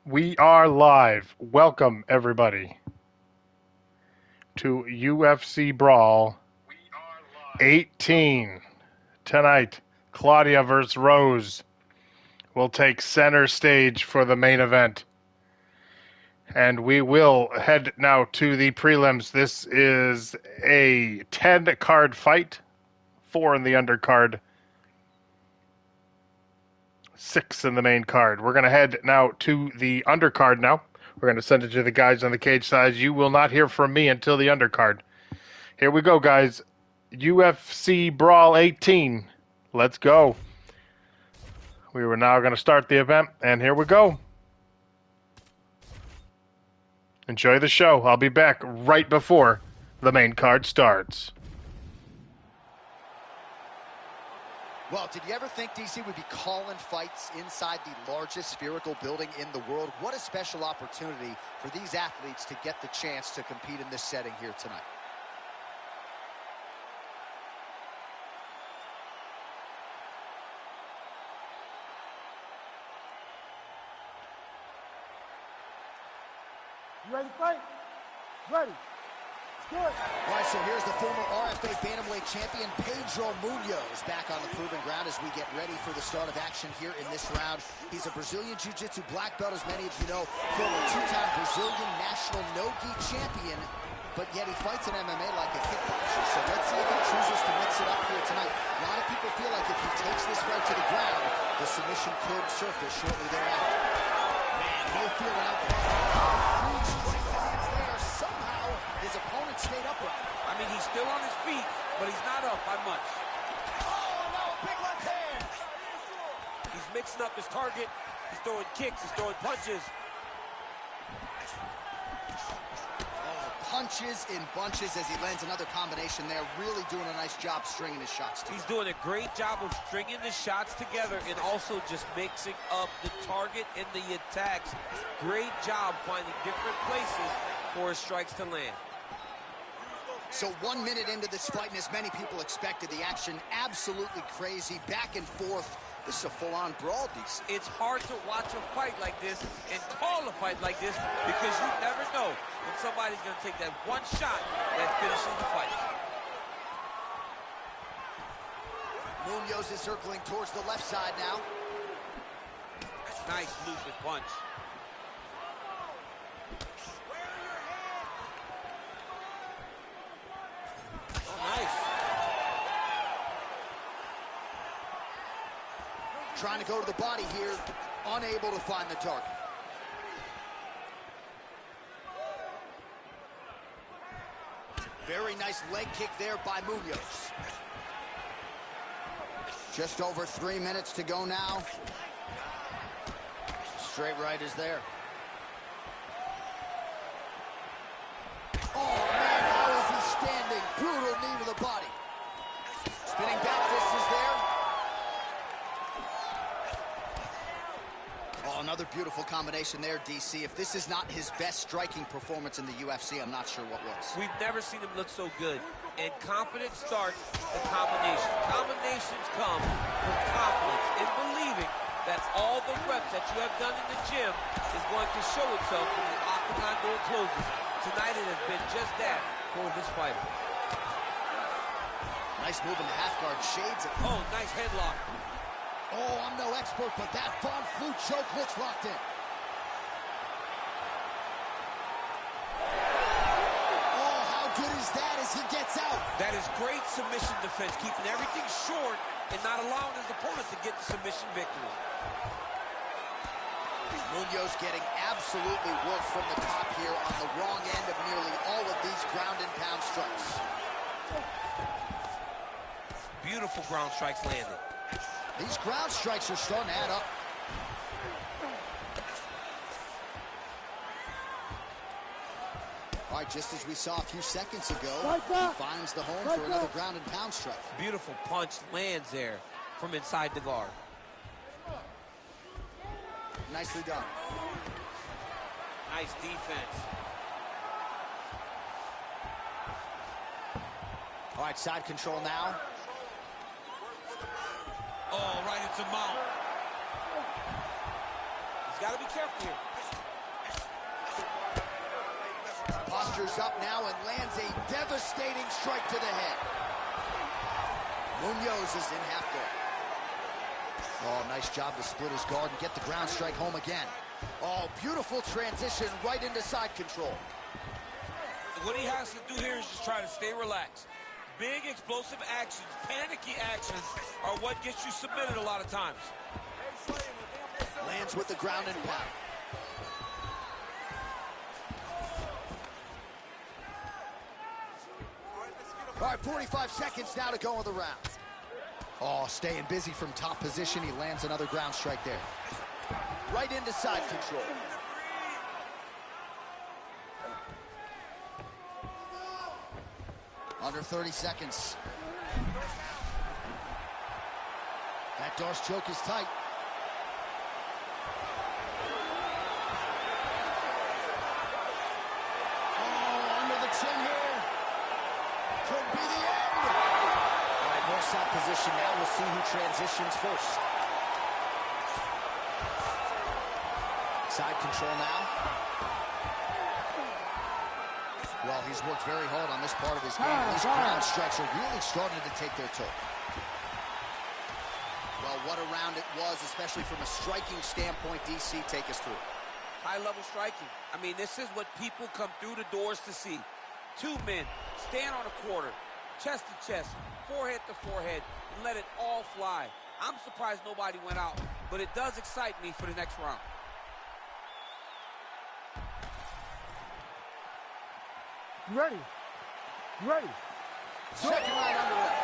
We are live. Welcome, everybody, to UFC Brawl 18. Tonight, Claudia versus Rose will take center stage for the main event. And we will head now to the prelims. This is a 10-card fight, 4 in the undercard, 6 in the main card. We're going to head now to the undercard now. We're going to send it to the guys on the cage side. You will not hear from me until the undercard. Here we go, guys. UFC Brawl 18. Let's go. We were now going to start the event, and here we go. Enjoy the show. I'll be back right before the main card starts. Well, did you ever think DC would be calling fights inside the largest spherical building in the world? What a special opportunity for these athletes to get the chance to compete in this setting here tonight. You ready to fight? Ready. Good. All right, so here's the former RFA Bantamweight champion, Pedro Munoz, back on the proven ground as we get ready for the start of action here in this round. He's a Brazilian Jiu-Jitsu black belt, as many of you know, former two-time Brazilian national no-gi champion, but yet he fights in MMA like a kickboxer. So let's see if he chooses to mix it up here tonight. A lot of people feel like if he takes this fight to the ground, the submission could surface shortly thereafter. Man, no feeling out his opponent stayed upright. I mean, he's still on his feet, but he's not up by much. Oh, no, big left hand. He's mixing up his target. He's throwing kicks, he's throwing punches. Oh, punches in bunches as he lands another combination there. Really doing a nice job stringing his shots together. He's doing a great job of stringing the shots together and also just mixing up the target and the attacks. Great job finding different places for his strikes to land. So 1 minute into this fight, and as many people expected, the action absolutely crazy, back and forth. This is a full-on brawl, DC. It's hard to watch a fight like this and call a fight like this because you never know when somebody's going to take that one shot that finishes the fight. Munoz is circling towards the left side now. Nice looping punch. Trying to go to the body here, unable to find the target. Very nice leg kick there by Munoz. Just over 3 minutes to go now. Straight right is there. Oh, man, how is he standing? Brutal knee to the body. Spinning back fist is there. Oh, another beautiful combination there, DC. If this is not his best striking performance in the UFC, I'm not sure what was. We've never seen him look so good. And confidence starts the combination. Combinations come from confidence and believing that all the reps that you have done in the gym is going to show itself when the octagon door closes. Tonight it has been just that for this fighter. Nice move in the half guard, shades it. Oh, nice headlock. Oh, I'm no expert, but that Von Flue choke looks locked in. Oh, how good is that as he gets out? That is great submission defense, keeping everything short and not allowing his opponent to get the submission victory. Munoz getting absolutely worked from the top here on the wrong end of nearly all of these ground and pound strikes. Beautiful ground strikes landed. These ground strikes are starting to add up. All right, just as we saw a few seconds ago, he finds the home for another ground and pound strike. Beautiful punch lands there from inside the guard. Nicely done. Nice defense. All right, side control now. Oh, right into mount. got to be careful here. Postures up now and lands a devastating strike to the head. Munoz is in half guard. Oh, nice job to split his guard and get the ground strike home again. Oh, beautiful transition right into side control. What he has to do here is just try to stay relaxed. Big explosive actions, panicky actions are what gets you submitted a lot of times. Lands with the ground and pound. All right, 45 seconds now to go in the round. Oh, staying busy from top position. He lands another ground strike there. Right into side control. Under 30 seconds. That Darce choke is tight. Oh, under the chin here. Could be the end. All right, north-south position now. We'll see who transitions first. Side control now. Well, he's worked very hard on this part of his game. These ground strikes are really starting to take their toll. Well, what a round it was, especially from a striking standpoint. DC, take us through. High-level striking. I mean, this is what people come through the doors to see. Two men stand on a quarter, chest to chest, forehead to forehead, and let it all fly. I'm surprised nobody went out, but it does excite me for the next round. Ready. Ready. Second round underway.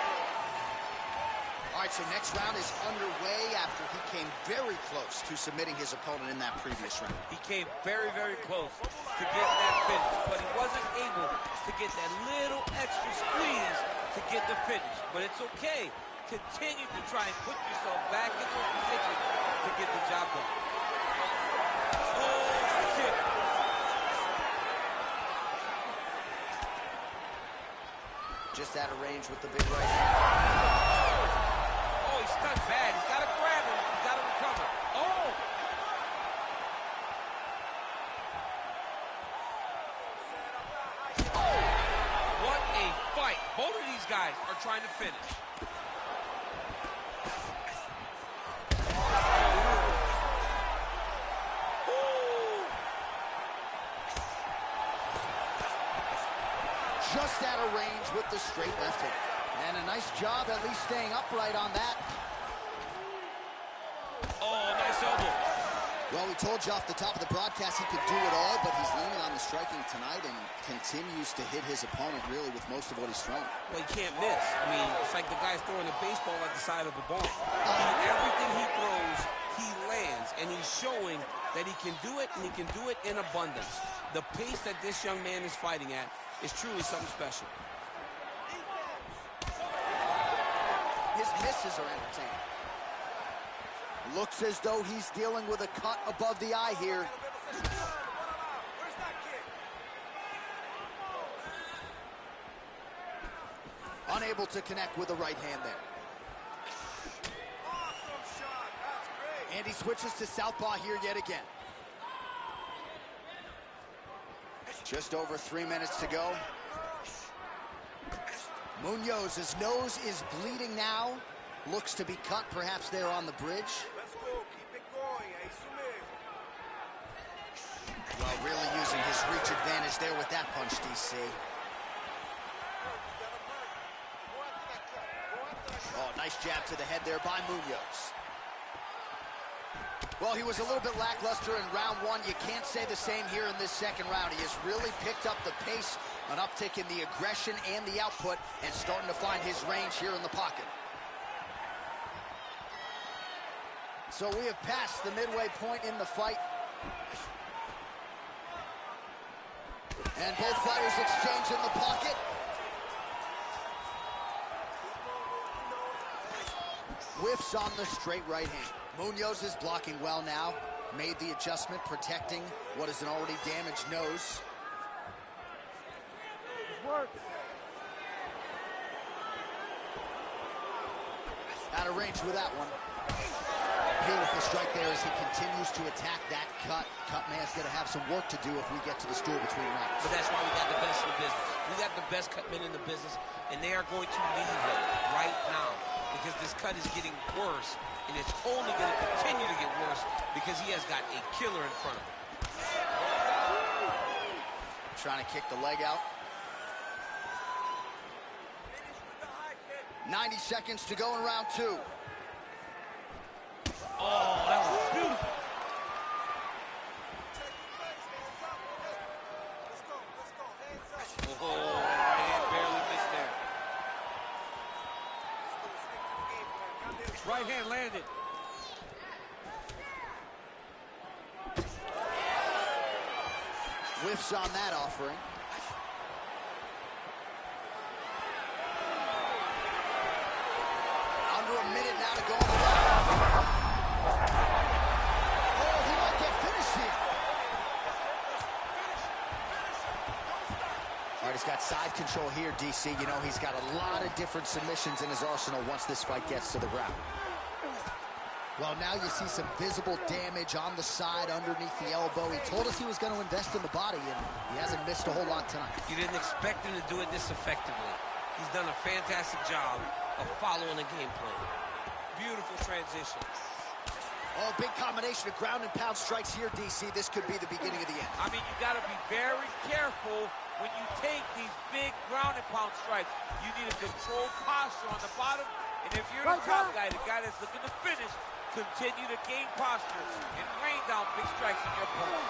All right, so next round is underway after he came very close to submitting his opponent in that previous round. He came very, very close to getting that finish, but he wasn't able to get that little extra squeeze to get the finish. But it's okay. Continue to try and put yourself back into a position to get the job done. Oh, shit. Just out of range with the big right hand. Oh, he's stuck bad. He's got to grab him. He's got to recover. Oh! What a fight. Both of these guys are trying to finish. Just out of range with the straight left hook. And a nice job at least staying upright on that. Oh, nice elbow. Well, we told you off the top of the broadcast he could do it all, but he's leaning on the striking tonight and continues to hit his opponent really with most of what he's thrown. Well, he can't miss. I mean, it's like the guy's throwing a baseball at the side of a barn. Everything he throws, he lands, and he's showing that he can do it, and he can do it in abundance. The pace that this young man is fighting at is truly something special. His misses are entertaining. Looks as though he's dealing with a cut above the eye here. Unable to connect with the right hand there. And he switches to southpaw here yet again. Just over 3 minutes to go. Munoz, his nose is bleeding now. Looks to be cut, perhaps there on the bridge. Let's go, keep it going. Well, really using his reach advantage there with that punch, DC. Oh, nice jab to the head there by Munoz. Well, he was a little bit lackluster in round one. You can't say the same here in this second round. He has really picked up the pace, an uptick in the aggression and the output, and starting to find his range here in the pocket. So we have passed the midway point in the fight. And both fighters exchange in the pocket. Whiffs on the straight right hand. Munoz is blocking well now. Made the adjustment, protecting what is an already damaged nose. Work. Out of range with that one. Beautiful strike there as he continues to attack that cut. Cut man's going to have some work to do if we get to the stool between rounds. But that's why we got the best in the business. We got the best cut men in the business, and they are going to leave him right now because this cut is getting worse, and it's only going to continue to get worse because he has got a killer in front of him. Trying to kick the leg out. 90 seconds to go in round 2. Oh, that was beautiful. Oh, right hand barely missed there. Right hand landed. Whiffs on that offering. Under a minute now to go in the round. Oh, he might get finished here. All right, he's got side control here, DC. You know, he's got a lot of different submissions in his arsenal once this fight gets to the ground. Well, now you see some visible damage on the side underneath the elbow. He told us he was going to invest in the body, and he hasn't missed a whole lot tonight. You didn't expect him to do it this effectively. He's done a fantastic job of following the game plan. Beautiful transition. Oh, big combination of ground and pound strikes here, DC. This could be the beginning of the end. I mean, you got to be very careful when you take these big ground and pound strikes. You need a controlled posture on the bottom, and if you're the top guy, the guy that's looking to finish, continue to gain posture and rain down big strikes in your opponent.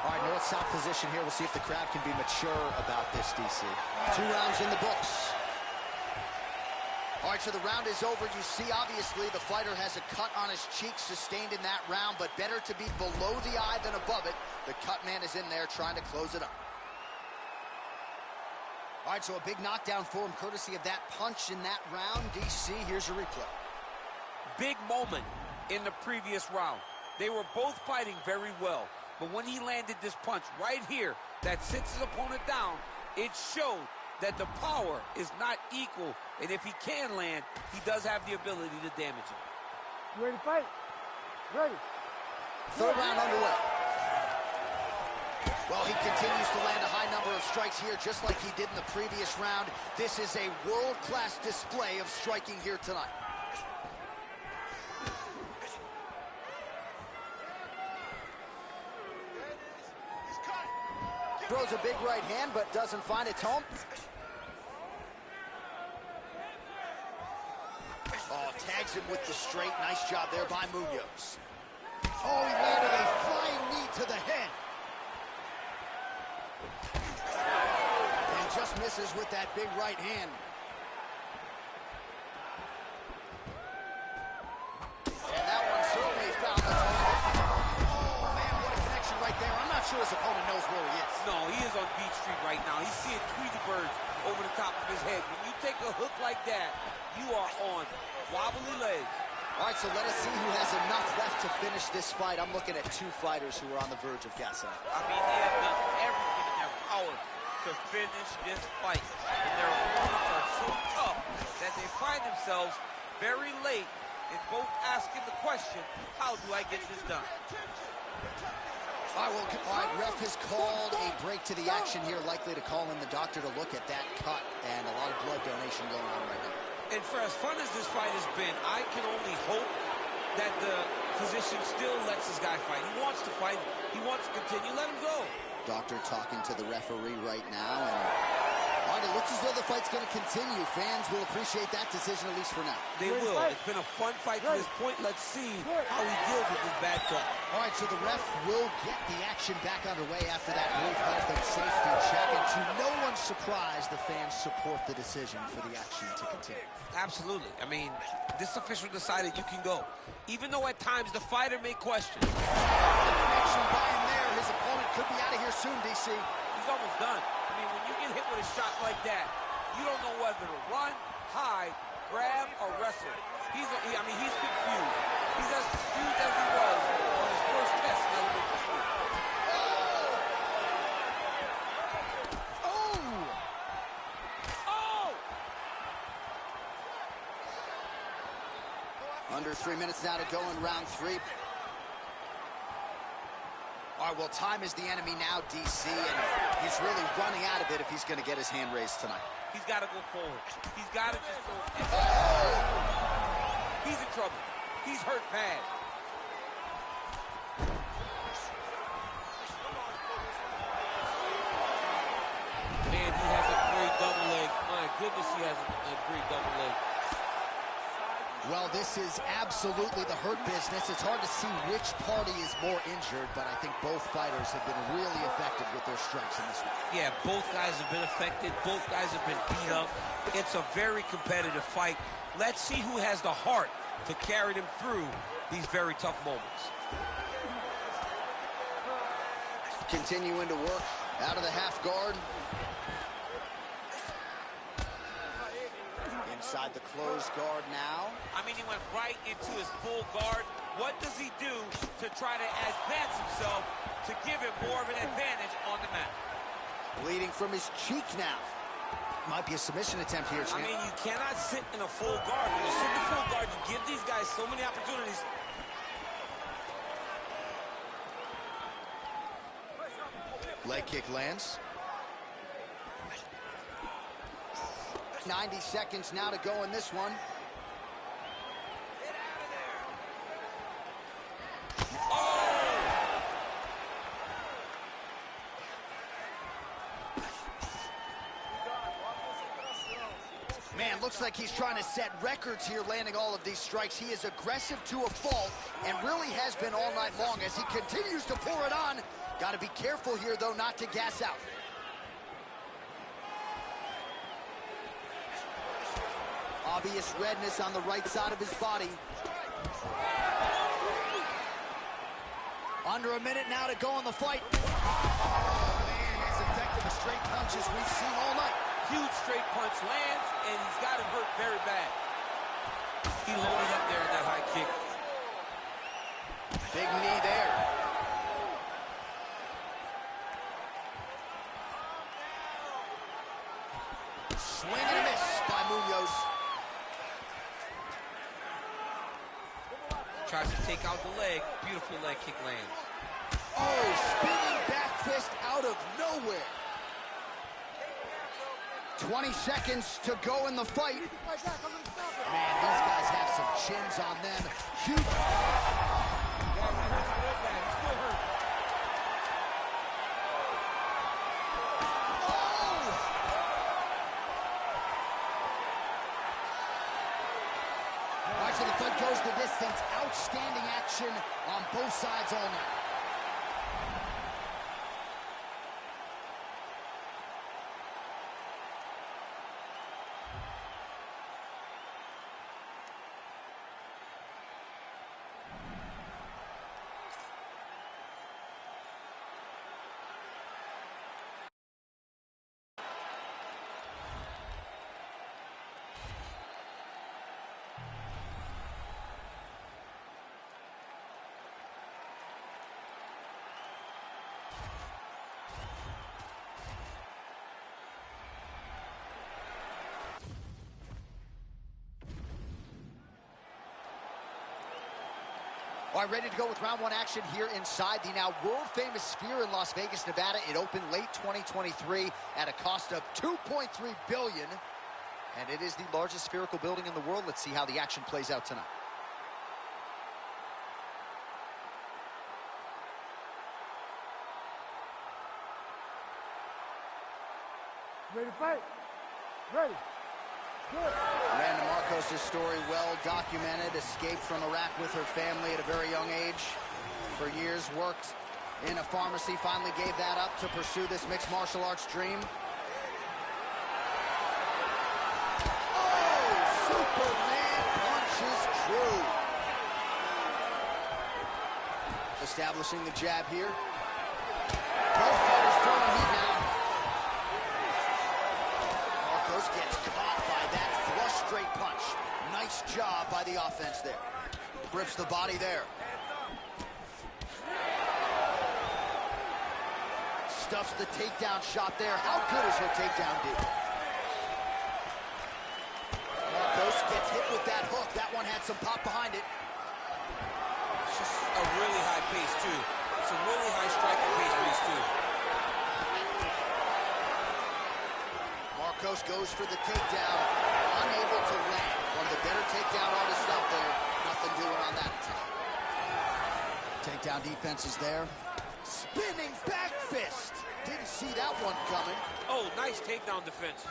All right, north-south position here. We'll see if the crowd can be mature about this, DC. 2 rounds in the books. All right, so the round is over. You see, obviously, the fighter has a cut on his cheek sustained in that round, but better to be below the eye than above it. The cut man is in there trying to close it up. All right, so a big knockdown for him, courtesy of that punch in that round. DC, here's a replay. Big moment in the previous round. They were both fighting very well, but when he landed this punch right here that sits his opponent down, it showed that the power is not equal, and if he can land, he does have the ability to damage him. You ready to fight? Ready. Third round underway. Well, he continues to land a high number of strikes here, just like he did in the previous round. This is a world-class display of striking here tonight. Throws a big right hand, but doesn't find its home. Oh, tags him with the straight. Nice job there by Munoz. Oh, he landed a flying knee to the head. And just misses with that big right hand. And that one certainly found the target. Oh, man, what a connection right there. I'm not sure his opponent knows where he is. No, he is on Beach Street right now. He's seeing Tweety birds over the top of his head. When you take a hook like that, you are on wobbly legs. All right, so let us see who has enough left to finish this fight. I'm looking at 2 fighters who are on the verge of gassing out. I mean, they have done everything in their power to finish this fight. And their opponents are so tough that they find themselves very late in both asking the question, how do I get this done? All right, ref has called a break to the action here, likely to call in the doctor to look at that cut, and a lot of blood donation going on right now. And for as fun as this fight has been, I can only hope that the physician still lets this guy fight. He wants to fight. He wants to continue. Let him go. Doctor talking to the referee right now, and all right, it looks as though the fight's going to continue. Fans will appreciate that decision, at least for now. They will. It's been a fun fight to this point. Let's see how he deals with this bad cut. All right, so the ref will get the action back underway after that brief health and safety check. And to no one's surprise, the fans support the decision for the action to continue. Absolutely. I mean, this official decided you can go. Even though at times the fighter may question. Connection by him there. His opponent could be out of here soon, DC. He's almost done. I mean, when you get hit with a shot like that, you don't know whether to run, hide, grab, or wrestle. He's confused. He's as confused as he was on his first test in elementary school. 3 minutes now to go in round 3. All right, well, time is the enemy now, DC, and he's really running out of it if he's going to get his hand raised tonight. He's got to go forward. He's got to just go. He's in trouble. He's hurt bad. Man, he has a great double leg. My goodness, he has a great double leg. Well, this is absolutely the hurt business. It's hard to see which party is more injured, but I think both fighters have been really effective with their strikes in this one. Yeah, both guys have been affected. Both guys have been beat up. It's a very competitive fight. Let's see who has the heart to carry them through these very tough moments. Continuing to work out of the half guard. Inside the closed guard now. I mean, he went right into his full guard. What does he do to try to advance himself to give him more of an advantage on the mat? Bleeding from his cheek now. Might be a submission attempt here, champ. I mean, you cannot sit in a full guard. When you sit in a full guard, you give these guys so many opportunities. Leg kick lands. 90 seconds now to go in this one. Man, looks like he's trying to set records here, landing all of these strikes. He is aggressive to a fault and really has been all night long as he continues to pour it on. Got to be careful here, though, not to gas out. Obvious redness on the right side of his body. Under a minute now to go in the fight. Oh, man, as effective as straight punches we've seen all night. Huge straight punch lands, and he's got him hurt very bad. He loaded up there in that high kick. Big knee there. Swing and a miss by Munoz. Tries to take out the leg. Beautiful leg kick lands. Oh, spinning back fist out of nowhere. 20 seconds to go in the fight. Man, these guys have some chins on them. Huge. So the fight goes the distance. Outstanding action on both sides all night. All right, ready to go with round one action here inside the now world-famous Sphere in Las Vegas, Nevada. It opened late 2023 at a cost of $2.3 billion. And it is the largest spherical building in the world. Let's see how the action plays out tonight. Ready to fight? Ready. Good. Amanda Marcos' story well documented. Escaped from Iraq with her family at a very young age. For years worked in a pharmacy. Finally gave that up to pursue this mixed martial arts dream. Oh, Superman punches true. Establishing the jab here. Both fighters throwing heat now. Marcos gets caught by that flush straight punch. Nice job by the offense there. Grips the body there. Stuffs the takedown shot there. How good is her takedown, dude? Marcos gets hit with that hook. That one had some pop behind it. goes for the takedown, unable to land. One of the better takedown artists out there. Nothing doing on that attack. Takedown defense is there. Spinning back fist. Didn't see that one coming. Oh, nice takedown defense.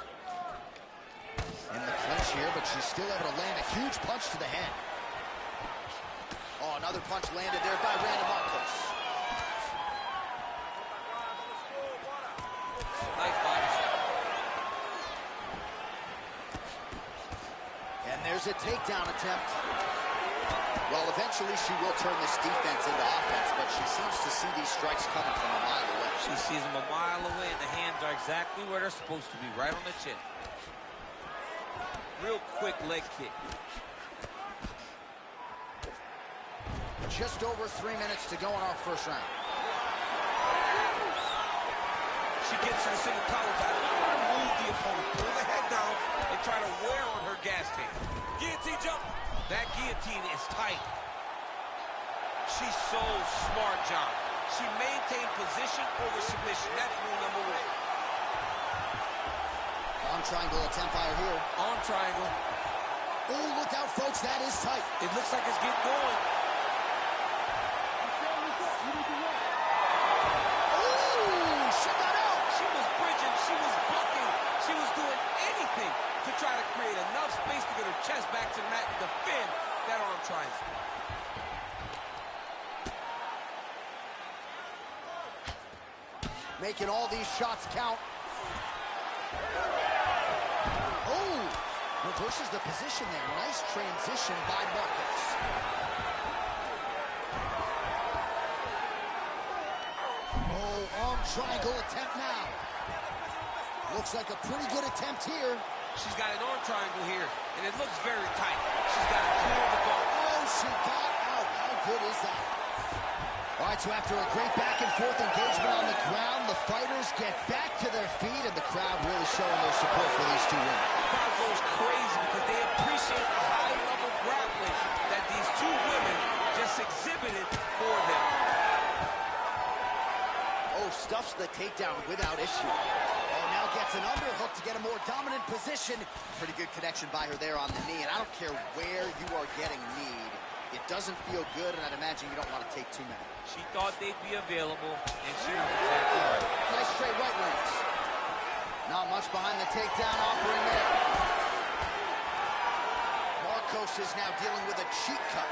In the clinch here, but she's still able to land a huge punch to the head. Oh, another punch landed there by Randa Marcos. Nice body shot. And there's a takedown attempt. Well, eventually she will turn this defense into offense, but she seems to see these strikes coming from a mile away. She sees them a mile away, and the hands are exactly where they're supposed to be, right on the chin. Real quick leg kick. Just over 3 minutes to go in our first round. She gets to the single collar tie. Move the opponent, pull the head down, and try to wear on her gas tank. Guillotine jump. That guillotine is tight. She's so smart, John. She maintained position over submission. That's rule number one. Arm triangle attempt by her here. Arm triangle. Oh, look out, folks. That is tight. It looks like it's getting going. Oh, she got out. She was bridging. She was blocking. She was doing anything to try to create enough space to get her chest back to the mat and defend that arm triangle. Making all these shots count. Oh, reverses the position there. Nice transition by Marcos. Oh, arm triangle attempt now. Looks like a pretty good attempt here. She's got an arm triangle here, and it looks very tight. She's got to clear the guard. Oh, she got out. How good is that? All right, so after a great back-and-forth engagement on the ground, the fighters get back to their feet, and the crowd really showing their support for these two women. The crowd goes crazy because they appreciate the high-level grappling that these two women just exhibited for them. Oh, stuffs the takedown without issue. Oh, now gets an underhook to get a more dominant position. Pretty good connection by her there on the knee, and I don't care where you are getting kneed. It doesn't feel good, and I'd imagine you don't want to take too many. She thought they'd be available, and she was exactly right. Nice straight right lands. Not much behind the takedown offering there. Marcos is now dealing with a cheek cut.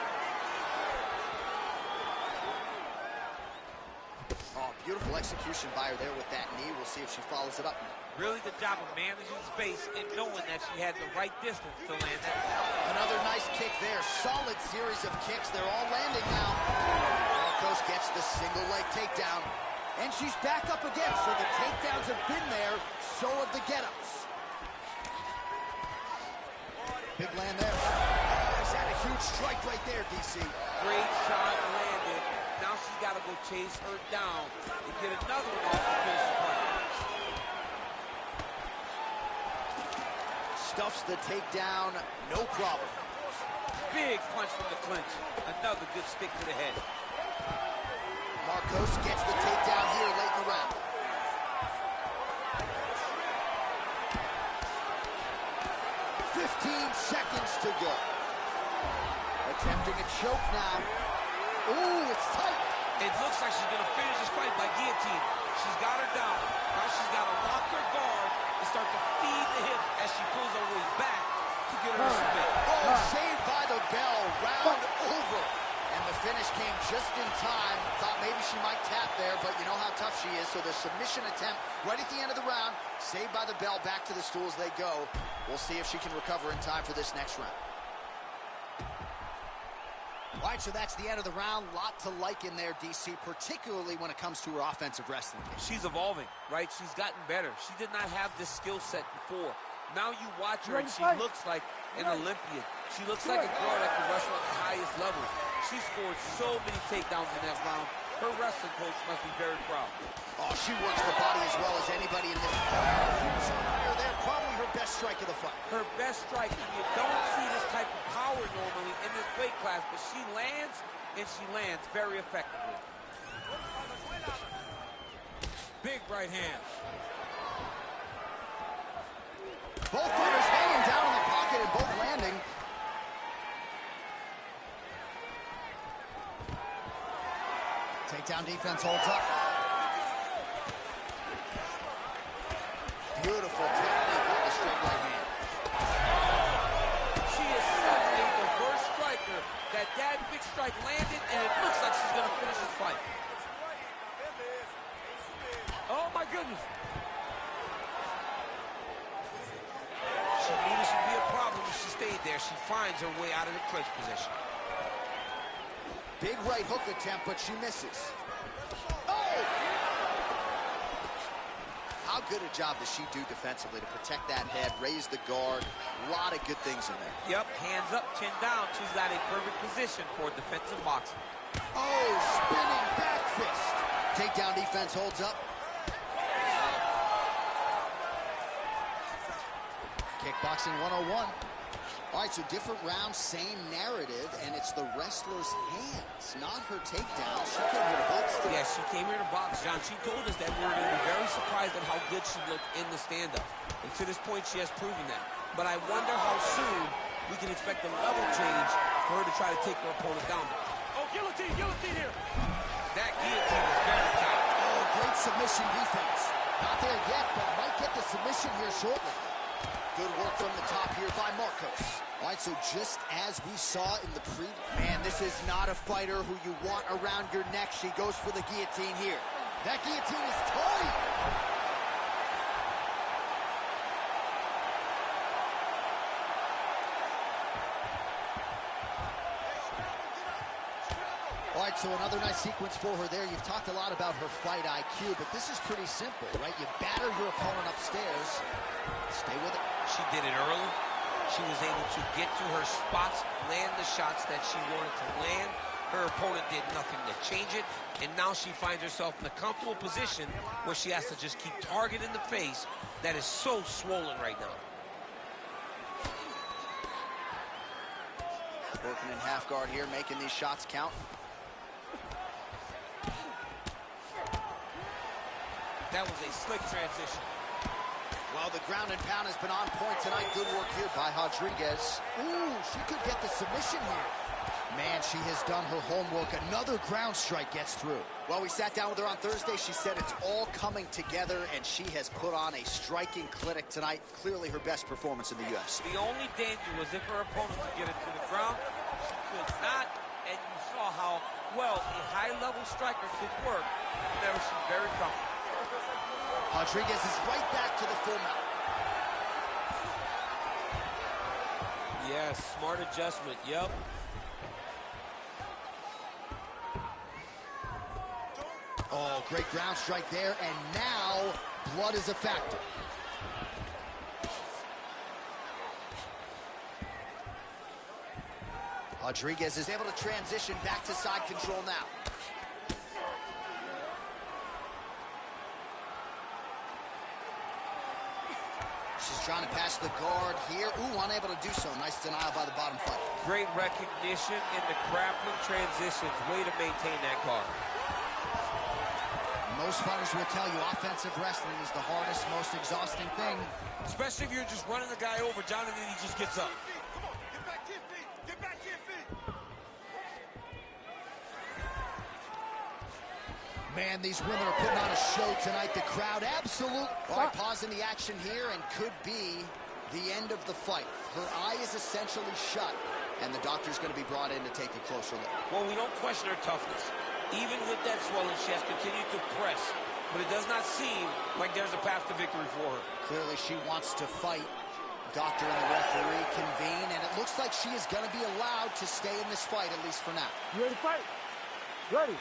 Oh, beautiful execution by her there with that knee. We'll see if she follows it up now. Really good job of managing space and knowing that she had the right distance to land that. Another nice kick there. Solid series of kicks. They're all landing now. Marcos gets the single leg takedown. And she's back up again. So the takedowns have been there. So have the get-ups. Big land there. Oh, he's had a huge strike right there, DC. Great shot landed. Now she's got to go chase her down and get another one off the finish point. Stuffs the takedown, no problem. Big punch from the clinch. Another good stick to the head. Marcos gets the takedown here late in the round. Seconds to go. Attempting a choke now. Ooh, it's tight. It looks like she's going to finish this fight by guillotine. She's got her down. Now she's got to lock her guard and start to feed the hip as she pulls her way back to get her to submit. Oh, saved by the bell. Round over. And the finish came just in time. Thought maybe she might tap there, but you know how tough she is. So the submission attempt right at the end of the round. Saved by the bell. Back to the stools they go. We'll see if she can recover in time for this next round. All right, so that's the end of the round. Lot to like in there, DC, particularly when it comes to her offensive wrestling. She's evolving, right? She's gotten better. She did not have this skill set before. Now you watch her, and she looks like an Olympian. She looks like a girl that can wrestle at the highest level. She scored so many takedowns in that round. Her wrestling coach must be very proud. Oh, she works the body as well as anybody in this. Huge fire there, probably her best strike of the fight. Her best strike, and you don't see this type of power normally in this weight class, but she lands, and she lands very effectively. Big right hand. Both fighters hanging down in the pocket and both landing. Takedown defense holds up. Beautiful technique on the straight right hand. She is such a diverse striker that big strike landed, and it looks like she's going to finish this fight. Oh, my goodness. She knew this would be a problem if she stayed there. She finds her way out of the clinch position. Big right hook attempt, but she misses. Oh! How good a job does she do defensively to protect that head, raise the guard? A lot of good things in there. Yep, hands up, chin down. She's got a perfect position for defensive boxing. Oh, spinning back fist. Takedown defense holds up. Kickboxing 101. All right, so different round, same narrative, and it's the wrestler's hands, not her takedown. She came here to box today. Yeah, she came here to box, John. She told us that we were going to be very surprised at how good she looked in the stand-up. And to this point, she has proven that. But I wonder how soon we can expect a level change for her to try to take her opponent down. Oh, guillotine here. That guillotine is very tight. Oh, great submission defense. Not there yet, but might get the submission here shortly. Good work from the top here by Marcos. All right, so just as we saw in the man, this is not a fighter who you want around your neck. She goes for the guillotine here. That guillotine is tight. All right, so another nice sequence for her there. You've talked a lot about her fight IQ, but this is pretty simple, right? You batter your opponent upstairs, stay with it. She did it early. She was able to get to her spots, land the shots that she wanted to land. Her opponent did nothing to change it, and now she finds herself in a comfortable position where she has to just keep targeting the face that is so swollen right now. Working in half guard here, making these shots count. That was a slick transition. Well, the ground and pound has been on point tonight. Good work here by Rodriguez. Ooh, she could get the submission here. Man, she has done her homework. Another ground strike gets through. Well, we sat down with her on Thursday. She said it's all coming together, and she has put on a striking clinic tonight. Clearly her best performance in the UFC. The only danger was if her opponent could get it to the ground. She could not, and you saw how well a high-level striker could work whenever she's very comfortable. Rodriguez is right back to the full mount. Yes, smart adjustment, yep. Oh, great ground strike there, and now blood is a factor. Rodriguez is able to transition back to side control now. She's trying to pass the guard here. Ooh, unable to do so. Nice denial by the bottom fighter. Great recognition in the grappling transitions. Way to maintain that guard. Most fighters will tell you offensive wrestling is the hardest, most exhausting thing. Especially if you're just running the guy over, John, and then he just gets up. Come on, get back to your feet. Get back to your feet. Man, these women are putting on a show tonight. The crowd absolutely... All right, pausing the action here, and could be the end of the fight. Her eye is essentially shut, and the doctor's going to be brought in to take a closer look. Well, we don't question her toughness. Even with that swelling, she has continued to press, but it does not seem like there's a path to victory for her. Clearly, she wants to fight. Doctor and the referee convene, and it looks like she is going to be allowed to stay in this fight, at least for now. You ready to fight? Ready.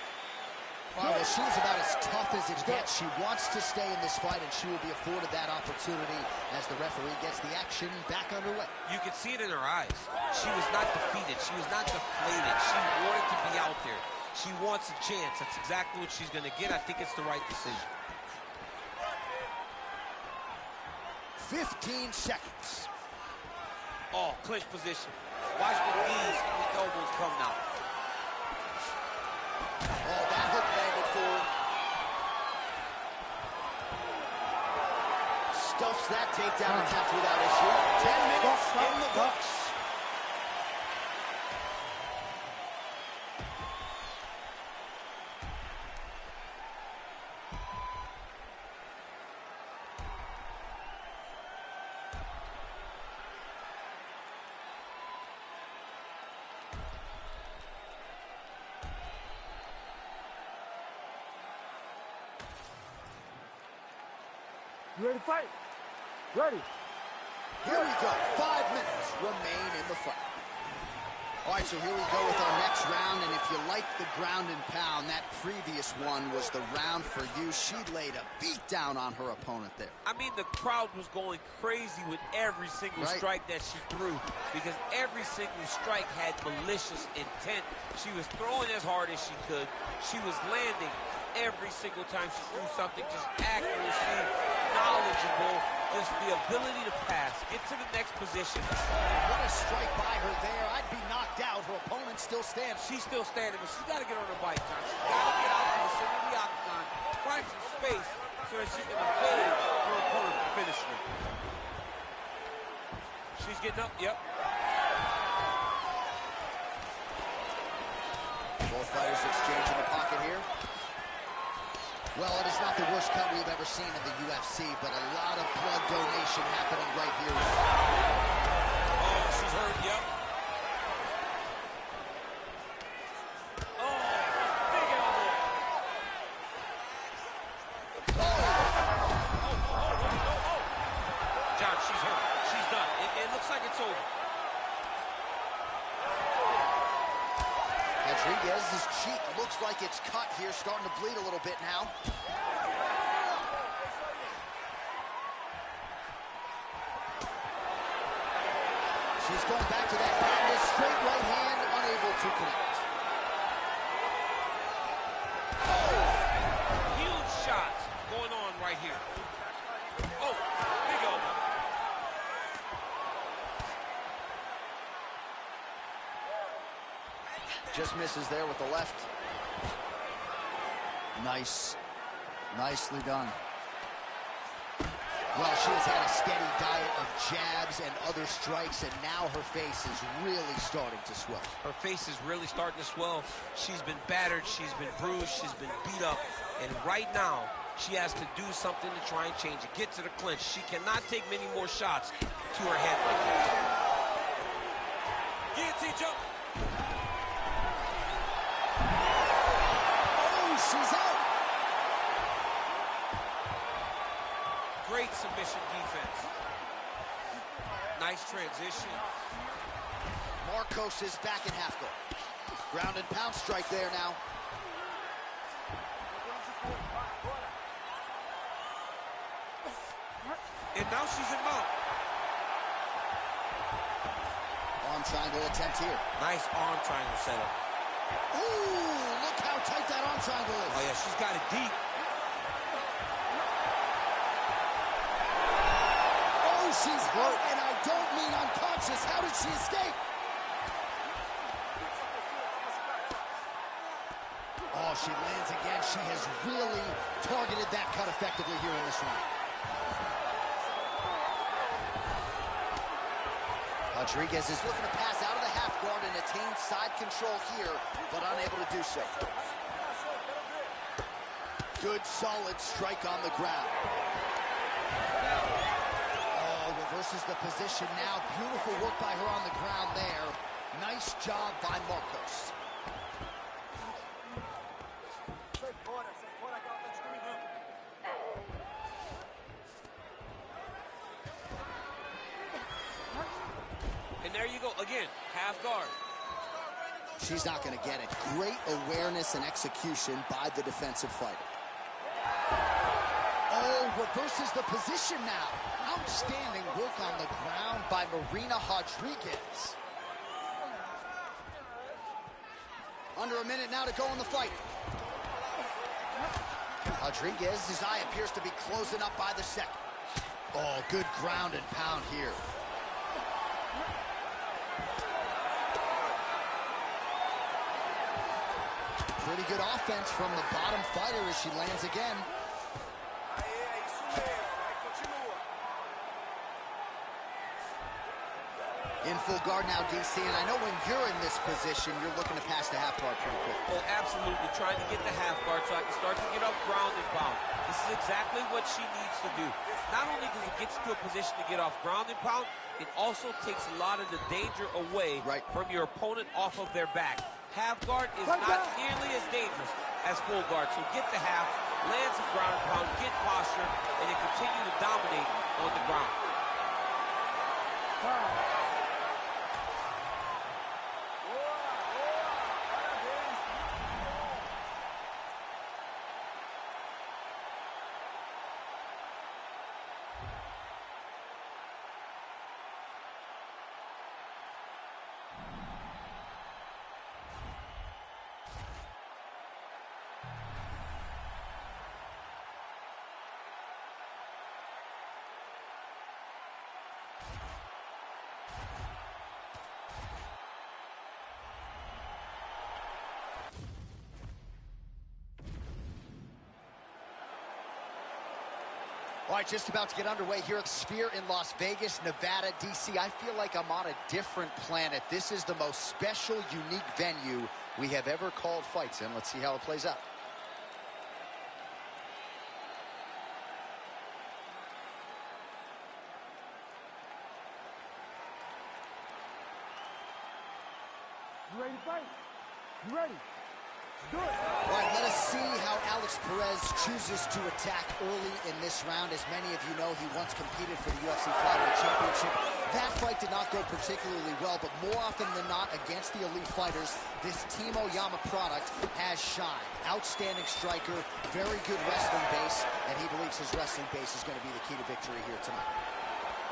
Well, she's about as tough as it gets. She wants to stay in this fight, and she will be afforded that opportunity as the referee gets the action back underway. You can see it in her eyes. She was not defeated. She was not deflated. She wanted to be out there. She wants a chance. That's exactly what she's going to get. I think it's the right decision. 15 seconds. Oh, clinch position. Watch the knees and the elbows come now. Oh, that hook landed forward. Stuffs that takedown attempt without issue. 10 minutes in the books. You ready to fight? Ready. Here we go. 5 minutes remain in the fight. All right, so here we go with our next round, and if you like the ground and pound, that previous one was the round for you. She laid a beat down on her opponent there. I mean, the crowd was going crazy with every single strike that she threw, because every single strike had malicious intent. She was throwing as hard as she could. She was landing every single time she threw something, just accuracy, knowledgeable, just the ability to pass, get to the next position. What a strike by her there. I'd be knocked out. Her opponent still stands. She's still standing, but she's got to get on her bike, John. She's got to get out to the center of the octagon, find some space so that she can evade her opponent from finishing her. She's getting up, yep. Both fighters exchange in the pocket here. Well, it is not the worst cut we've ever seen in the UFC, but a lot of blood donation happening right here. Oh, she's hurt, yep. Oh, big elbow. Oh. John, she's hurt. She's done. It looks like it's over. Rodriguez's cheek looks like it's cut here, starting to bleed a little bit now. She's going back to that backless straight right hand, unable to connect. Oh, huge shots going on right here. Oh, big elbow. Just misses there with the left. Nicely done. Well, she has had a steady diet of jabs and other strikes, and now her face is really starting to swell. Her face is really starting to swell. She's been battered, she's been bruised, she's been beat up, and right now, she has to do something to try and change it, get to the clinch. She cannot take many more shots to her head like that. Guillotine jump. She's out. Great submission defense. Nice transition. Marcos is back in half guard. Ground and pound strike there now. And now she's in mount. Arm triangle attempt here. Nice arm triangle setup. Ooh, look how tight that arm triangle is. Oh, yeah, she's got it deep. Oh, she's hurt, and I don't mean unconscious. How did she escape? Oh, she lands again. She has really targeted that cut effectively here in this round. Rodriguez is looking to pass out of the half guard and attain side control here, but unable to do so. Good, solid strike on the ground. Oh, reverses the position now. Beautiful work by her on the ground there. Nice job by Marcos. And there you go, again, half guard. She's not going to get it. Great awareness and execution by the defensive fighter. Oh, reverses the position now. Outstanding work on the ground by Marina Rodriguez. Under a minute now to go in the fight. Rodriguez's eye appears to be closing up by the second. Oh, good ground and pound here. Pretty good offense from the bottom fighter as she lands again. In full guard now, DC, and I know when you're in this position, you're looking to pass the half guard pretty quick. Oh, absolutely. Trying to get the half guard so I can start to get up ground and pound. This is exactly what she needs to do. Not only does it get you to a position to get off ground and pound, it also takes a lot of the danger away from your opponent off of their back. Half guard is not nearly as dangerous as full guard. So get the half, land some ground and pound, get posture, and then continue to dominate on the ground. All right, just about to get underway here at Sphere in Las Vegas, Nevada, DC. I feel like I'm on a different planet. This is the most special, unique venue we have ever called fights in. Let's see how it plays out. You ready to fight? You ready? Do it. All right, let us see how Alex Perez chooses to attack early in this round. As many of you know, he once competed for the UFC Flyweight Championship. That fight did not go particularly well, but more often than not, against the elite fighters, this Team Oyama product has shined. Outstanding striker, very good wrestling base, and he believes his wrestling base is going to be the key to victory here tonight.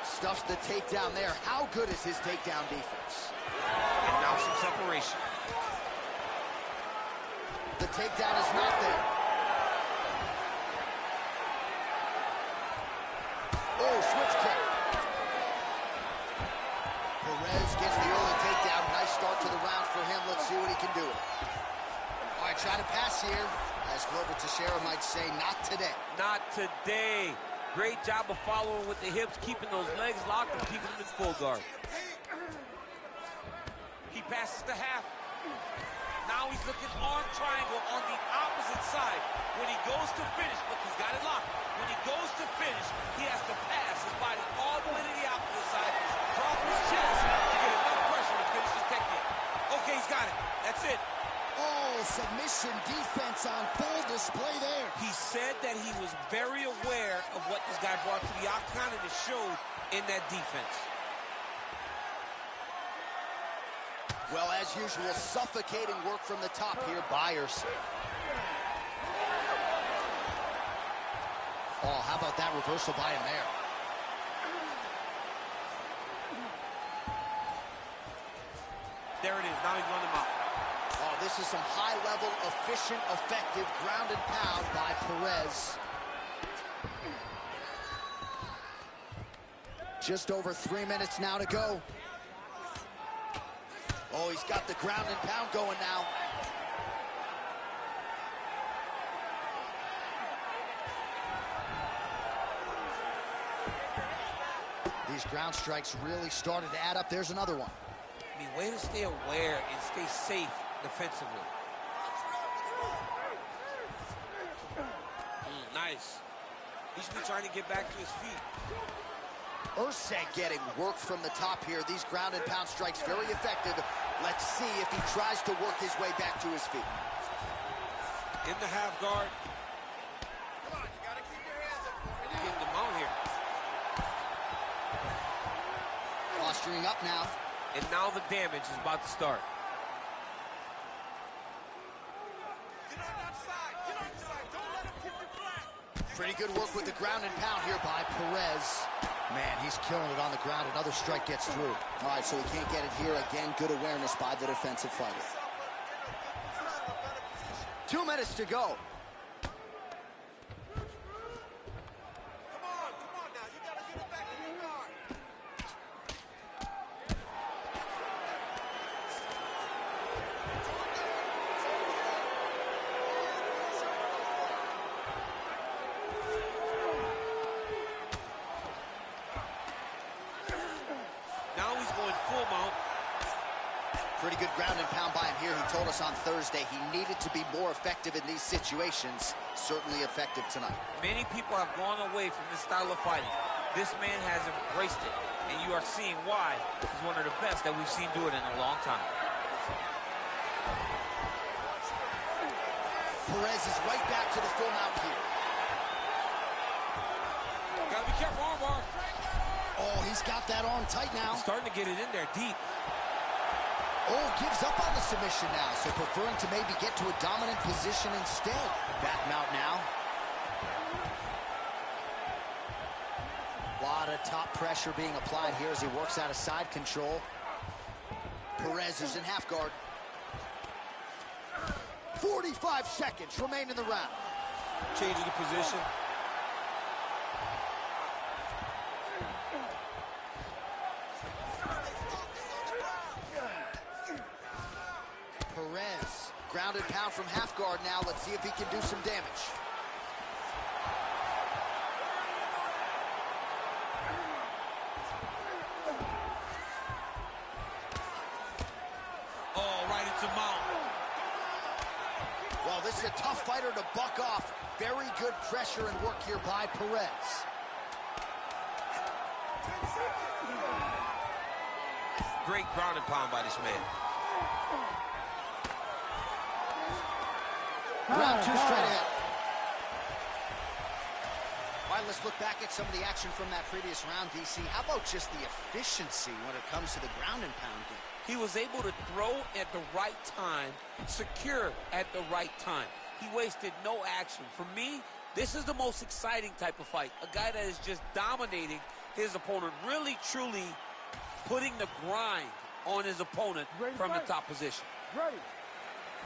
Stuffs the takedown there. How good is his takedown defense? And now some separation. The takedown is not there. Oh, switch kick. Perez gets the early takedown. Nice start to the round for him. Let's see what he can do. All right, trying to pass here. As Glover Teixeira might say, not today. Not today. Great job of following with the hips, keeping those legs locked and keeping them in full guard. He passes the half. Now he's looking arm triangle on the opposite side. When he goes to finish, look, he's got it locked. When he goes to finish, he has to pass his body all the way to the opposite side, drop his chest to get enough pressure to finish his technique. Okay, he's got it. That's it. Oh, submission defense on full display there. He said that he was very aware of what this guy brought to the octagon, and it showed in that defense. Well, as usual, suffocating work from the top here by Erson. Oh, how about that reversal by him there? There it is. Now he's running him out. Oh, this is some high-level, efficient, effective ground and pound by Perez. Just over 3 minutes now to go. Oh, he's got the ground and pound going now. These ground strikes really started to add up. There's another one. I mean, way to stay aware and stay safe defensively. Nice. He should be trying to get back to his feet. Erceg getting work from the top here. These ground and pound strikes very effective. Let's see if he tries to work his way back to his feet. In the half guard. Come on, you gotta keep your hands up for me. Getting the mount here. Posturing up now. And now the damage is about to start. Get on that side. Get on the side. Don't let him keep you flat. Pretty good work with the ground and pound here by Perez. Man, he's killing it on the ground. Another strike gets through. All right, so he can't get it here. Again, good awareness by the defensive fighter. 2 minutes to go. Come on now. You gotta get it back in your guard. Now he's going full Good ground and pound by him here. He told us on Thursday he needed to be more effective in these situations. Certainly effective tonight. Many people have gone away from this style of fighting. This man has embraced it, and you are seeing why he's one of the best that we've seen do it in a long time. Perez is right back to the full mount here. Gotta be careful, armbar. Oh, he's got that arm tight now. He's starting to get it in there deep. Oh, gives up on the submission now, so preferring to maybe get to a dominant position instead. Back mount now. A lot of top pressure being applied here as he works out of side control. Perez is in half guard. 45 seconds remain in the round. Changing the position. Perez, grounded pound from half guard now. Let's see if he can do some damage. Oh, right into mount. Well, this is a tough fighter to buck off. Very good pressure and work here by Perez. Great ground and pound by this man. Round two straight ahead. All right, let's look back at some of the action from that previous round, DC. How about just the efficiency when it comes to the ground and pound game? He was able to throw at the right time, secure at the right time. He wasted no action. For me, this is the most exciting type of fight. A guy that is just dominating his opponent, really, truly putting the grind on his opponent from the top position. Ready.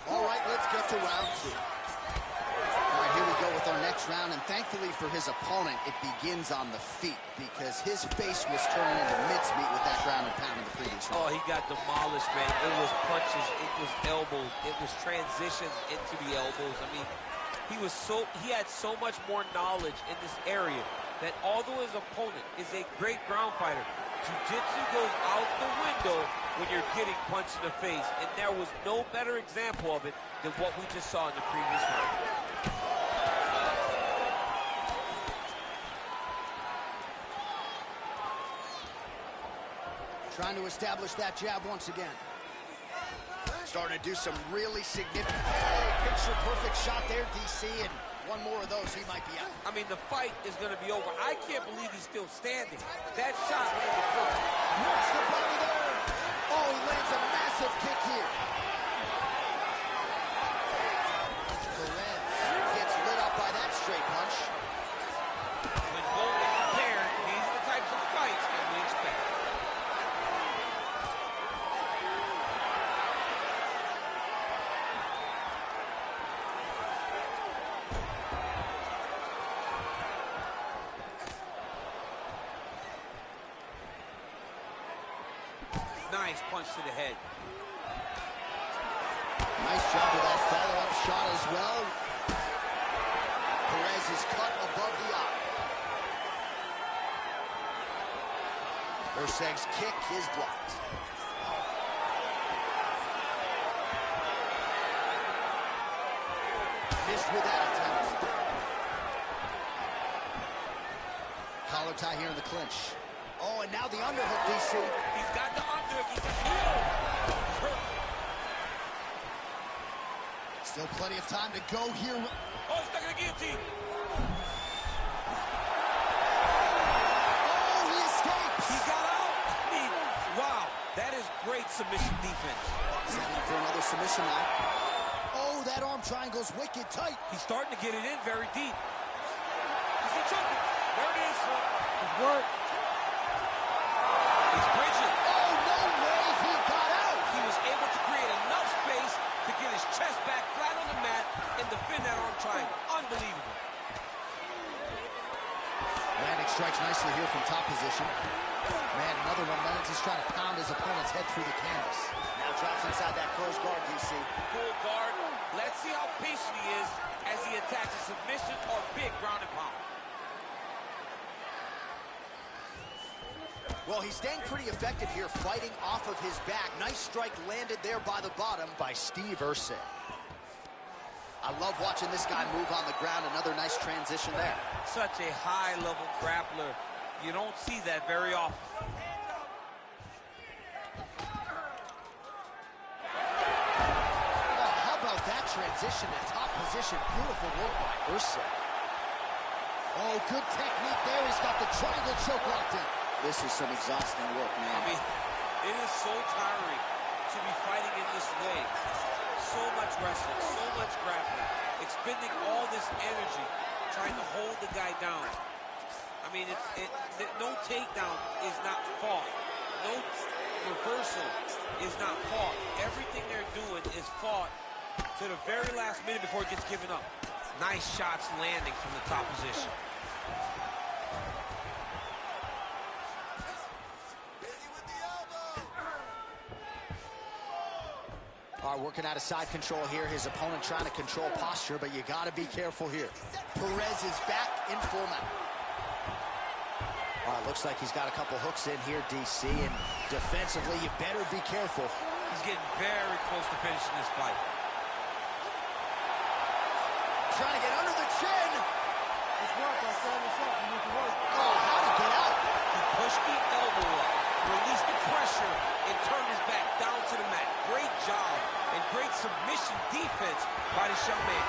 All right, let's get to round two. All right, here we go with our next round, and thankfully for his opponent, it begins on the feet because his face was turning into mincemeat with that ground and pound in the previous round. Oh, he got demolished, man. It was punches, it was elbows, it was transitions into the elbows. I mean, he had so much more knowledge in this area that although his opponent is a great ground fighter, jiu-jitsu goes out the window when you're getting punched in the face, and there was no better example of it than what we just saw in the previous round. Trying to establish that jab once again. Starting to do some really significant, picture-perfect shot there, DC, and one more of those, he might be out. I mean, the fight is going to be over. I can't believe he's still standing. That shot landed perfect. Watch the body there. Oh, he lands a massive kick here. Perez gets lit up by that straight punch. When both are prepared, these are the types of fights that we expect. Nice punch to the head. Nice job with that follow-up shot as well. Perez is cut above the eye. Urseg's kick is blocked. Missed with that attempt. Collar tie here in the clinch. Oh, and now the underhook, DC. He's got the underhook. He's hurt. Still plenty of time to go here. Oh, he's stuck in the guillotine. Oh, he escapes. He got out. I mean, wow. That is great submission defense. Setting for another submission now. Oh, that arm triangle's wicked tight. He's starting to get it in very deep. He's in trouble. There it is. Good work. He's bridging. Oh, no way. He got out. He was able to create enough space to get his chest back flat on the mat and defend that arm triangle. Unbelievable. Landing strikes nicely here from top position. Man, another one. Lennox is trying to pound his opponent's head through the canvas. Now drops inside that closed guard, DC. Full guard. Let's see how patient he is as he attacks a submission or big ground and pound. Well, he's staying pretty effective here, fighting off of his back. Nice strike landed there by the bottom by Steve Ursay. I love watching this guy move on the ground. Another nice transition there. Such a high-level grappler. You don't see that very often. Oh, how about that transition to top position? Beautiful work by Ursay. Oh, good technique there. He's got the triangle choke locked in. This is some exhausting work, man. I mean, it is so tiring to be fighting in this way. So much wrestling, so much grappling, expending all this energy trying to hold the guy down. I mean, no takedown is not fought. No reversal is not fought. Everything they're doing is fought to the very last minute before it gets given up. Nice shots landing from the top position. Working out of side control here. His opponent trying to control posture, but you got to be careful here. Perez is back in full mount. Looks like he's got a couple hooks in here, DC, and defensively, you better be careful. He's getting very close to finishing this fight. Trying to get under the chin. It's work, I said, it's up. You need to work. Oh, how'd he get out? He pushed the elbow up, released the pressure, and turned his back down to the mat. Great job and great submission defense by the showman.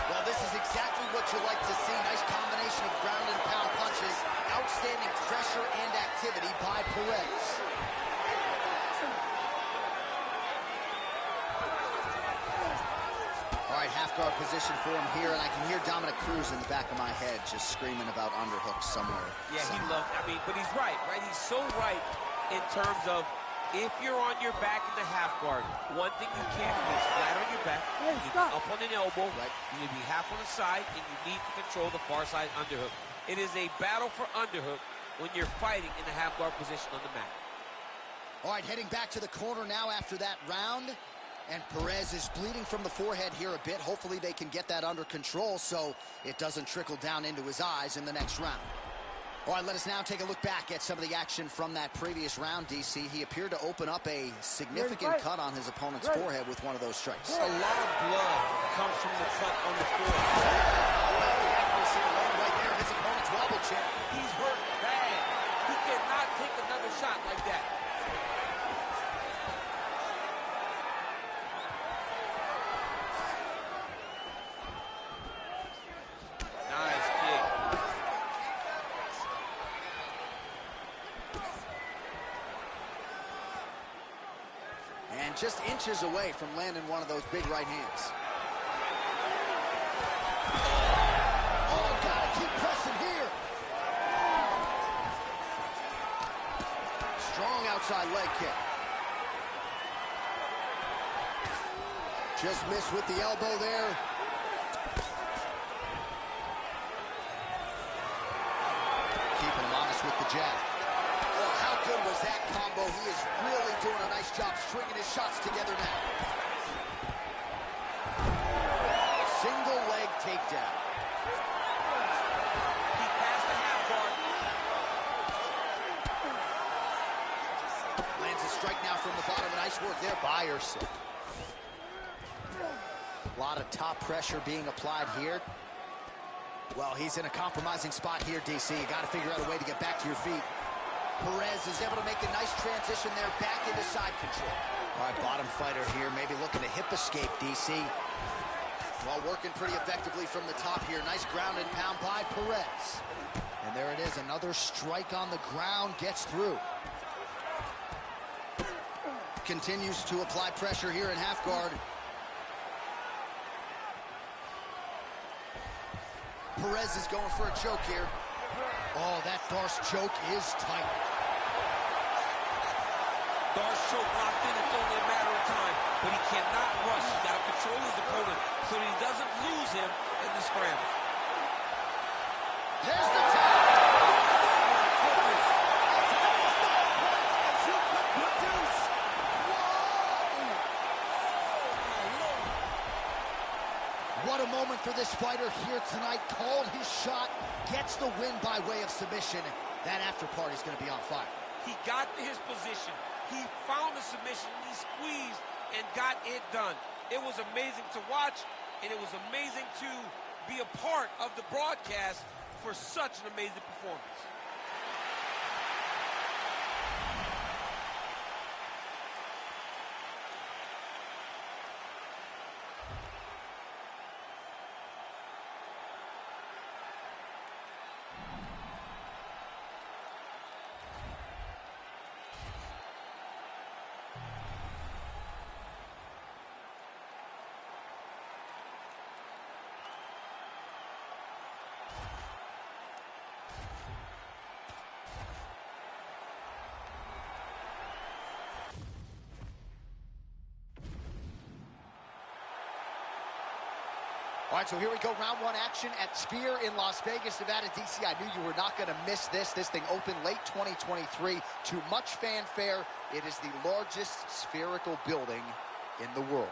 Well, this is exactly what you like to see. Nice combination of ground and pound punches. Outstanding pressure and activity by Perez. All right, half guard position for him here, and I can hear Dominic Cruz in the back of my head just screaming about underhooks somewhere. Yeah, he loved, but he's right? He's so right in terms of if you're on your back in the half guard, one thing you can't do is flat on your back. Hey, you need stop. up on an elbow. Right. You need to be half on the side, and you need to control the far side underhook. It is a battle for underhook when you're fighting in the half guard position on the mat. All right, heading back to the corner now after that round. And Perez is bleeding from the forehead here a bit. Hopefully they can get that under control so it doesn't trickle down into his eyes in the next round. All right, let us now take a look back at some of the action from that previous round, DC. He appeared to open up a significant cut on his opponent's forehead with one of those strikes. A lot of blood comes from the cut on the forehead. The accuracy right there, his opponent's wobble chin. He's hurt bad. He cannot take another shot like that. Nice kick. And just inches away from landing one of those big right hands. Oh, gotta keep pressing here. Strong outside leg kick. Just missed with the elbow there. Keeping him honest with the jab. Oh, how good was that combo? He is really doing a nice job stringing his shots together now. Single leg takedown. He passed the half guard. Lands a strike now from the bottom. Nice work there by Ursay. A lot of top pressure being applied here. Well, he's in a compromising spot here, DC. You got to figure out a way to get back to your feet. Perez is able to make a nice transition there back into side control. All right, bottom fighter here, maybe looking to hip escape, DC. Well, working pretty effectively from the top here. Nice ground and pound by Perez. And there it is, another strike on the ground, gets through. Continues to apply pressure here in half guard. Perez is going for a choke here. Oh, that Darce choke is tight. Darce choke locked in. It's only a matter of time, but he cannot rush. He's got to control his opponent so that he doesn't lose him in the scramble. There's the tap. What a moment for this fighter here tonight. Called his shot, gets the win by way of submission. That after party's going to be on fire. He got to his position. He found the submission, he squeezed and got it done. It was amazing to watch, and it was amazing to be a part of the broadcast for such an amazing performance. All right, so here we go, round one action at Sphere in Las Vegas, Nevada. DC, I knew you were not going to miss this. This thing opened late 2023 to much fanfare. It is the largest spherical building in the world.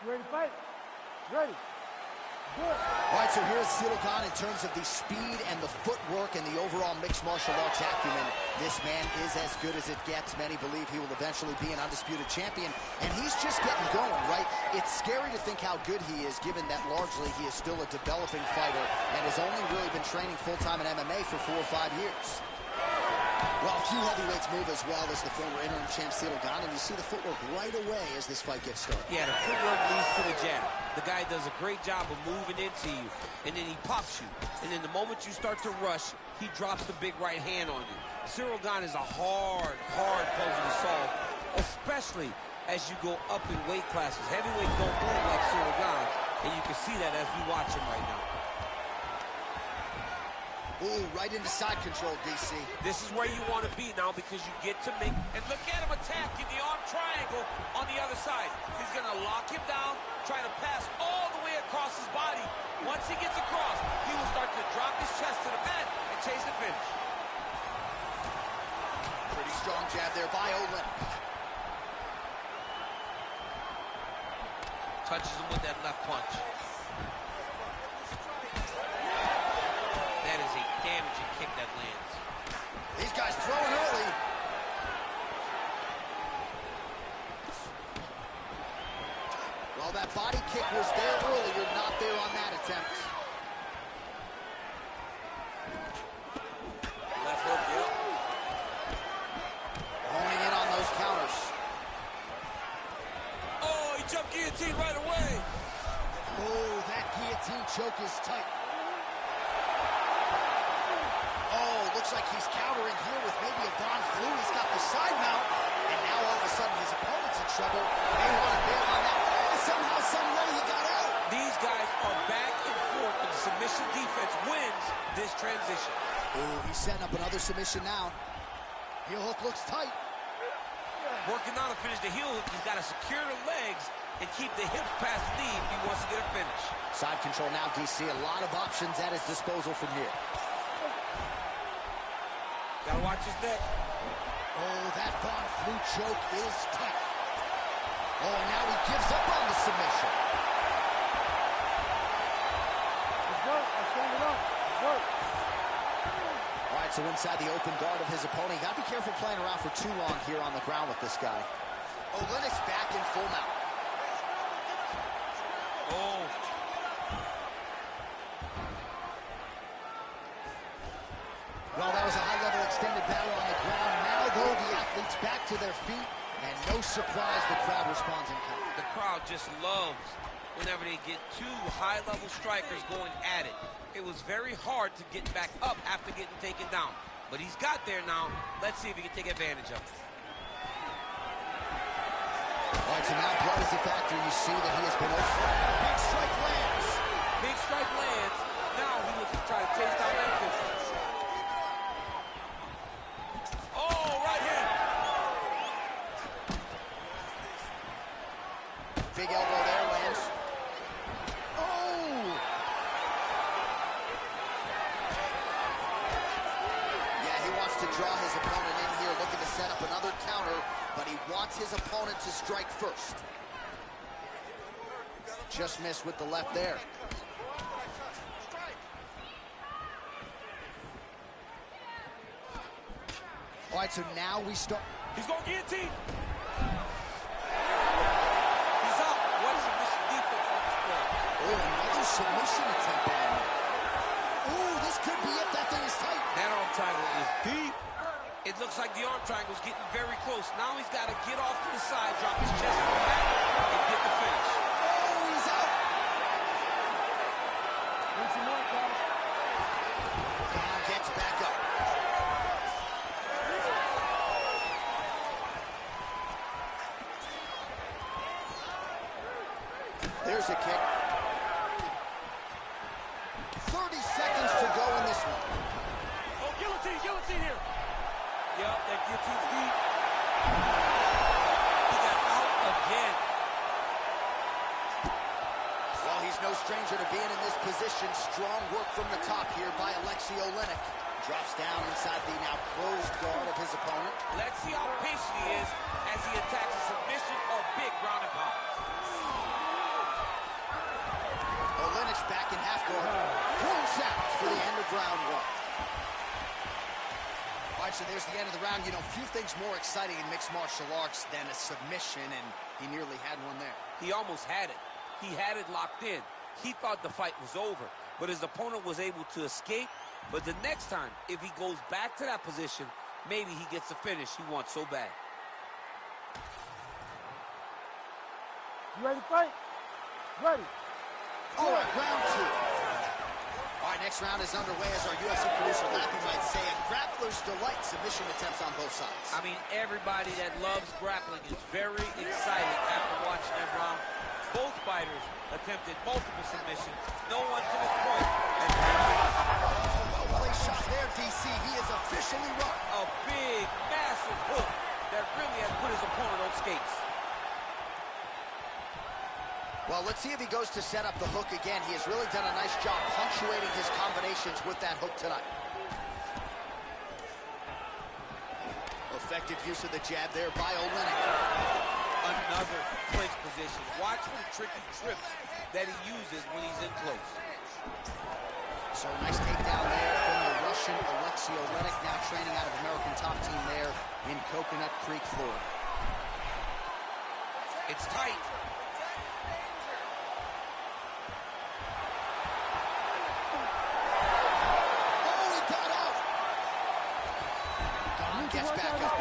You ready to fight? Ready. Good. All right, so here's Ciryl Gane in terms of the speed and the footwork and the overall mixed martial arts acumen. This man is as good as it gets. Many believe he will eventually be an undisputed champion, and he's just getting going, right? It's scary to think how good he is, given that largely he is still a developing fighter and has only really been training full-time in MMA for 4 or 5 years. Well, a few heavyweights move as well as the former interim champ Ciryl Gane, and you see the footwork right away as this fight gets started. Yeah, the footwork leads to the jab. The guy does a great job of moving into you, and then he pops you. And then the moment you start to rush, he drops the big right hand on you. Ciryl Gane is a hard puzzle to solve, especially as you go up in weight classes. Heavyweights don't move like Ciryl Gane, and you can see that as we watch him right now. Ooh, right into side control, DC. This is where you want to be now because you get to make... And look at him attack in the arm triangle on the other side. He's going to lock him down, try to pass all the way across his body. Once he gets across, he will start to drop his chest to the mat and chase the finish. Pretty strong jab there by Olin. Touches him with that left punch. That is a damaging kick that lands. These guys throwing early. Well, that body kick was there earlier, not there on that attempt. Left hook, yep. Honing in on those counters. Oh, he jumped guillotine right away. Oh, that guillotine choke is tight. Oh, looks like he's countering here with maybe a Don Flu. He's got the side mount, and now all of a sudden his opponent's in trouble. May want to bail on that. Oh, somehow, some way he got out. These guys are back and forth, and the submission defense wins this transition. Ooh, he's setting up another submission now. Heel hook looks tight. Working on to finish the heel hook, he's got to secure the legs and keep the hips past the knee if he wants to get a finish. Side control now, DC. A lot of options at his disposal from here. Gotta watch his neck. Oh, that Von Flu choke is tight. Oh, and now he gives up on the submission. Let's go. Let's stand it up. Let's go. All right, so inside the open guard of his opponent. You gotta be careful playing around for too long here on the ground with this guy. Oh, Lennox back in full mount. Oh. Well, that was a high-level extended battle on the ground. Now, though, the athletes back to their feet, and no surprise the crowd responds in kind. The crowd just loves whenever they get two high-level strikers going at it. It was very hard to get back up after getting taken down. But he's got there now. Let's see if he can take advantage of it. All right, so now blood is a factor. You see that he has been over. Big strike lands. Big strike lands. Now he looks to try to chase down that distance. Oh, right hand. Big elbow there lands. Oh! Yeah, he wants to draw his opponent in here, looking to set up another counter but he wants his opponent to strike first. Just missed with the left there. All right, so now we start. He's going to guillotine. He's out. What submission defense on this play? Oh, another submission attempt on him. Ooh, this could be it. That thing is tight. That arm triangle is deep. It looks like the arm triangle's getting very close. Now he's got to get off to the side, drop his chest on the back, and get the finish. Oh, he's out. Now gets back up. There's a kick. 30 seconds to go in this one. Oh, guillotine here. Yep, that guillotine's deep. He got out again. Well, he's no stranger to being in this position. Strong work from the top here by Alexei Oleinik. Drops down inside the now closed guard of his opponent. Let's see how patient he is as he attacks a submission or big ground and pound. Oleinik's back in half guard. Points out for the end of round one. All right, so there's the end of the round. You know, few things more exciting in mixed martial arts than a submission, and he nearly had one there. He almost had it. He had it locked in. He thought the fight was over, but his opponent was able to escape. But the next time, if he goes back to that position, maybe he gets the finish he wants so bad. You ready to fight? Ready. All right, round two. All right, next round is underway as our UFC producer Lappy might say, a grappler's delight. Submission attempts on both sides. I mean, everybody that loves grappling is very excited after watching that round. Both fighters attempted multiple submissions. No one to this point has well-placed shot there, DC. He is officially run. a big, massive hook that really has put his opponent on skates. Well, let's see if he goes to set up the hook again. He has really done a nice job punctuating his combinations with that hook tonight. Effective use of the jab there by Oleinik. Another clinch position. Watch for the tricky trips that he uses when he's in close. So nice takedown there from the Russian Alexei Oleinik, now training out of American Top Team there in Coconut Creek, Florida. It's tight. Oh, he got out! Gane gets back up.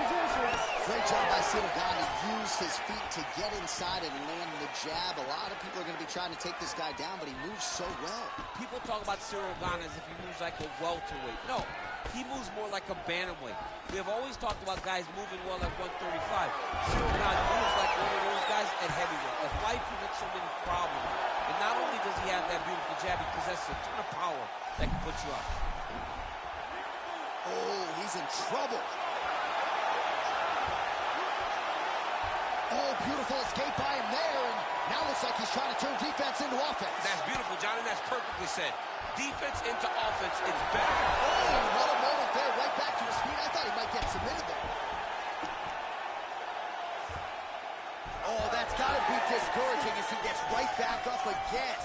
Great job by Gane to use his feet to get inside and land the jab. A lot of people are going to be trying to take this guy down, but he moves so well. People talk about Gane as if he moves like a welterweight. No, he moves more like a bantamweight. We have always talked about guys moving well at 135. Gane moves like one of those guys at heavyweight. That's why he presents so many problems. And not only does he have that beautiful jab, he possesses a ton of power that can put you up. Oh, he's in trouble. Oh, beautiful escape by him there, and now looks like he's trying to turn defense into offense. That's beautiful, John, and that's perfectly said. Defense into offense, it's better. Oh, what a moment there, right back to his feet. I thought he might get submitted there. Oh, that's got to be discouraging as he gets right back up again.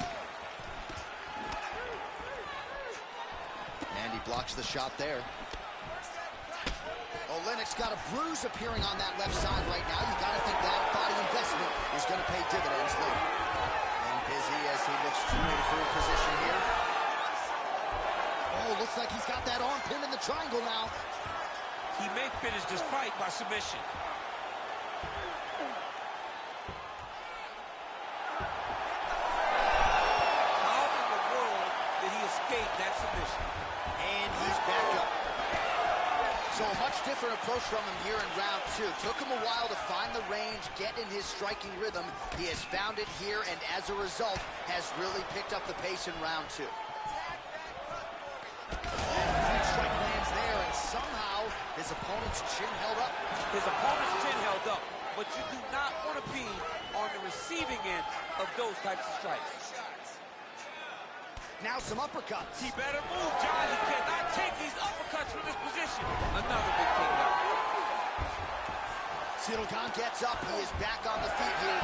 And he blocks the shot there. Oleinik's got a bruise appearing on that left side right now. You got to think that body investment is going to pay dividends later. And busy as he looks to improve position here. Oh, looks like he's got that arm pinned in the triangle now. He may finish this fight by submission. How in the world did he escape that submission? And he's back up. So a much different approach from him here in round two. Took him a while to find the range, get in his striking rhythm. He has found it here, and as a result, has really picked up the pace in round two. Big strike lands there, and somehow his opponent's chin held up. His opponent's chin held up, but you do not want to be on the receiving end of those types of strikes. Now some uppercuts. He better move, John. He cannot take these uppercuts from this position. Another big takedown. DieselGamer gets up. He is back on the feet here.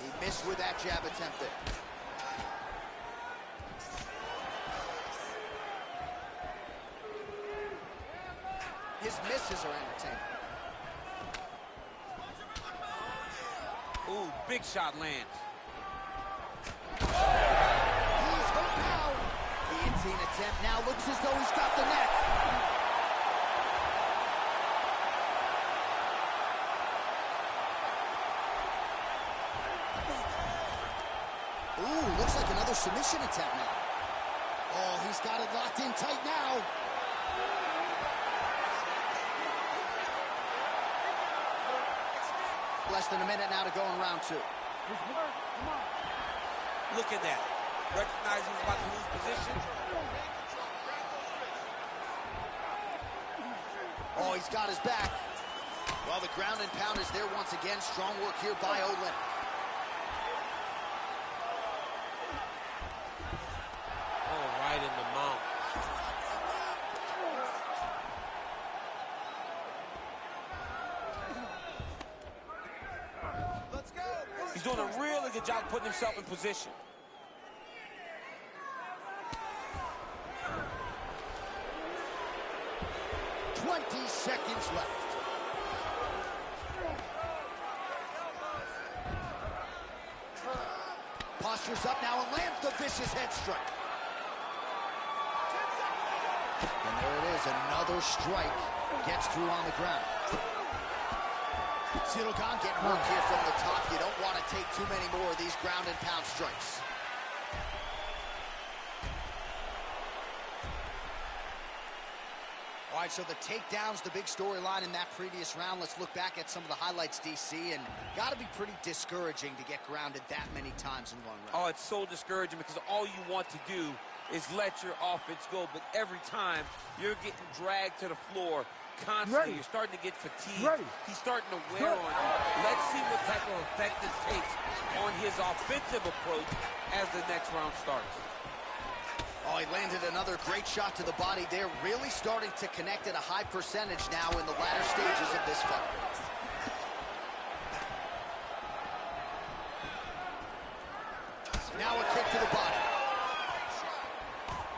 He missed with that jab attempt there. His misses are entertaining. Ooh, big shot lands. He's hurt now. Guillotine attempt now looks as though he's got the neck. Ooh, looks like another submission attempt now. Oh, he's got it locked in tight now. Less than a minute now to go in round 2. Look at that. Recognizing he's about to lose position. Oh, he's got his back. Well, the ground and pound is there once again. Strong work here by Olin. Oh, right in the mouth. Let's go. He's doing a really good job putting himself in position. Seconds left. Postures up now and lands the vicious head strike. And there it is, another strike. Gets through on the ground. DieselGamer getting work here from the top. You don't want to take too many more of these ground and pound strikes. All right, so the takedown's the big storyline in that previous round. Let's look back at some of the highlights, DC, and got to be pretty discouraging to get grounded that many times in one round. Oh, it's so discouraging because all you want to do is let your offense go, but every time you're getting dragged to the floor constantly. You're starting to get fatigued. He's starting to wear on you. Let's see what type of effect this takes on his offensive approach as the next round starts. Oh, he landed another great shot to the body there. Really starting to connect at a high percentage now in the latter stages of this fight. Now a kick to the body.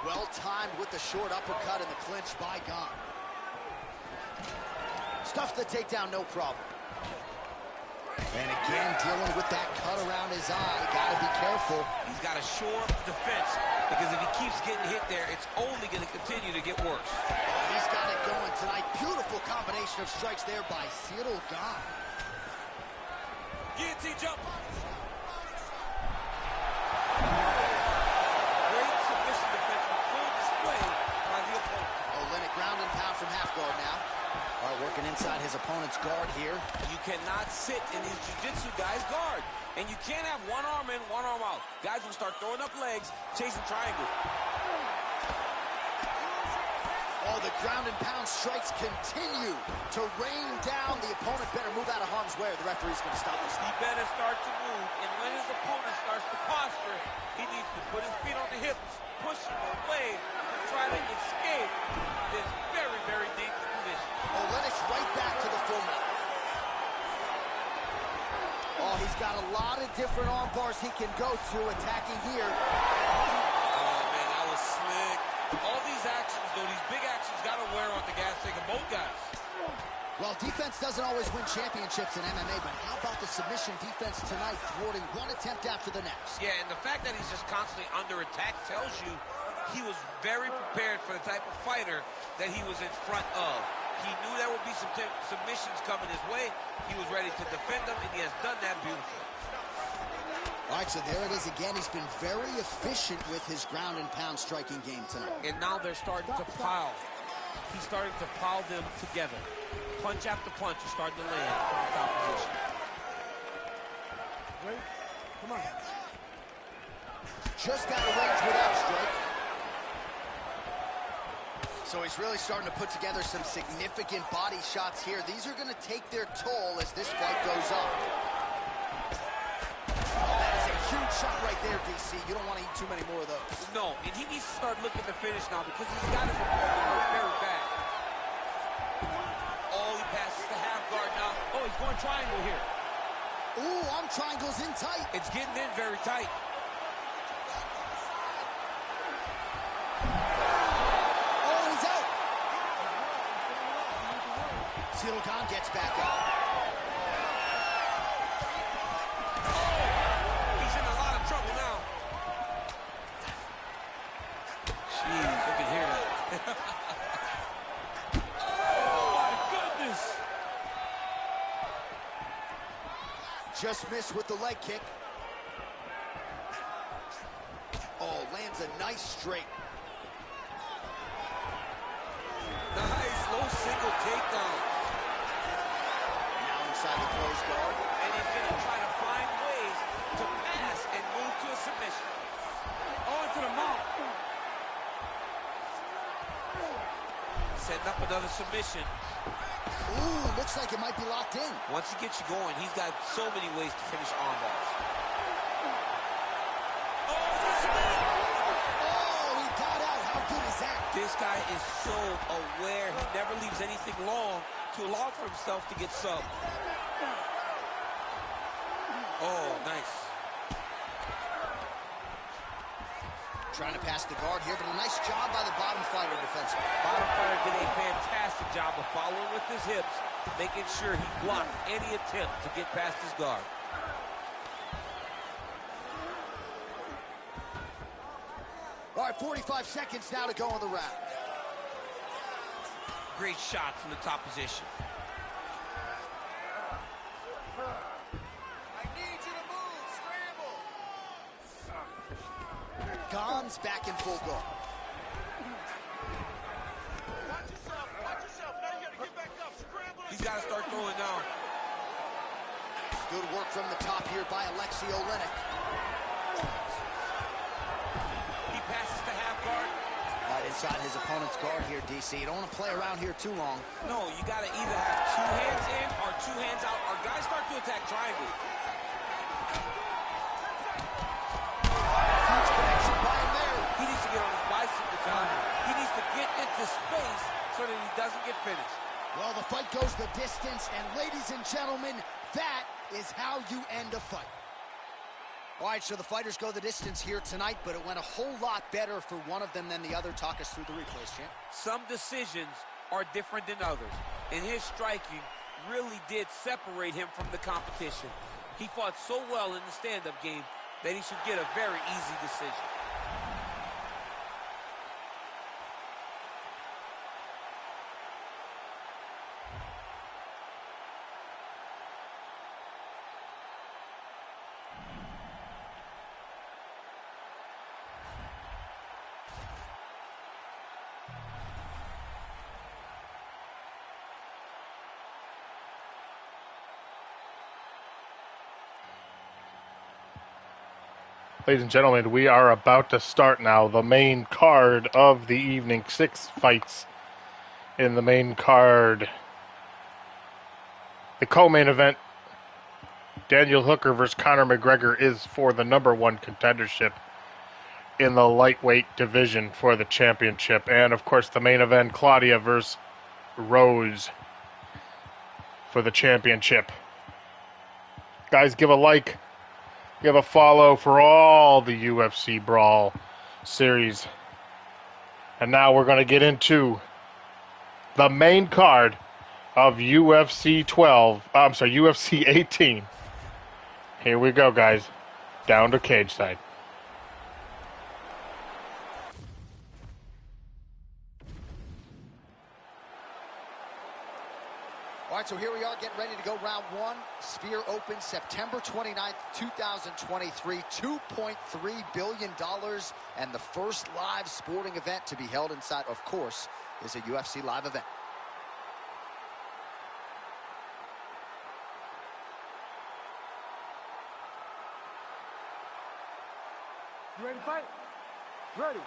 Well timed with the short uppercut and the clinch by Gong. Stuffs the takedown, no problem. And again, dealing with that cut around his eye. Gotta be careful. He's got to shore up the defense because if he keeps getting hit there, it's only going to continue to get worse. He's got it going tonight. Beautiful combination of strikes there by DieselGamer. Guillotine jump. Great submission defense with full display by the opponent. Olenek ground and pound from half guard now. All right, working inside his opponent's guard here. You cannot sit in these jiu-jitsu guys' guard. And you can't have one arm in, one arm out. Guys will start throwing up legs, chasing triangle. Oh, the ground and pound strikes continue to rain down. The opponent better move out of harm's way or the referee's going to stop this. He better start to move. And when his opponent starts to posture, he needs to put his feet on the hips, push him away, and try to escape this very, very dangerous position. Olenek's right back to the full mount. Oh, he's got a lot of different arm bars he can go to attacking here. Oh, man, that was slick. All these actions, though, these big actions got to wear on the gas tank of both guys. Well, defense doesn't always win championships in MMA, but how about the submission defense tonight, thwarting one attempt after the next? Yeah, and the fact that he's just constantly under attack tells you he was very prepared for the type of fighter that he was in front of. He knew there would be some submissions coming his way. He was ready to defend them, and he has done that beautifully. All right, so there it is again. He's been very efficient with his ground and pound striking game tonight. And now they're starting to pile. He's starting to pile them together. Punch after punch is starting to land from the top position. Wait, come on. Just out of range without strike. So he's really starting to put together some significant body shots here. These are going to take their toll as this fight goes on. Oh, that is a huge shot right there, DC. You don't want to eat too many more of those. No, and he needs to start looking to finish now because he's got his opponent hurt very bad. Oh, he passes the half guard now. Oh, he's going triangle here. Ooh, arm triangle's in tight. It's getting in very tight. Oh, he's out. Zilgan gets back up. He's in a lot of trouble now. Jeez, look at here. Oh, my goodness. Just missed with the leg kick. Oh, lands a nice straight. Nice, low single takedown. Now inside the closed guard. And he's going to try to find ways to pass and move to a submission. Oh, into the mouth. Setting up another submission. Ooh, looks like it might be locked in. Once he gets you going, he's got so many ways to finish arm bars. Oh, he got out. How good is that? This guy is so aware. He never leaves anything long to allow for himself to get subbed. Oh, nice. Trying to pass the guard here, but a nice job by the bottom fighter defensively. Bottom fighter did a fantastic job of following with his hips, making sure he blocked any attempt to get past his guard. All right, 45 seconds now to go in the round. Great shot from the top position. I need you to move. Scramble. Gon's back in full guard. Watch yourself. Watch yourself. Now you got to get back up. Scramble. He's got to start throwing now. Good work from the top here by Alexei Olenek. He passes the half guard. Right inside his opponent's guard here, DC. You don't want to play around here too long. No, you got to either have two hands in or two hands out, or guys start to attack triangle. Huge connection by him there. He needs to get on his bicycle, John. He needs to get into space so that he doesn't get finished. Well, the fight goes the distance, and ladies and gentlemen, that is how you end a fight. All right, so the fighters go the distance here tonight, but it went a whole lot better for one of them than the other. Talk us through the replays, champ. Some decisions are different than others, and his striking really did separate him from the competition. He fought so well in the stand-up game that he should get a very easy decision. Ladies and gentlemen, we are about to start now the main card of the evening. 6 fights in the main card. The co-main event, Daniel Hooker versus Conor McGregor, is for the #1 contendership in the lightweight division for the championship. And, of course, the main event, Claudia versus Rose for the championship. Guys, give a like. Give a follow for all the UFC Brawl series. And now we're going to get into the main card of UFC 18. Here we go, guys. Down to cage side. All right, so here we are getting ready to go round 1. Sphere Open, September 29th, 2023. $2.3 billion. And the first live sporting event to be held inside, of course, is a UFC live event. You ready to fight? Ready.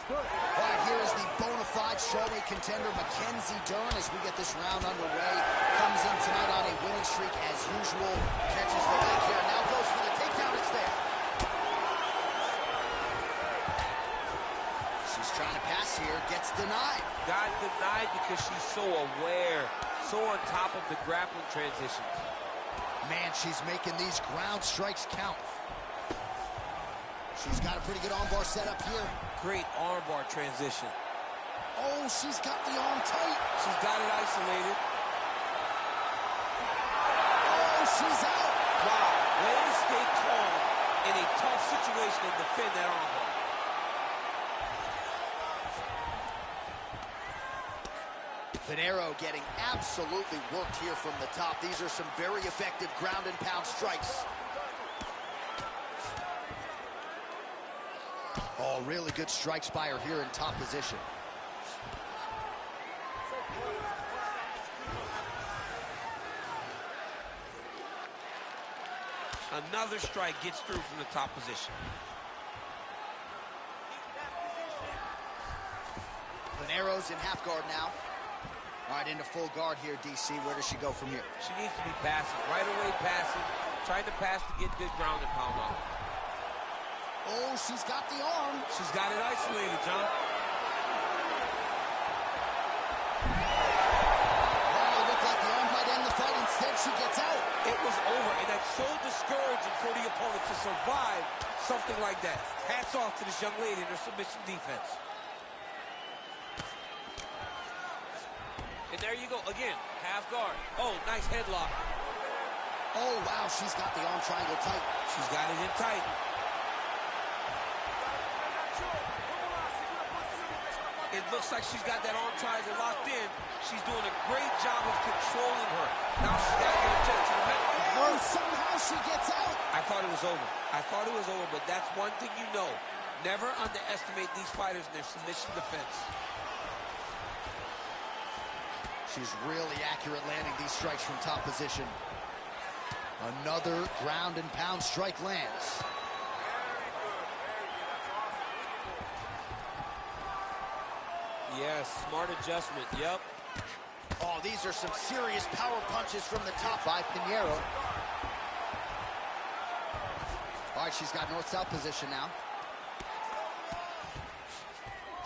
All right, here is the bona fide strawweight contender, Mackenzie Dern, as we get this round underway. Comes in tonight on a winning streak as usual. Catches the leg here. Now goes for the takedown. It's there. She's trying to pass here, gets denied. Got denied because she's so aware, so on top of the grappling transitions. Man, she's making these ground strikes count. She's got a pretty good armbar set up here. Great armbar transition. Oh, she's got the arm tight. She's got it isolated. Oh, she's out. Wow, way to stay calm in a tough situation and defend that armbar. Pinheiro getting absolutely worked here from the top. These are some very effective ground and pound strikes. Oh, really good strikes by her here in top position. Another strike gets through from the top position. Pinheiro's in half guard now. All right, into full guard here, DC. Where does she go from here? She needs to be passing, right away passing, trying to pass to get good ground and pound on. Oh, she's got the arm. She's got it isolated, John. Oh, looked like the arm might end the fight. Instead, she gets out. It was over, and that's so discouraging for the opponent to survive something like that. Hats off to this young lady in her submission defense. And there you go, again, half guard. Oh, nice headlock. Oh, wow, she's got the arm triangle tight. She's got it in tight. It looks like she's got that arm triangle locked in. She's doing a great job of controlling her. Now she's got to get a check to the mat. Oh, somehow she gets out. I thought it was over. I thought it was over, but that's one thing you know. Never underestimate these fighters in their submission defense. She's really accurate landing these strikes from top position. Another ground and pound strike lands. Yes, smart adjustment, yep. Oh, these are some serious power punches from the top by Pinheiro. All right, she's got north-south position now.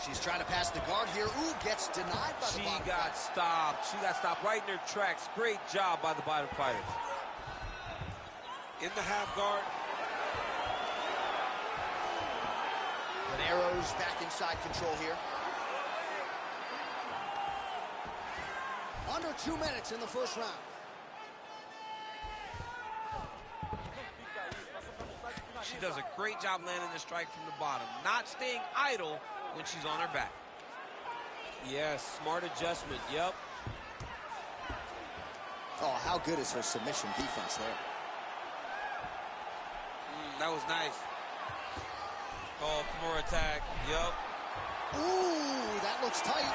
She's trying to pass the guard here. Ooh, gets denied by the bottom fighter. She got stopped right in her tracks. Great job by the bottom fighter. In the half guard. Pinheiro's back inside control here. Under 2 minutes in the first round. She does a great job landing the strike from the bottom. Not staying idle when she's on her back. Yes, smart adjustment, yep. Oh, how good is her submission defense there? That was nice. Oh, Kimura attack, yep. Ooh, that looks tight.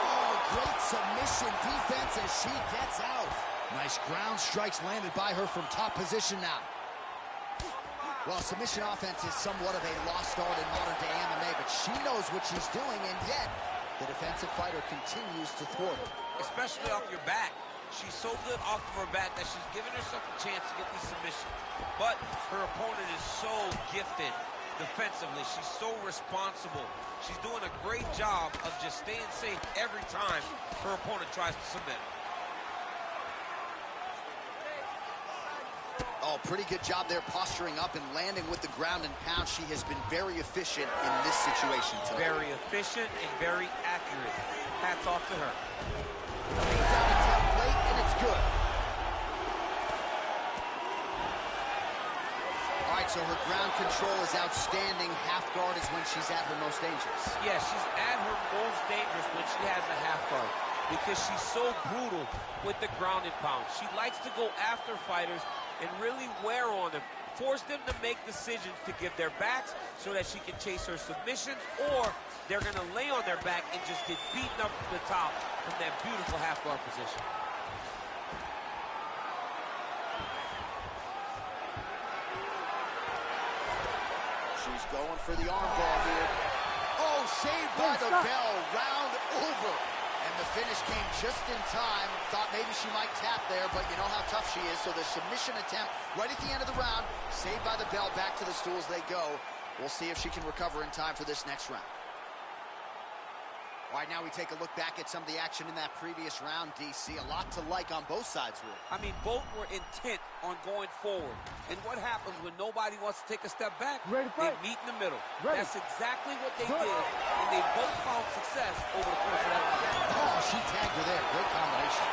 Oh, great submission defense as she gets out. Nice ground strikes landed by her from top position now. Well, submission offense is somewhat of a lost art in modern-day MMA, but she knows what she's doing, and yet the defensive fighter continues to thwart her. Especially off your back. She's so good off of her back that she's giving herself a chance to get these submissions. But her opponent is so gifted defensively. She's so responsible. She's doing a great job of just staying safe every time her opponent tries to submit. Oh, pretty good job there posturing up and landing with the ground and pound. She has been very efficient in this situation today. Very efficient and very accurate. Hats off to her. Laid down a template, and it's good. All right, so her ground control is outstanding. Half guard is when she's at her most dangerous. Yeah, she's at her most dangerous when she has a half guard because she's so brutal with the ground and pound. She likes to go after fighters and really wear on them, force them to make decisions to give their backs so that she can chase her submissions, or they're gonna lay on their back and just get beaten up from the top from that beautiful half guard position. She's going for the armbar here. Oh, saved by the bell, round over. And the finish came just in time. Thought maybe she might tap there, but you know how tough she is. So the submission attempt right at the end of the round, saved by the bell, back to the stools they go. We'll see if she can recover in time for this next round. All right, now we take a look back at some of the action in that previous round, DC. A lot to like on both sides, really. I mean, both were intent on going forward. And what happens when nobody wants to take a step back? Ready to They fight? meet in the middle. Ready. That's exactly what they Good. did, and they both found success over the course of that round. Oh, she tagged her there. Great combination.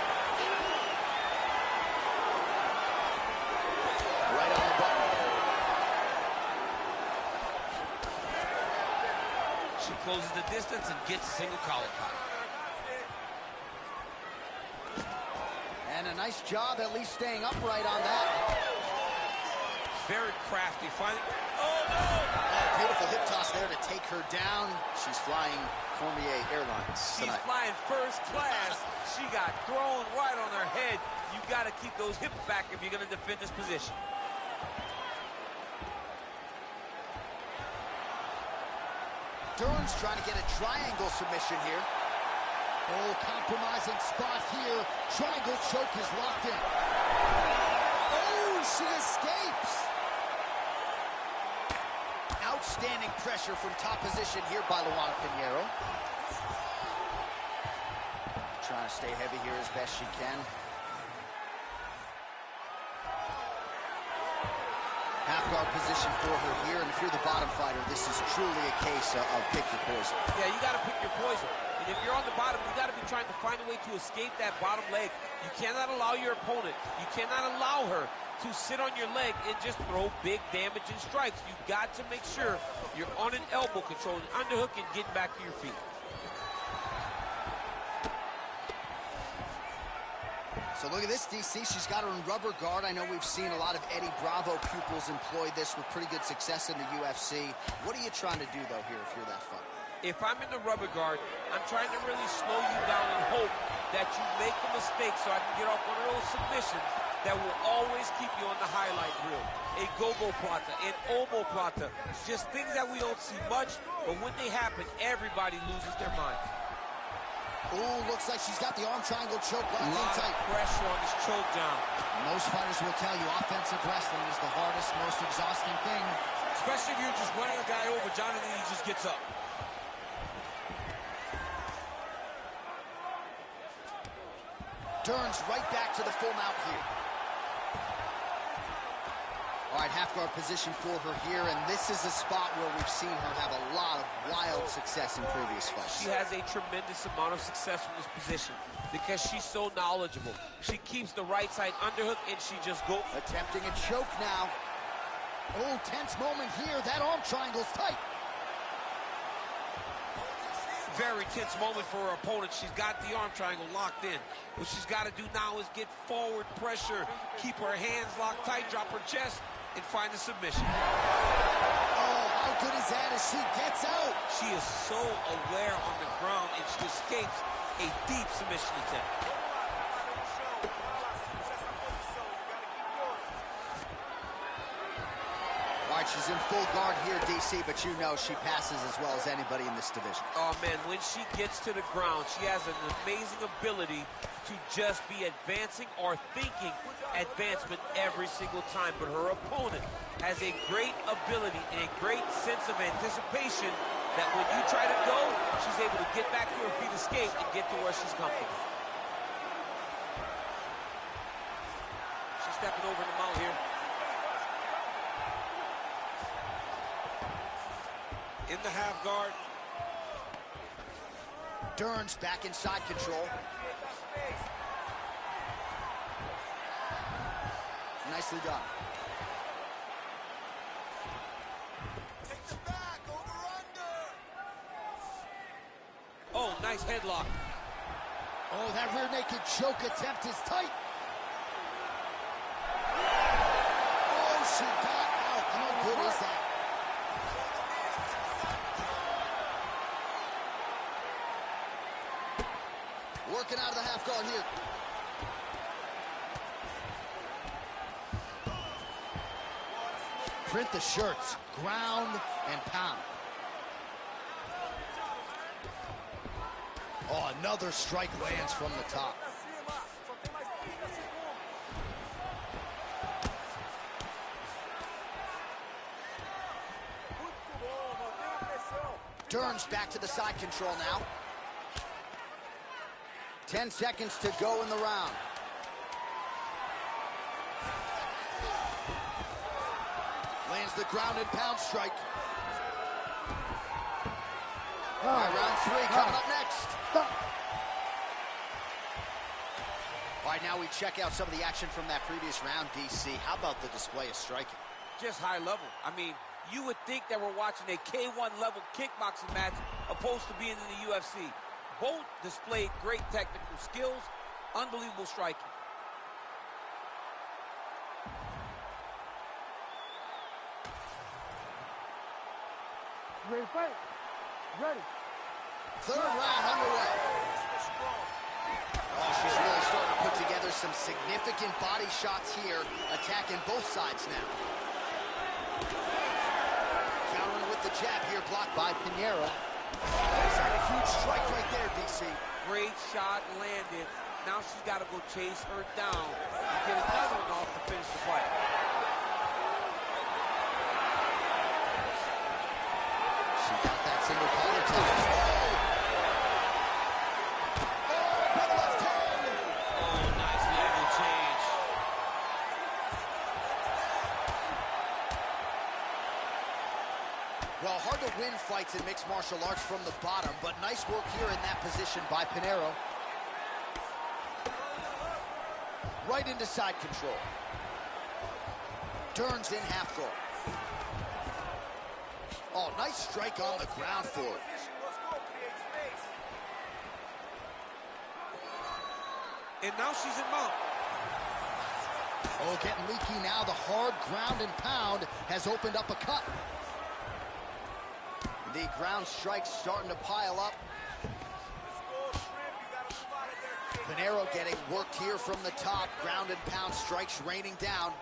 Right on the button. She closes the distance and gets a single collar pop. And a nice job at least staying upright on that. Very crafty. Finally. Oh, no! Oh, beautiful hip toss there to take her down. She's flying Cormier Airlines She's tonight. flying first class. She got thrown right on her head. You got to keep those hips back if you're going to defend this position. Dern's trying to get a triangle submission here. Oh, compromising spot here. Triangle choke is locked in. Oh, she escapes. Outstanding pressure from top position here by Luana Pinheiro. Trying to stay heavy here as best she can. Half guard position for her here, and if you're the bottom fighter, this is truly a case of pick your poison. Yeah, you got to pick your poison. And if you're on the bottom, you got to be trying to find a way to escape that bottom leg. You cannot allow your opponent, you cannot allow her to sit on your leg and just throw big damaging strikes. You got to make sure you're on an elbow control, an underhook, and getting back to your feet. So look at this, DC. She's got her in rubber guard. I know we've seen a lot of Eddie Bravo pupils employ this with pretty good success in the UFC. What are you trying to do, though, here if you're that fighter? If I'm in the rubber guard, I'm trying to really slow you down and hope that you make a mistake so I can get off one of those submissions that will always keep you on the highlight reel. A go-go plata, an omoplata, just things that we don't see much, but when they happen, everybody loses their mind. Ooh, looks like she's got the arm triangle choke A locked in lot tight. of pressure on this choke down. Most fighters will tell you offensive wrestling is the hardest, most exhausting thing. Especially if you're just running a guy over, Jonathan, he just gets up. Dern's right back to the full mount here. All right, half guard position for her here, and this is a spot where we've seen her have a lot of wild success in previous fights. She has a tremendous amount of success from this position because she's so knowledgeable. She keeps the right side underhook, and she just goes. Attempting a choke now. Oh, tense moment here. That arm triangle's tight. Very tense moment for her opponent. She's got the arm triangle locked in. What she's got to do now is get forward pressure, keep her hands locked tight, drop her chest, and find the submission. Oh, how good is that as she gets out? She is so aware on the ground, and she escapes a deep submission attempt. All right, she's in full guard here, DC, but you know she passes as well as anybody in this division. Oh, man, when she gets to the ground, she has an amazing ability to just be advancing or thinking advancement every single time. But her opponent has a great ability and a great sense of anticipation that when you try to go, she's able to get back to her feet, escape, and get to where she's comfortable. She's stepping over the mount here. In the half guard. Dern's back inside control. Nicely done. Take the back, over under. Oh, nice headlock. Oh, that rear naked choke attempt is tight. Oh, she got out. How good is that? Working out of the half guard here. Print the shirts, ground and pound. Oh, another strike lands from the top. Dern's back to the side control now. 10 seconds to go in the round. Lands the ground and pound strike. All right, round 3 coming up next. All right, now we check out some of the action from that previous round, DC. How about the display of striking? Just high level. I mean, you would think that we're watching a K1 level kickboxing match opposed to being in the UFC. Both displayed great technical skills, unbelievable striking. You ready to fight? Ready. Third round underway. Oh, she's really starting to put together some significant body shots here, attacking both sides now. Countering with the jab here, blocked by Pinheiro. That's a huge strike right there, DC. Great shot landed. Now she's got to go chase her down and get another one off to finish the fight. She got that single collar tie. Well, hard to win fights in mixed martial arts from the bottom, but nice work here in that position by Pinheiro. Right into side control. Dern's in half guard. Oh, nice strike on the ground for it. And now she's in mount. Oh, getting leaky now. The hard ground and pound has opened up a cut. The ground strikes starting to pile up. Pinheiro getting worked here from the top. Ground and pound strikes raining down.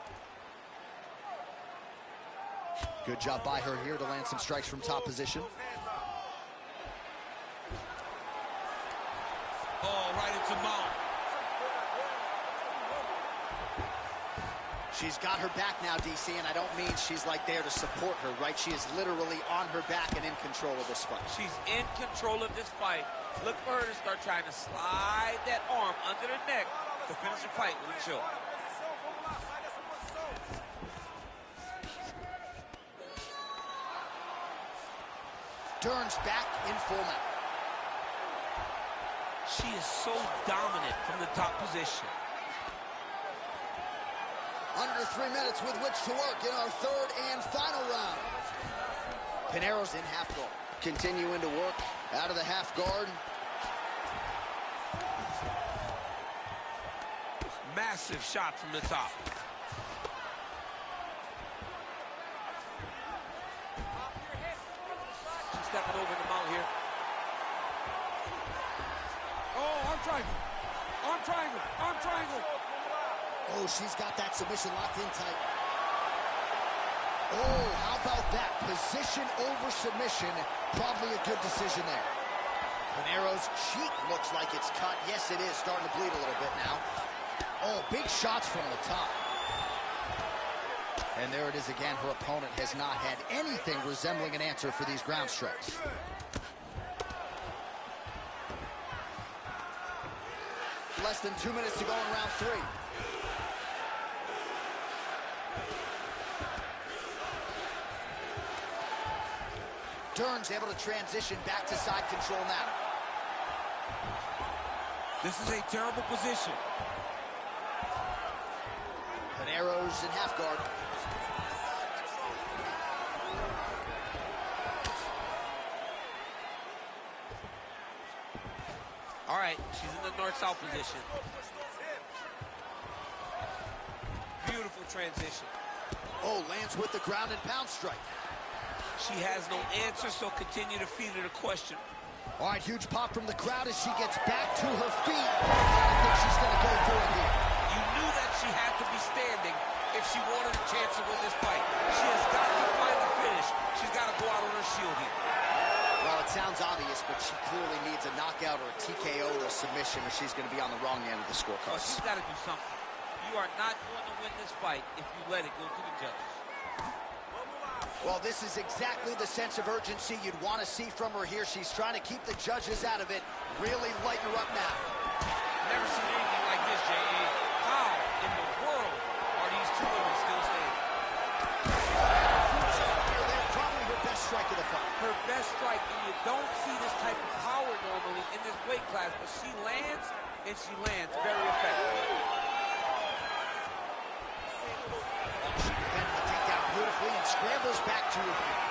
Good job by her here to land some strikes from top position. Oh, right into mount. She's got her back now, DC, and I don't mean she's like there to support her, right? She is literally on her back and in control of this fight. She's in control of this fight. Look for her to start trying to slide that arm under the neck to finish the fight with a chill. Dern's back in full mount. She is so dominant from the top position. Under 3 minutes with which to work in our third and final round. Pinheiro's in half guard. Continuing to work out of the half guard. Massive shot from the top. She's stepping over the mount here. Oh, arm triangle. Arm triangle. Arm triangle. Oh, she's got that submission locked in tight. Oh, how about that? Position over submission. Probably a good decision there. Pinheiro's cheek looks like it's cut. Yes, it is. Starting to bleed a little bit now. Oh, big shots from the top. And there it is again. Her opponent has not had anything resembling an answer for these ground strikes. Less than 2 minutes to go in round 3. Dern's able to transition back to side control now. This is a terrible position. Pinheiro's in half guard. All right, she's in the north-south position. Beautiful transition. Oh, lands with the ground and pound strike. She has no answer, so continue to feed her the question. All right, huge pop from the crowd as she gets back to her feet. I think she's going to go for it here. You knew that she had to be standing if she wanted a chance to win this fight. She has got to find the finish. She's got to go out on her shield here. Well, it sounds obvious, but she clearly needs a knockout or a TKO or a submission, or she's going to be on the wrong end of the scorecard. Well, she's got to do something. You are not going to win this fight if you let it go to the judges. Well, this is exactly the sense of urgency you'd want to see from her here. She's trying to keep the judges out of it. Really lighten her up now. Never seen anything like this, J.A. How in the world are these two women still standing? Probably her best strike of the fight. Her best strike, and you don't see this type of power normally in this weight class, but she lands, and she lands very effectively. She defended the takedown beautifully and scrambles back to her feet.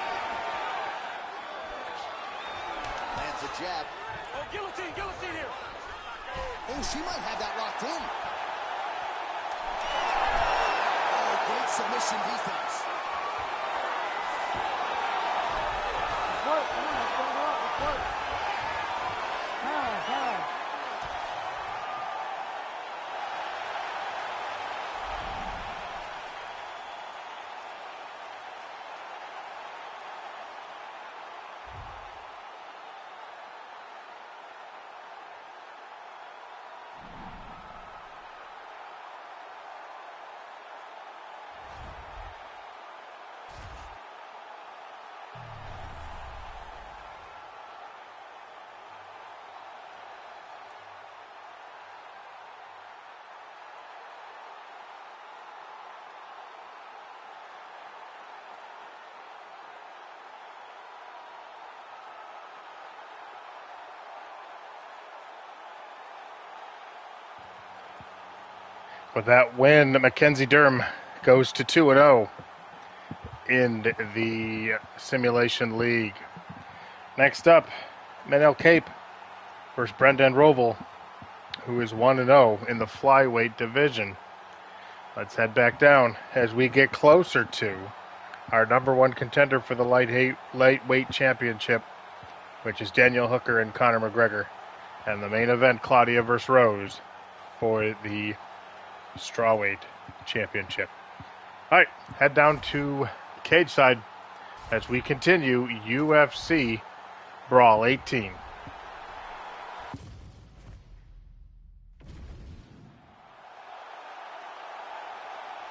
Lands a jab. Oh, guillotine, guillotine here. Oh, she might have that locked in. Oh, great submission defense. Work, come on, let's go up, let's work. Time. With that win, Mackenzie Durham goes to 2-0 in the Simulation League. Next up, Manel Cape versus Brendan Roval, who is 1-0 in the flyweight division. Let's head back down as we get closer to our number one contender for the lightweight championship, which is Daniel Hooker and Conor McGregor, and the main event, Claudia versus Rose, for the strawweight championship. All right, head down to cage side as we continue UFC Brawl 18.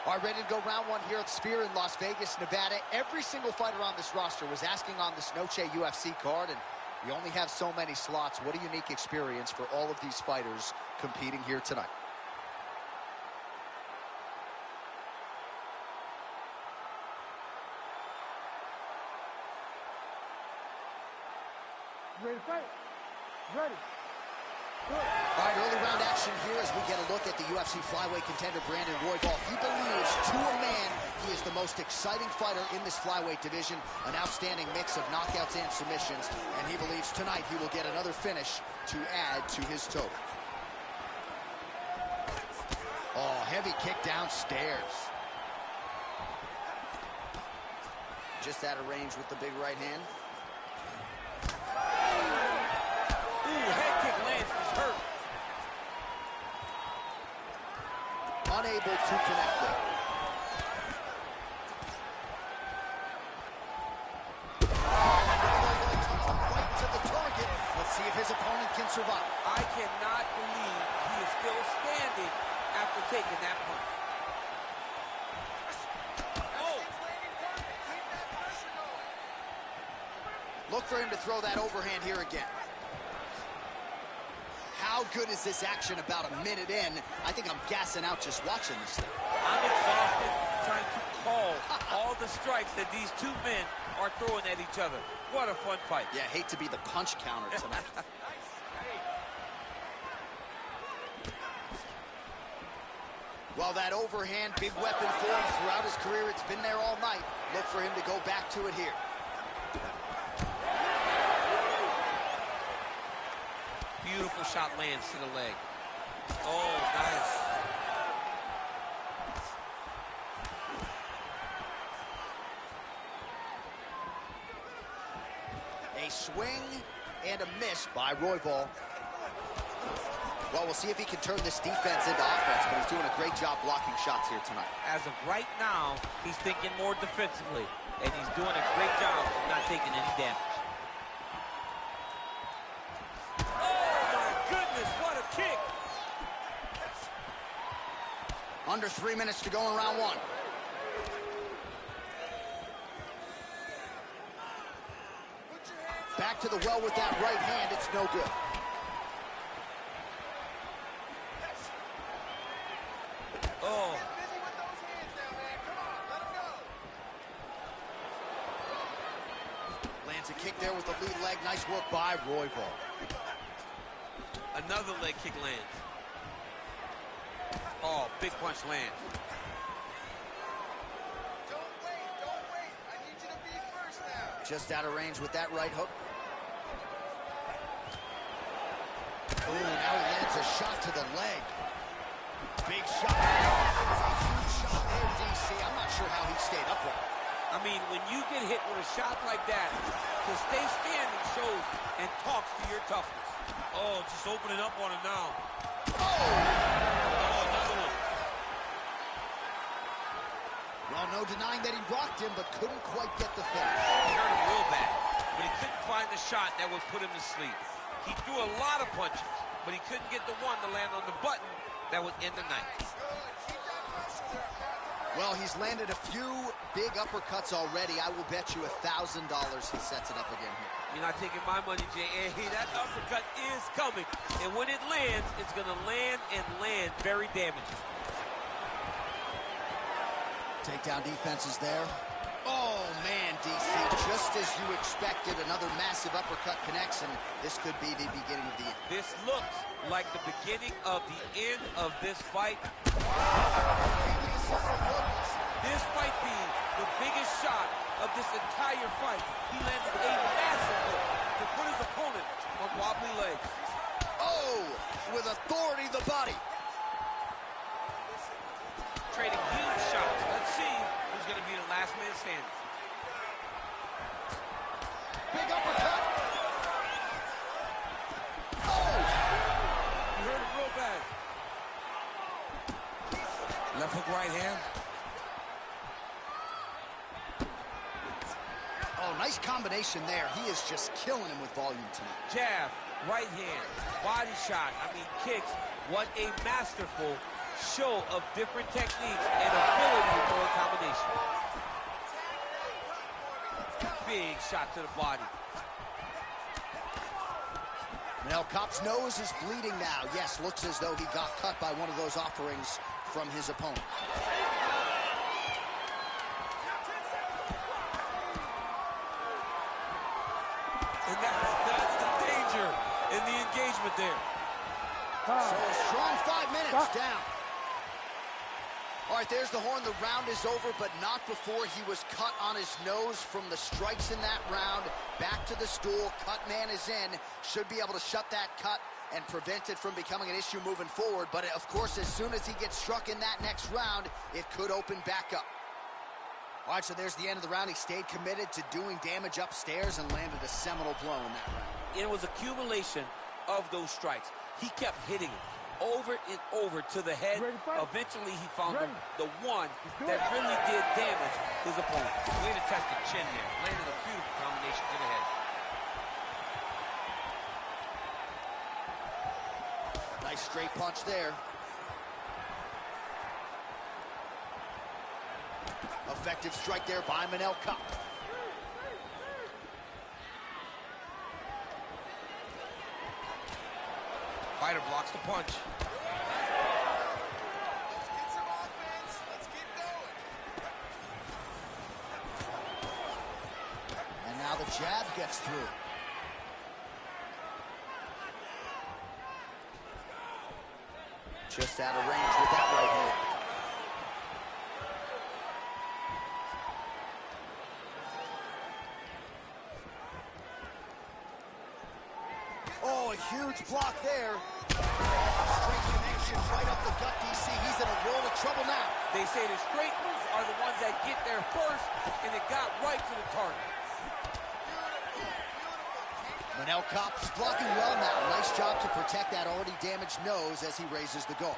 All right, ready to go round one here at Sphere in Las Vegas, Nevada. Every single fighter on this roster was asking on this Noche UFC card, and we only have so many slots. What a unique experience for all of these fighters competing here tonight. You ready to fight? Ready. Good. All right, early round action here as we get a look at the UFC flyweight contender, Brandon Royval. He believes, to a man, he is the most exciting fighter in this flyweight division, an outstanding mix of knockouts and submissions, and he believes tonight he will get another finish to add to his total. Oh, heavy kick downstairs. Just out of range with the big right hand. Ooh, head kick lands, he's hurt. Unable to connect there. Right to the target. Let's see if his opponent can survive. I cannot believe he is still standing after taking that punch. Look for him to throw that overhand here again. How good is this action about a minute in? I think I'm gassing out just watching this thing. I'm exhausted trying to call all the strikes that these two men are throwing at each other. What a fun fight. Yeah, hate to be the punch counter tonight. Well, that overhand, big weapon for him throughout his career. It's been there all night. Look for him to go back to it here. Beautiful shot lands to the leg. Oh, nice. A swing and a miss by Royval. Well, we'll see if he can turn this defense into offense, but he's doing a great job blocking shots here tonight. As of right now, he's thinking more defensively, and he's doing a great job of not taking any damage. Kick. Under 3 minutes to go in round one. Back to the well with that right hand. It's no good. Oh. Get busy with those hands now, man. Come on, let him go. Lands a kick there with the lead leg. Nice work by Royval. Another leg kick lands. Oh, big punch lands. Don't wait, don't wait. I need you to be first now. Just out of range with that right hook. Ooh, now he lands a shot to the leg. Big shot. That's a huge shot there, DC. I'm not sure how he stayed upright. I mean, when you get hit with a shot like that, to stay standing shows and talks to your toughness. Oh, just opening up on him now. Oh! Oh, another one. Well, no denying that he rocked him, but couldn't quite get the finish. He hurt him real bad, but he couldn't find the shot that would put him to sleep. He threw a lot of punches, but he couldn't get the one to land on the button that would end the night. Good. Keep that pressure there, man. Well, he's landed a few big uppercuts already. I will bet you $1,000 he sets it up again here. You're not taking my money, J.A. That uppercut is coming, and when it lands, it's going to land and land very damaging. Takedown defense is there. Oh, man, DC, just as you expected, another massive uppercut connects, and this could be the beginning of the end. This looks like the beginning of the end of this fight. This might be the biggest shot of this entire fight. He landed a massive hook to put his opponent on wobbly legs. Oh, with authority, the body. Trading huge shots. Let's see who's going to be the last man standing. Big uppercut. Oh! You heard it real bad. Left hook, right hand. Oh, nice combination there. He is just killing him with volume tonight. Jab, right hand, body shot. I mean, kicks. What a masterful show of different techniques and ability to throw a combination. Big shot to the body. Manel Kape's nose is bleeding now. Yes, looks as though he got cut by one of those offerings from his opponent. And that's the danger in the engagement there. So a strong 5 minutes down. All right, there's the horn. The round is over, but not before he was cut on his nose from the strikes in that round. Back to the stool. Cut man is in. Should be able to shut that cut and prevent it from becoming an issue moving forward. But, of course, as soon as he gets struck in that next round, it could open back up. All right, so there's the end of the round. He stayed committed to doing damage upstairs and landed a seminal blow in that round. It was accumulation of those strikes. He kept hitting it over and over to the head. Eventually, he found the one that really did damage his opponent. Way to test the chin there. Landed a beautiful combination to the head. Nice straight punch there. Effective strike there by Manel Kape. Fighter blocks the punch. Let's get some offense. Let's keep going. And now the jab gets through. Just out of range with that right hand. Oh, a huge block there. Straight connection right up the gut, DC. He's in a world of trouble now. They say the straight ones are the ones that get there first, and it got right to the target. Manel Kape's blocking well now. Nice job to protect that already damaged nose as he raises the guard.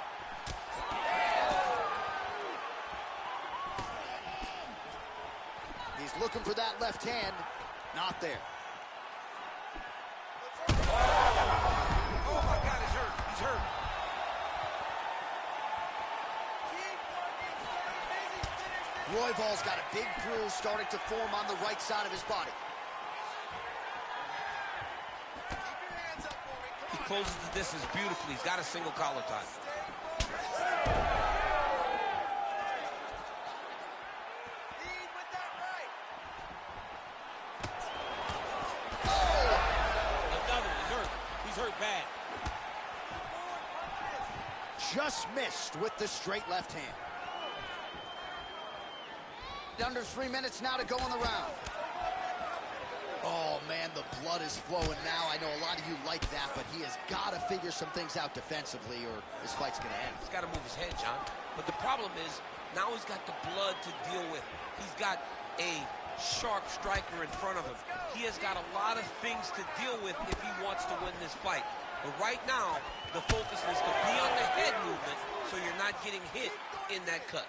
He's looking for that left hand. Not there. Oh my God, he's hurt. He's hurt. Royval's got a big bruise starting to form on the right side of his body. closes the distance beautifully. He's got a single collar tie. Lead with that right. Another, he's hurt. He's hurt bad. Just missed with the straight left hand. Under 3 minutes now to go in the round. Oh, man, the blood is flowing now. I know a lot of you like that, but he has got to figure some things out defensively or this fight's going to end. He's got to move his head, John. But the problem is, now he's got the blood to deal with. He's got a sharp striker in front of him. He has got a lot of things to deal with if he wants to win this fight. But right now, the focus is to be on the head movement so you're not getting hit in that cut.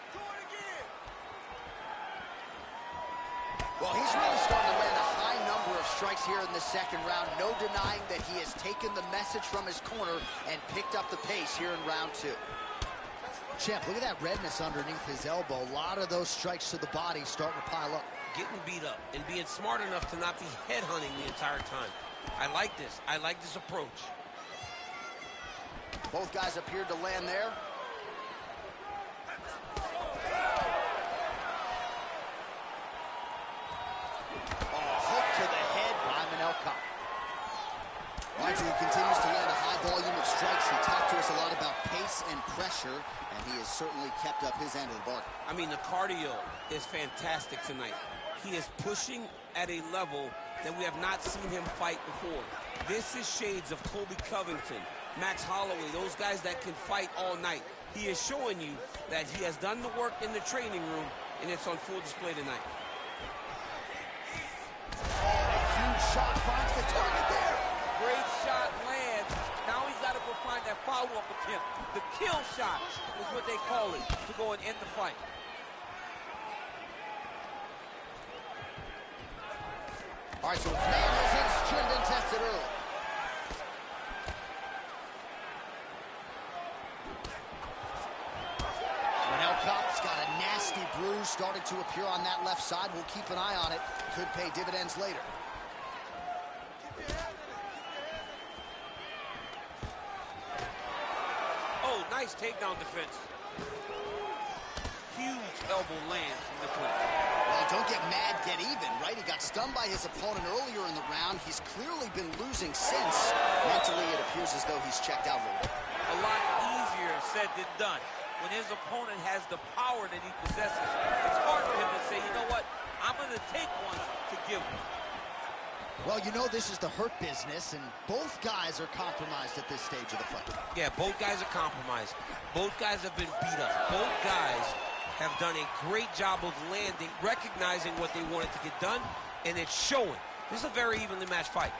Well, he's really starting to land a high number of strikes here in the second round. No denying that he has taken the message from his corner and picked up the pace here in round 2. Champ, look at that redness underneath his elbow. A lot of those strikes to the body starting to pile up. Getting beat up and being smart enough to not be headhunting the entire time. I like this. I like this approach. Both guys appeared to land there. He continues to land a high volume of strikes. He talked to us a lot about pace and pressure, and he has certainly kept up his end of the bargain. I mean, the cardio is fantastic tonight. He is pushing at a level that we have not seen him fight before. This is shades of Colby Covington, Max Holloway, those guys that can fight all night. He is showing you that he has done the work in the training room, and it's on full display tonight. A huge shot finds the target there. Great shot lands. Now he's got to go find that follow-up attempt. The kill shot is what they call it, to go and end the fight. All right, so his man has his chin been tested early. Cup's got a nasty bruise starting to appear on that left side. We'll keep an eye on it. Could pay dividends later. Oh, nice takedown defense. Huge elbow lands from the clip. Well, don't get mad, get even, right? He got stunned by his opponent earlier in the round. He's clearly been losing since. Mentally, it appears as though he's checked out a little bit. A lot easier said than done. When his opponent has the power that he possesses, it's hard for him to say, you know what, I'm going to take one to give one. Well, you know this is the hurt business, and both guys are compromised at this stage of the fight. Yeah, both guys are compromised. Both guys have been beat up. Both guys have done a great job of landing, recognizing what they wanted to get done, and it's showing. This is a very evenly matched fight.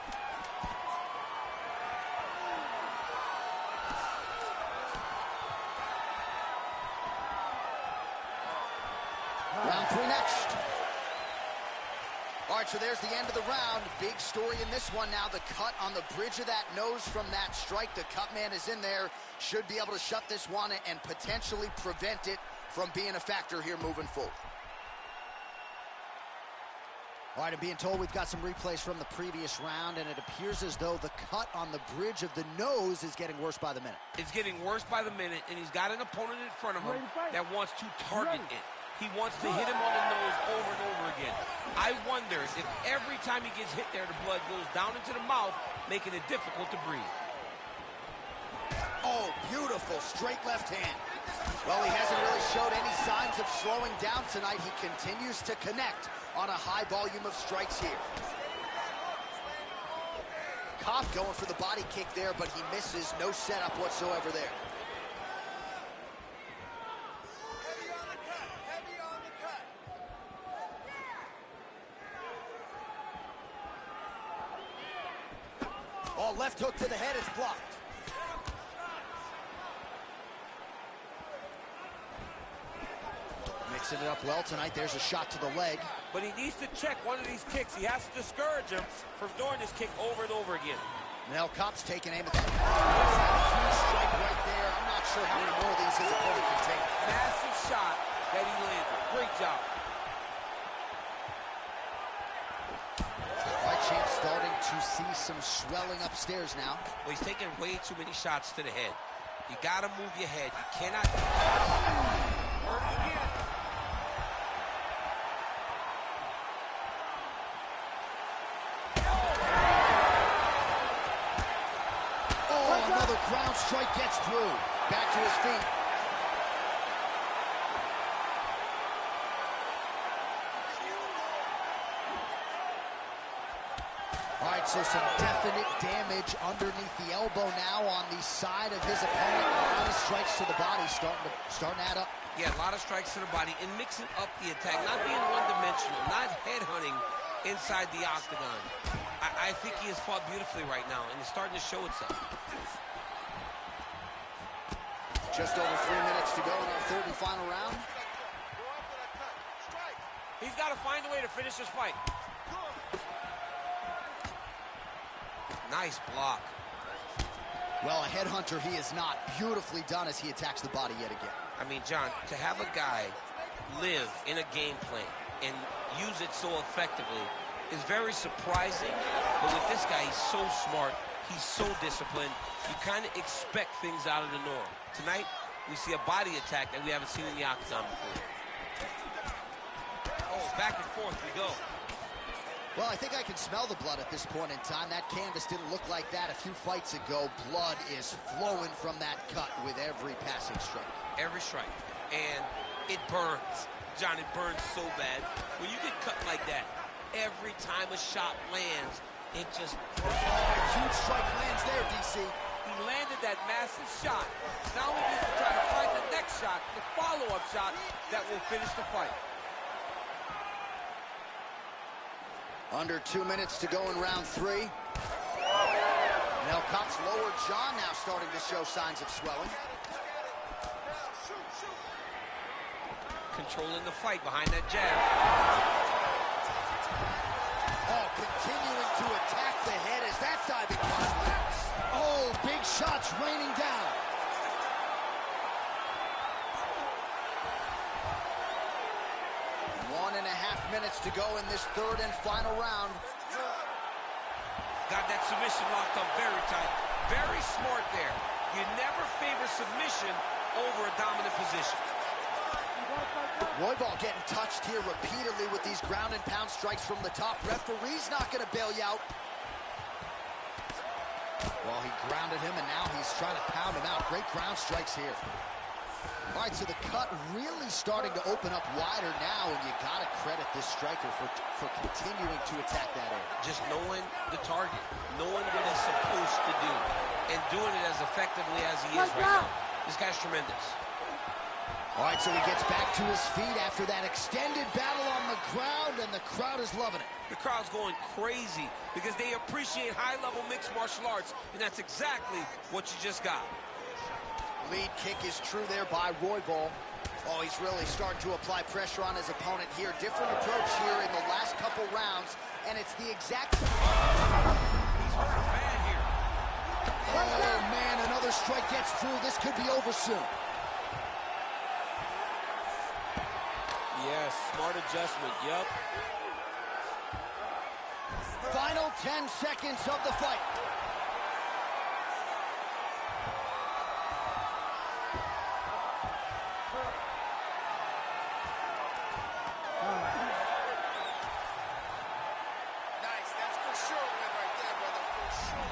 Round 3 next. All right, so there's the end of the round. Big story in this one now. The cut on the bridge of that nose from that strike. The cut man is in there. Should be able to shut this one and potentially prevent it from being a factor here moving forward. All right, I'm being told we've got some replays from the previous round, and it appears as though the cut on the bridge of the nose is getting worse by the minute. It's getting worse by the minute, and he's got an opponent in front of him that wants to target it. He wants to hit him on the nose over and over again. I wonder if every time he gets hit there, the blood goes down into the mouth, making it difficult to breathe. Oh, beautiful straight left hand. Well, he hasn't really showed any signs of slowing down tonight. He continues to connect on a high volume of strikes here. Kopp going for the body kick there, but he misses. No setup whatsoever there. Heavy on the cut. Heavy on the cut. Oh, left hook to the head is blocked. Mixing it up well tonight. There's a shot to the leg. But he needs to check one of these kicks. He has to discourage him from doing this kick over and over again. Now Kopp's taking aim at that. Huge strike right there. I'm not sure how many more of these his opponent can take. Massive shot that he landed. Great job. Right champ starting to see some swelling upstairs now. Well, he's taking way too many shots to the head. You got to move your head. You cannot... Hurt him again. Oh, another ground strike gets through. Back to his feet. All right, so some definite damage underneath the elbow now on the side of his opponent. A lot of strikes to the body starting to add up. Yeah, a lot of strikes to the body and mixing up the attack, not being one-dimensional, not headhunting inside the octagon. I think he has fought beautifully right now, and it's starting to show itself. Just over 3 minutes to go in our third and final round. He's got to find a way to finish this fight. Nice block. Well, a headhunter he is not. Beautifully done as he attacks the body yet again. I mean, John, to have a guy live in a game plan and use it so effectively is very surprising. But with this guy, he's so smart. He's so disciplined. You kind of expect things out of the norm. Tonight, we see a body attack that we haven't seen in the octagon before. Oh, back and forth we go. Well, I think I can smell the blood at this point in time. That canvas didn't look like that a few fights ago. Blood is flowing from that cut with every passing strike. Every strike. And it burns. John, it burns so bad. When you get cut like that, every time a shot lands, it just burns. Oh, huge strike lands there, DC. He landed that massive shot. Now we need to try to find the next shot, the follow-up shot that will finish the fight. Under 2 minutes to go in round three. Now Copp's lower jaw now starting to show signs of swelling. Controlling the fight behind that jab. Oh, continuing to attack the head as that diving punch lands. Oh, big shots raining down. Minutes to go in this third and final round. Got that submission locked up very tight. Very smart there. You never favor submission over a dominant position. Roybal getting touched here repeatedly with these ground and pound strikes from the top. Referee's not going to bail you out. Well, he grounded him, and now he's trying to pound him out. Great ground strikes here. All right, so the cut really starting to open up wider now, and you got to credit this striker for continuing to attack that area. Just knowing the target, knowing what he's supposed to do, and doing it as effectively as he is right now. This guy's tremendous. All right, so he gets back to his feet after that extended battle on the ground, and the crowd is loving it. The crowd's going crazy because they appreciate high-level mixed martial arts, and that's exactly what you just got. Lead kick is true there by Roybal. Oh, he's really starting to apply pressure on his opponent here. Different approach here in the last couple rounds, and it's the exact... He's hurt bad here. Oh, man, another strike gets through. This could be over soon. Yes, smart adjustment, yep. Final 10 seconds of the fight. Nice, that's for sure a win right there, brother, for sure.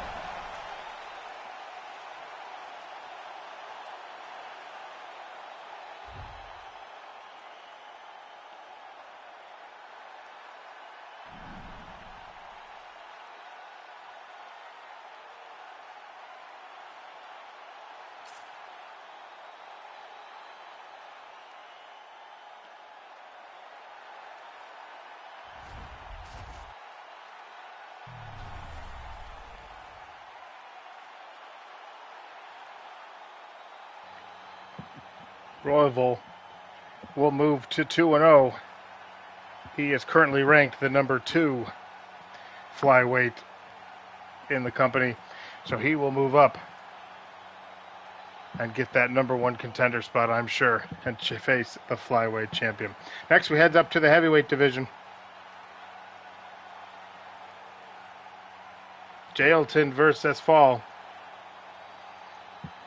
Royval will move to 2-0. He is currently ranked the number 2 flyweight in the company, so he will move up and get that number 1 contender spot, I'm sure, and face the flyweight champion. Next, we head up to the heavyweight division. Jailton versus Fall.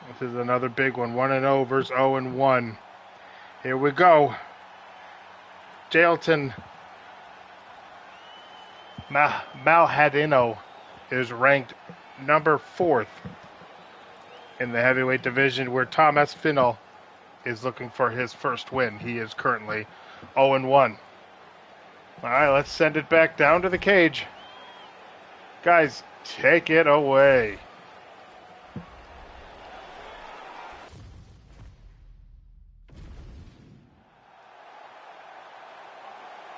This is another big one. 1-0 versus 0-1. Here we go. Jailton Malhadino is ranked number 4th in the heavyweight division, where Tom Espinal is looking for his first win. He is currently 0-1. All right, let's send it back down to the cage. Guys, take it away.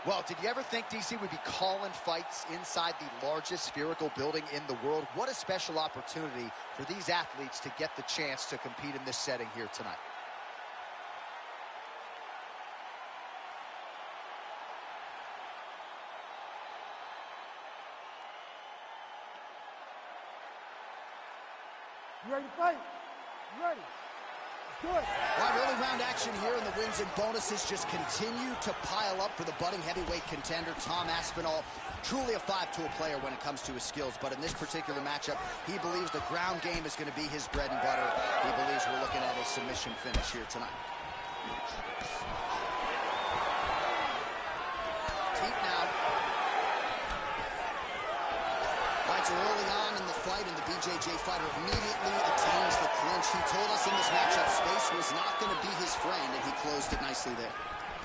Well, did you ever think DC would be calling fights inside the largest spherical building in the world? What a special opportunity for these athletes to get the chance to compete in this setting here tonight. You ready to fight? You ready? Let's do it. All right, early round action here, and the wins and bonuses just continue to pile up for the budding heavyweight contender, Tom Aspinall. Truly a five-tool player when it comes to his skills, but in this particular matchup, he believes the ground game is going to be his bread and butter. He believes we're looking at a submission finish here tonight. Deep now. Right, so early on in the fight, and the BJJ fighter immediately attains the clinch. He told us in this matchup space was not going to be his friend, and he closed it nicely there.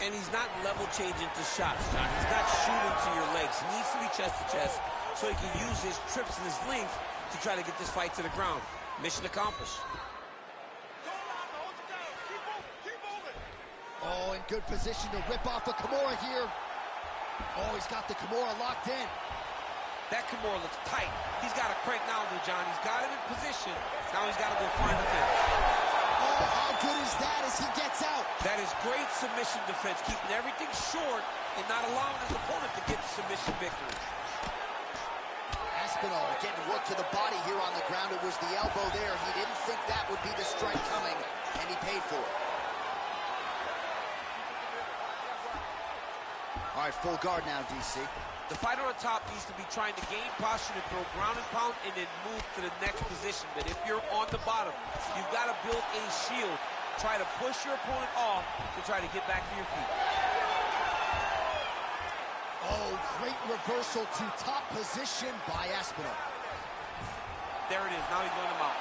And he's not level changing to shots, John. He's not shooting to your legs. He needs to be chest to chest so he can use his trips and his length to try to get this fight to the ground. Mission accomplished. Oh, in good position to rip off a Kimura here. Oh, he's got the Kimura locked in. That Kimura looks tight. He's got to crank now, John. He's got it in position. Now he's got to go find the finish. Oh, how good is that as he gets out? That is great submission defense, keeping everything short and not allowing his opponent to get the submission victory. Aspinall getting work to the body here on the ground. It was the elbow there. He didn't think that would be the strike coming, and he paid for it. All right, full guard now, DC. The fighter on top needs to be trying to gain posture to throw ground and pound and then move to the next position. But if you're on the bottom, you've got to build a shield. Try to push your opponent off to try to get back to your feet. Oh, great reversal to top position by Aspinall. There it is. Now he's going to mount.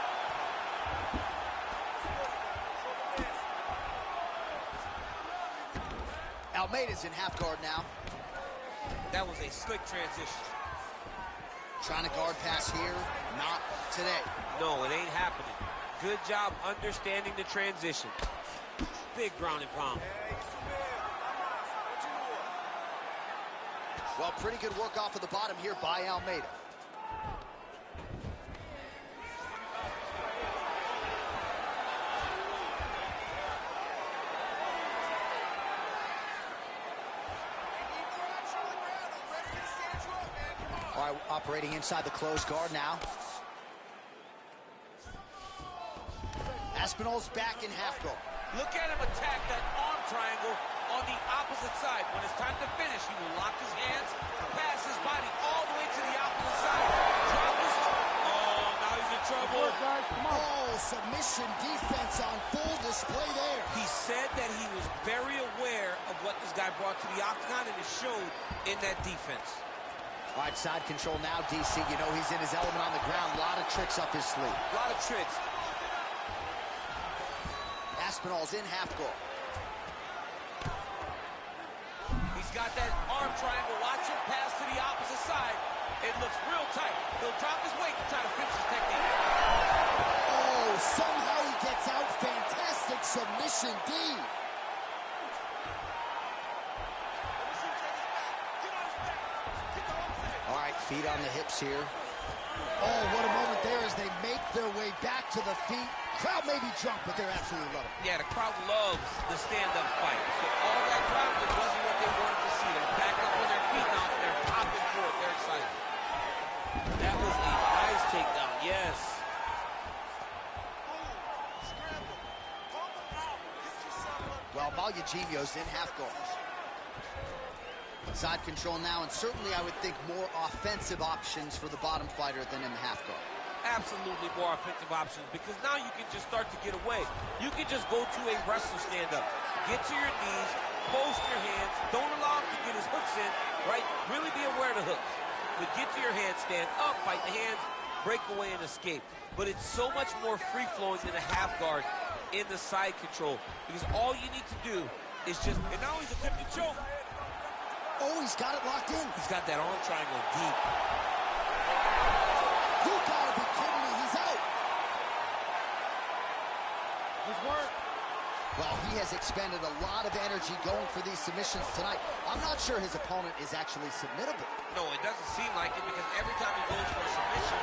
Almeida's in half guard now. That was a slick transition. Trying to guard pass here. Not today. No, it ain't happening. Good job understanding the transition. Big ground and pound. Well, pretty good work off of the bottom here by Almeida. All right, operating inside the closed guard now. Aspinall's back in half guard. Look at him attack that arm triangle on the opposite side. When it's time to finish, he will lock his hands, pass his body all the way to the opposite side. Drop his... Oh, now he's in trouble. Oh, submission defense on full display there. He said that he was very aware of what this guy brought to the octagon, and it showed in that defense. All right, side control now, DC. You know he's in his element on the ground. A lot of tricks up his sleeve. A lot of tricks. Aspinall's in half guard. He's got that arm triangle. Watch him pass to the opposite side. It looks real tight. He'll drop his weight to try to finish his technique. Oh, somehow he gets out. Fantastic submission D. All right, feet on the hips here. Oh, what a moment there as they make their way back to the feet. Crowd may be drunk, but they're absolutely loving it. Yeah, the crowd loves the stand-up fight. So all that crowd, it wasn't what they wanted to see. They're back up on their feet now, and they're popping for it. They're excited. That was a nice takedown, yes. Well, Maljajinho's in half guard. Side control now, and certainly I would think more offensive options for the bottom fighter than in the half guard. Absolutely more offensive options, because now you can just start to get away. You can just go to a wrestle stand-up. Get to your knees, post your hands, don't allow him to get his hooks in, right? Really be aware of the hooks. But get to your hands, stand up, fight the hands, break away and escape. But it's so much more free-flowing than a half guard in the side control, because all you need to do is just, and now he's attempting to choke. Oh, he's got it locked in. He's got that arm triangle deep. You gotta be kidding me, he's out. Nice work. Well, he has expended a lot of energy going for these submissions tonight. I'm not sure his opponent is actually submittable. No, it doesn't seem like it, because every time he goes for a submission,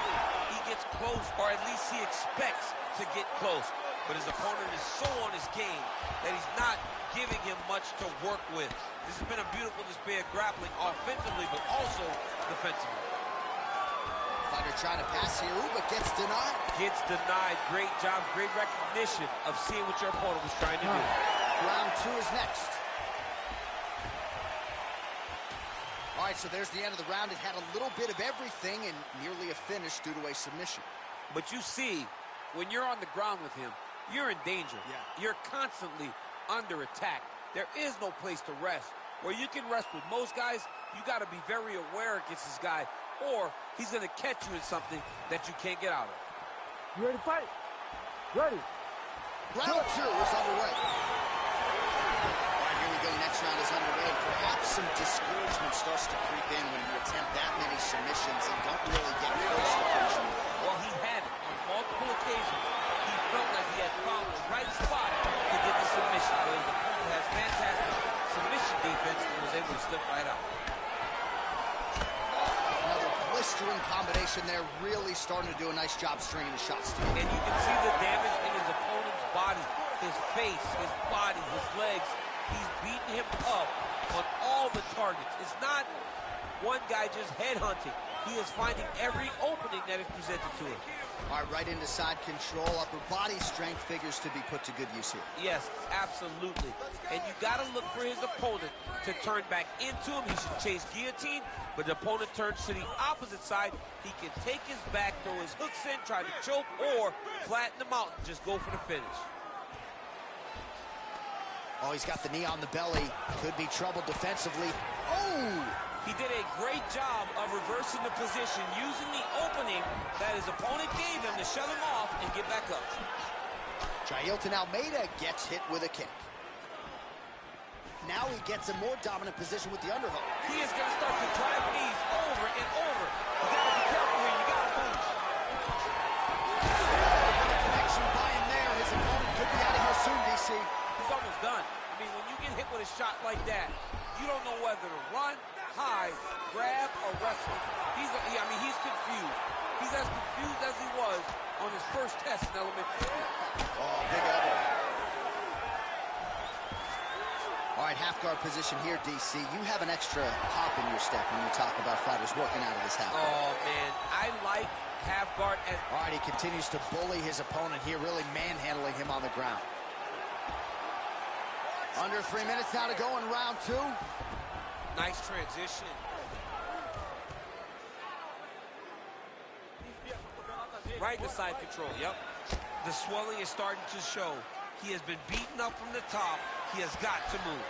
he gets close, or at least he expects to get close. But his opponent is so on his game that he's not giving him much to work with. This has been a beautiful display of grappling offensively, but also defensively. Fighter trying to pass here, ooh, but gets denied. Gets denied. Great job, great recognition of seeing what your opponent was trying to do. Round 2 is next. All right, so there's the end of the round. It had a little bit of everything and nearly a finish due to a submission. But you see, when you're on the ground with him, you're in danger. Yeah. You're constantly under attack. There is no place to rest. Where you can rest with most guys, you got to be very aware against this guy, or he's going to catch you in something that you can't get out of. You ready to fight? Ready. Round 2 is underway. All right, here we go. Next round is underway. Perhaps some discouragement starts to creep in when you attempt that many submissions and don't really get close to finishing. Well, he had it on multiple occasions. He felt like he had found the right spot to get the submission. But his opponent has fantastic submission defense and was able to slip right out. Another blistering combination there, really starting to do a nice job stringing the shots together. And you can see the damage in his opponent's body, his face, his body, his legs. He's beating him up on all the targets. It's not one guy just headhunting. He is finding every opening that is presented to him. All right, right into side control. Upper body strength figures to be put to good use here. Yes, absolutely. And you got to look for his opponent to turn back into him. He should chase guillotine, but the opponent turns to the opposite side. He can take his back, throw his hooks in, try to choke, or flatten him out and just go for the finish. Oh, he's got the knee on the belly. Could be trouble defensively. Oh! He did a great job of reversing the position, using the opening that his opponent gave him to shut him off and get back up. Jailton Almeida gets hit with a kick. Now he gets a more dominant position with the underhook. He is going to start to drive knees over and over. You got to be careful here. You got to move. Connection by him there. His opponent could be out of here soon, DC. He's almost done. I mean, when you get hit with a shot like that, you don't know whether to run, hide, grab, or wrestle. He's confused. He's as confused as he was on his first test in elementary school. Oh, big elbow. All right, half guard position here, DC. You have an extra hop in your step when you talk about fighters working out of this half guard. Oh, man. I like half guard as... All right, he continues to bully his opponent here, really manhandling him on the ground. Under 3 minutes now to go in round 2. Nice transition. Right in the side control, yep. The swelling is starting to show. He has been beaten up from the top. He has got to move.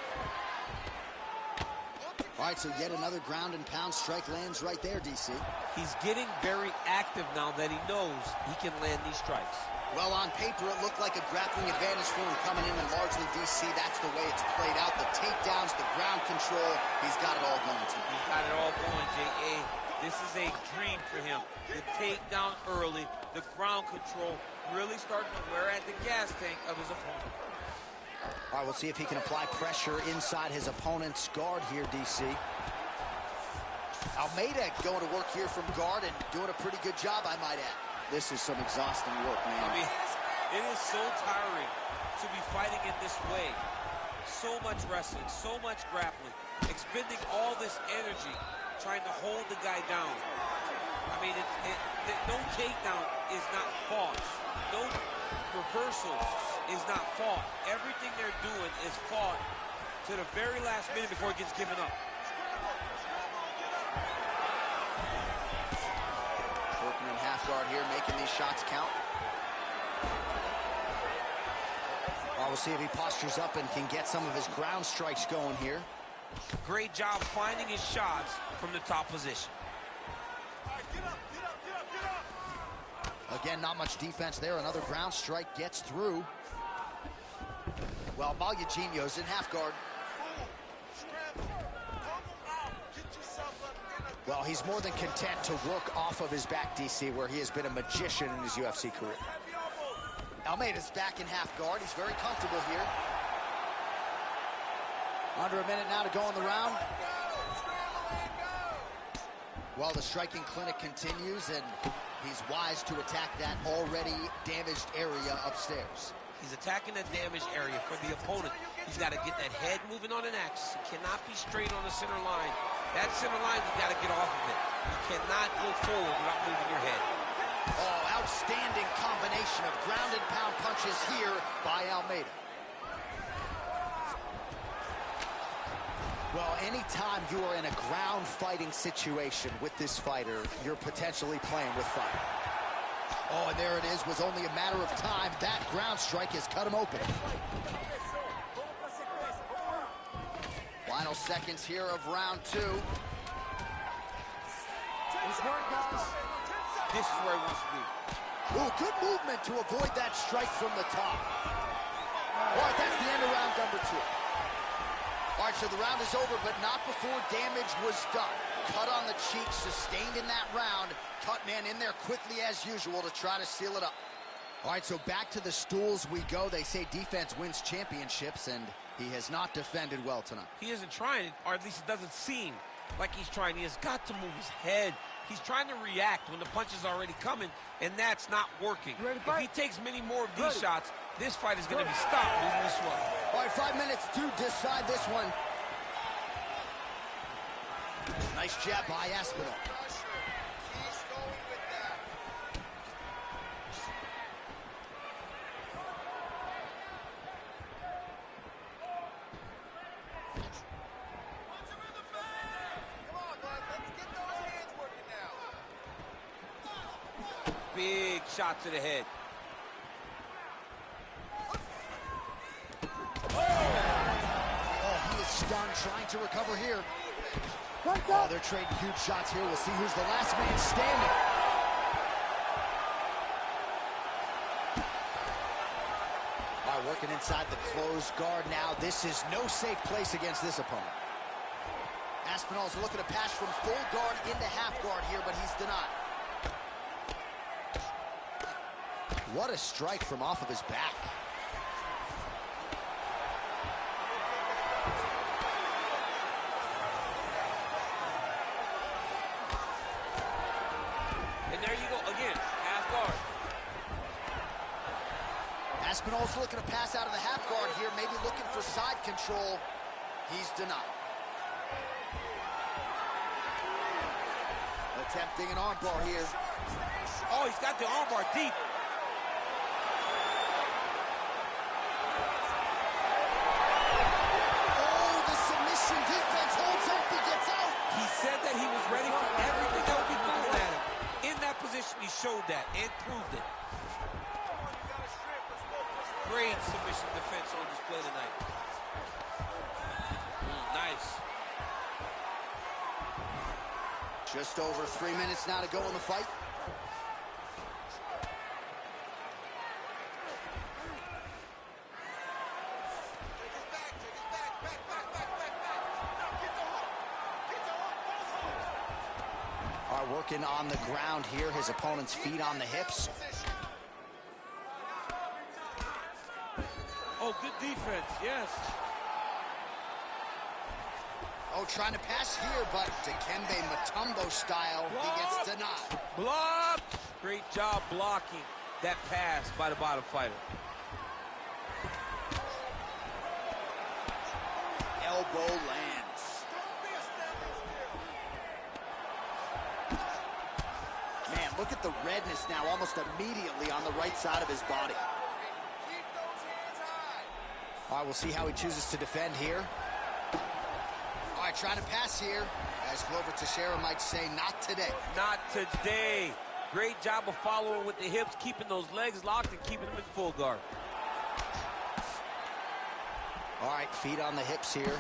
All right, so yet another ground and pound strike lands right there, DC. He's getting very active now that he knows he can land these strikes. Well, on paper, it looked like a grappling advantage for him coming in, and largely, DC, that's the way it's played out. The takedowns, the ground control, he's got it all going to. He's got it all going, J.A. This is a dream for him. The takedown early, the ground control, really starting to wear at the gas tank of his opponent. All right, we'll see if he can apply pressure inside his opponent's guard here, DC. Almeida going to work here from guard and doing a pretty good job, I might add. This is some exhausting work, man. I mean, it is so tiring to be fighting in this way. So much wrestling, so much grappling, expending all this energy trying to hold the guy down. I mean, no takedown is not fought. No reversal is not fought. Everything they're doing is fought to the very last minute before it gets given up. shots count. We'll see if he postures up and can get some of his ground strikes going here. Great job finding his shots from the top position. All right, get up, get up, get up, get up. Again, not much defense there. Another ground strike gets through. Well, Namajunas in half guard. Well, he's more than content to work off of his back, DC, where he has been a magician in his UFC career. Almeida's back in half guard. He's very comfortable here. Under a minute now to go in the round. Well, the striking clinic continues, and he's wise to attack that already damaged area upstairs. He's attacking that damaged area for the opponent. He's got to get that head moving on an axis. He cannot be straight on the center line. That center line, you got to get off of it. You cannot go forward without moving your head. Oh, outstanding combination of ground and pound punches here by Almeida. Well, anytime you are in a ground fighting situation with this fighter, you're potentially playing with fire. Oh, and there it is. Was only a matter of time. That ground strike has cut him open. Final seconds here of round two. This is where he wants to be. Ooh, good movement to avoid that strike from the top. All right, that's the end of round number two. All right, so the round is over, but not before damage was done. Cut on the cheek, sustained in that round. Cut man in there quickly as usual to try to seal it up. All right, so back to the stools we go. They say defense wins championships, and he has not defended well tonight. He isn't trying, or at least it doesn't seem like he's trying. He has got to move his head. He's trying to react when the punch is already coming, and that's not working. If he takes many more of these shots, this fight is going to be stopped moving this one. All right, 5 minutes to decide this one. Nice jab by Aspinall. Big shot to the head. Oh, he is stunned, trying to recover here. Oh, they're trading huge shots here. We'll see who's the last man standing. All right, working inside the closed guard now. This is no safe place against this opponent. Aspinall's looking to pass from full guard into half guard here, but he's denied. What a strike from off of his back. And there you go again, half guard. Aspinall's looking to pass out of the half guard here, maybe looking for side control. He's denied. Attempting an armbar here. Oh, he's got the armbar deep. Said that he was ready for everything that would be thrown at him. In that position, he showed that and proved it. Great submission defense on display tonight. Nice. Just over 3 minutes now to go in the fight. Working on the ground here, his opponent's feet on the hips. Oh, good defense, yes. Oh, trying to pass here, but Dikembe Mutombo style, he gets denied. Block! Great job blocking that pass by the bottom fighter. Elbow lands. Look at the redness now almost immediately on the right side of his body. All right, we'll see how he chooses to defend here. All right, trying to pass here. As Glover Teixeira might say, not today. Not today. Great job of following with the hips, keeping those legs locked and keeping them in full guard. All right, feet on the hips here.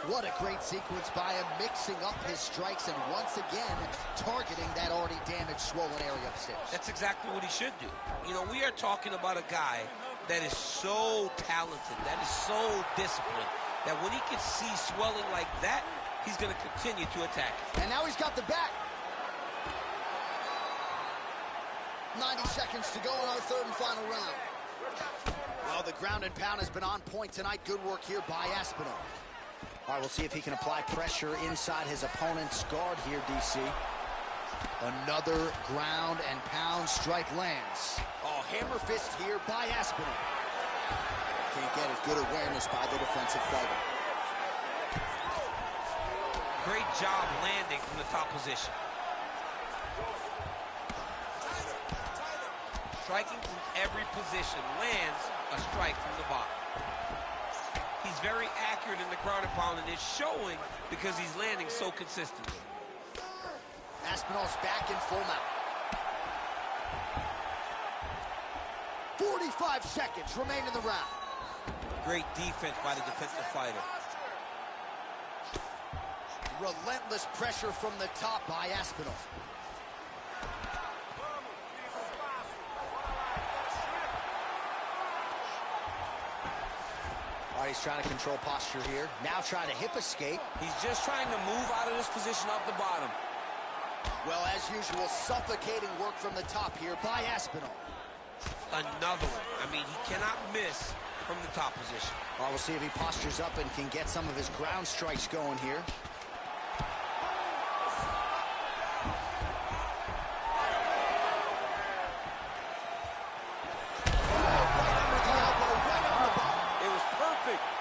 What a great sequence by him, mixing up his strikes and once again targeting that already damaged, swollen area upstairs. That's exactly what he should do. You know, we are talking about a guy that is so talented, that is so disciplined, that when he can see swelling like that, he's going to continue to attack it. And now he's got the back. 90 seconds to go in our third and final round. Well, the ground and pound has been on point tonight. Good work here by Aspinall. All right, we'll see if he can apply pressure inside his opponent's guard here, DC. Another ground and pound strike lands. Oh, hammer fist here by Aspinall. Can't get it. Good awareness by the defensive fighter. Great job landing from the top position. Striking from every position, lands a strike from the bottom. He's very accurate in the ground and pound, and it's showing because he's landing so consistently. Aspinall's back in full mount. 45 seconds remain in the round. Great defense by the defensive fighter. Relentless pressure from the top by Aspinall. All right, he's trying to control posture here. Now trying to hip escape. He's just trying to move out of this position off the bottom. Well, as usual, suffocating work from the top here by Aspinall. Another one. I mean, he cannot miss from the top position. All right, we'll see if he postures up and can get some of his ground strikes going here.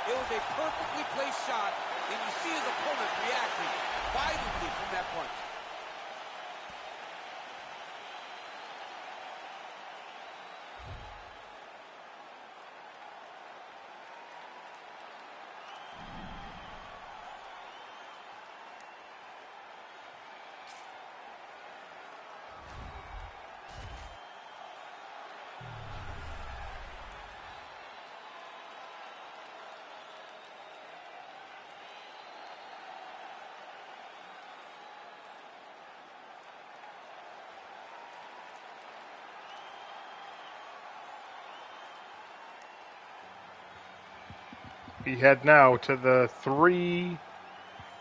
It was a perfectly placed shot, and you see his opponent reacting violently from that punch. We head now to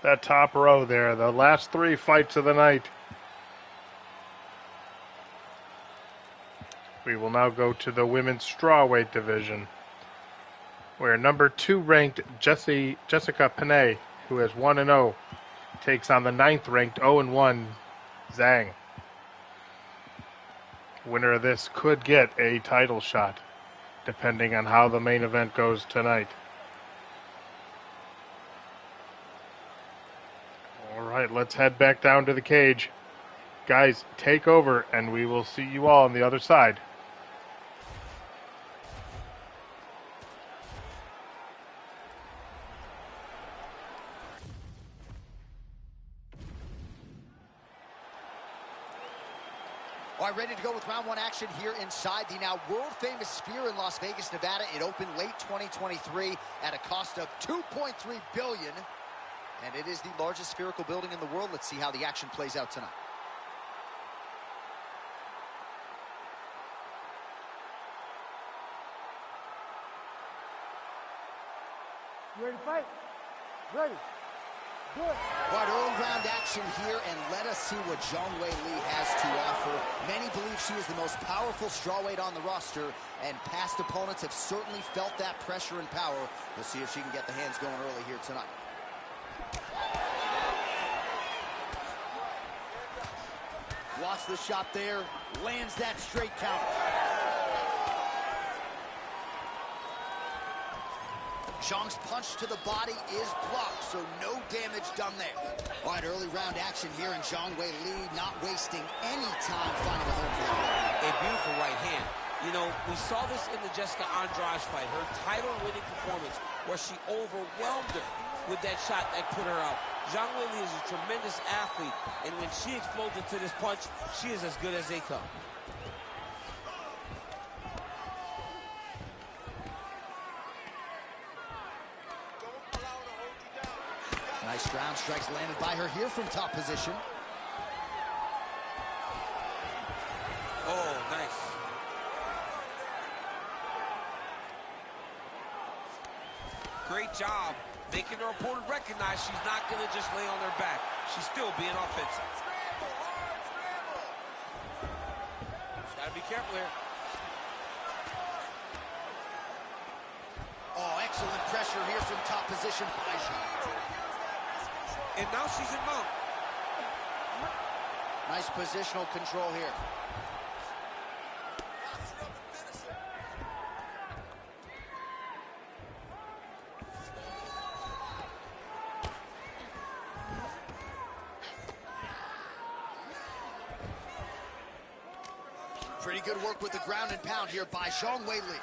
that top row there, the last three fights of the night. We will now go to the women's strawweight division, where number 2 ranked Jessica Panay, who is 1-0, takes on the 9th ranked 0-1 Zhang. Winner of this could get a title shot, depending on how the main event goes tonight. All right, let's head back down to the cage. Guys, take over, and we will see you all on the other side. All right, ready to go with round 1 action here inside the now world-famous Sphere in Las Vegas, Nevada. It opened late 2023 at a cost of $2.3 billion. And it is the largest spherical building in the world. Let's see how the action plays out tonight. You ready to fight? Ready. Good. All right, early round action here, and let us see what Zhang Weili has to offer. Many believe she is the most powerful strawweight on the roster, and past opponents have certainly felt that pressure and power. We'll see if she can get the hands going early here tonight. Watch the shot there, lands that straight counter. Zhang's punch to the body is blocked, so no damage done there. All right, early round action here, and Zhang Weili not wasting any time finding a home for that. A beautiful right hand. You know, we saw this in the Jessica Andrade fight. Her title-winning performance where she overwhelmed her with that shot that put her out. Zhang Weili is a tremendous athlete, and when she explodes into this punch, she is as good as they come. Nice ground strikes landed by her here from top position. Oh, nice. Great job making her opponent recognize she's not going to just lay on her back. She's still being offensive. She's got to be careful here. Oh, excellent pressure here from top position by Zhang. And now she's in mount. Nice positional control here. Pretty good work with the ground and pound here by Zhang Weili.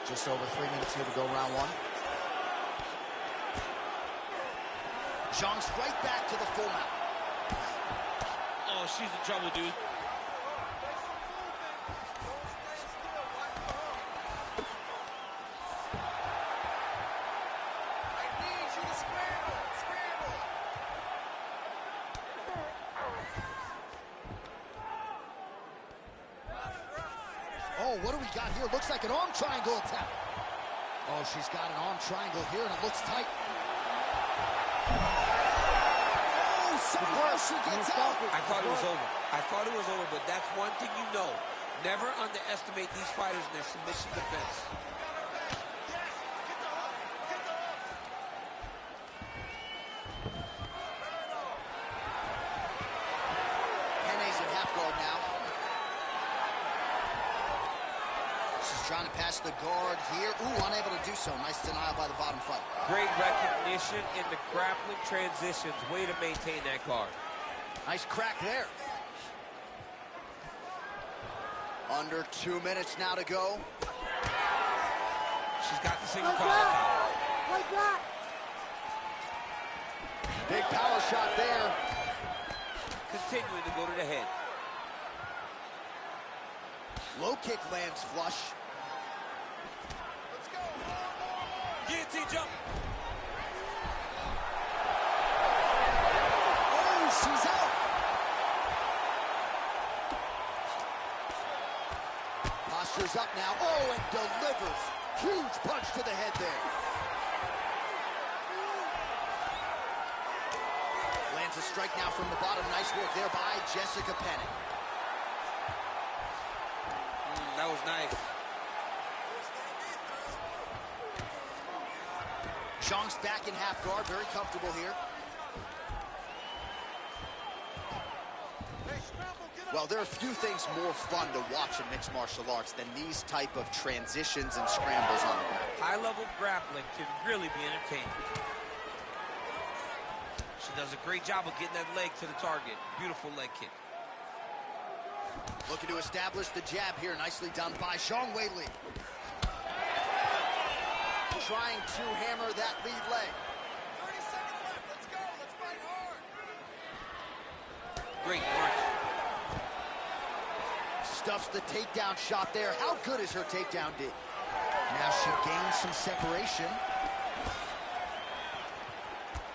Just over 3 minutes here to go, round one. Zhang's right back to the full mount. Oh, she's in trouble, dude. Oh, what do we got here? Looks like an arm triangle attack. Oh, she's got an arm triangle here, and it looks tight. Oh, somehow she gets out. I thought it was over. I thought it was over, but that's one thing you know. Never underestimate these fighters in their submission defense. Henne's at half guard now. Trying to pass the guard here. Ooh, unable to do so. Nice denial by the bottom fighter. Great recognition in the grappling transitions. Way to maintain that guard. Nice crack there. Under 2 minutes now to go. She's got the single collar. Like that. Big power shot there. Continuing to go to the head. Low kick lands flush. Guillotine jump. Oh, she's out. Posture's up now. Oh, and delivers. Huge punch to the head there. Lands a strike now from the bottom. Nice work there by Jessica Penning. That was nice. Zhang's back in half guard, very comfortable here. Well, there are few things more fun to watch in mixed martial arts than these type of transitions and scrambles on the ground. High-level grappling can really be entertaining. She does a great job of getting that leg to the target. Beautiful leg kick. Looking to establish the jab here, nicely done by Zhang Weili. Trying to hammer that lead leg. 30 seconds left. Let's go. Let's fight hard. Great punch. Stuffs the takedown shot there. How good is her takedown D? Now she gains some separation.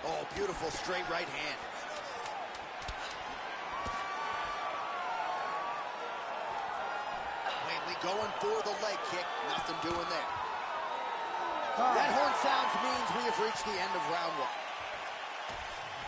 Oh, beautiful straight right hand. Weili going for the leg kick. Nothing doing there. That horn sounds means we have reached the end of round one.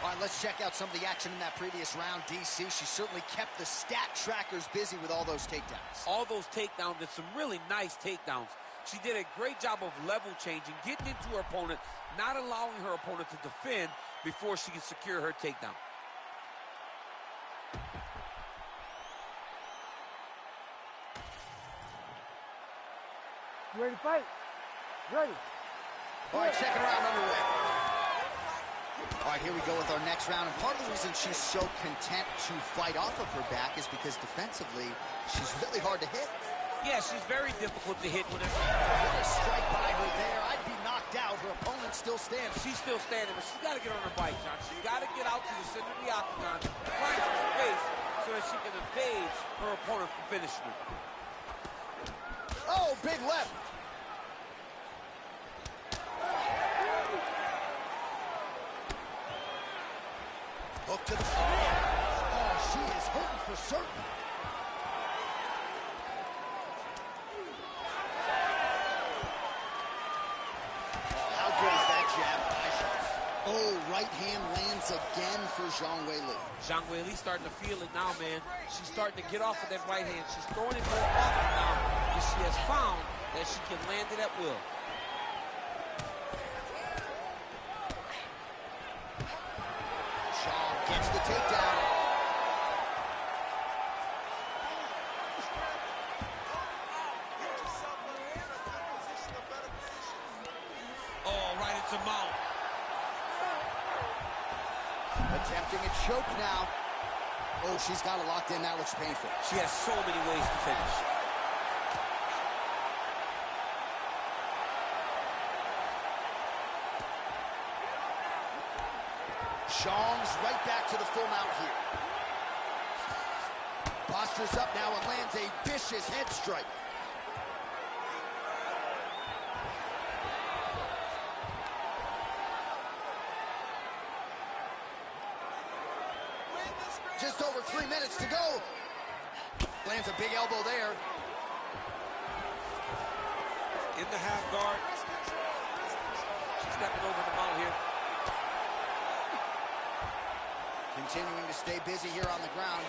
All right, let's check out some of the action in that previous round. DC, she certainly kept the stat trackers busy with all those takedowns. All those takedowns, did some really nice takedowns. She did a great job of level changing, getting into her opponent, not allowing her opponent to defend before she can secure her takedown. You ready to fight? Ready. All right, second round underway. All right, here we go with our next round. And part of the reason she's so content to fight off of her back is because defensively, she's really hard to hit. Yeah, she's very difficult to hit whenever. What a strike by her there. I'd be knocked out. Her opponent still standing. She's still standing, but she's got to get on her bike, John. She's got to get out to the center of the octagon, find some space so that she can evade her opponent from finishing her. Oh, big left. Hook to the... Oh, she is hurting for certain. How good is that jab? Oh, right hand lands again for Zhang Weili. Zhang Weili starting to feel it now, man. She's starting to get off of that right hand. She's throwing it more often now because she has found that she can land it at will. Zhang gets the takedown. Oh, right into mount. Attempting a choke now. Oh, she's got it locked in. That looks painful. She has so many ways to finish. Zhang's right back to the full mount here. Postures up now and lands a vicious head strike. Just over 3 minutes to go. Lands a big elbow there. In the half guard. She's stepping over the mount here. Continuing to stay busy here on the ground.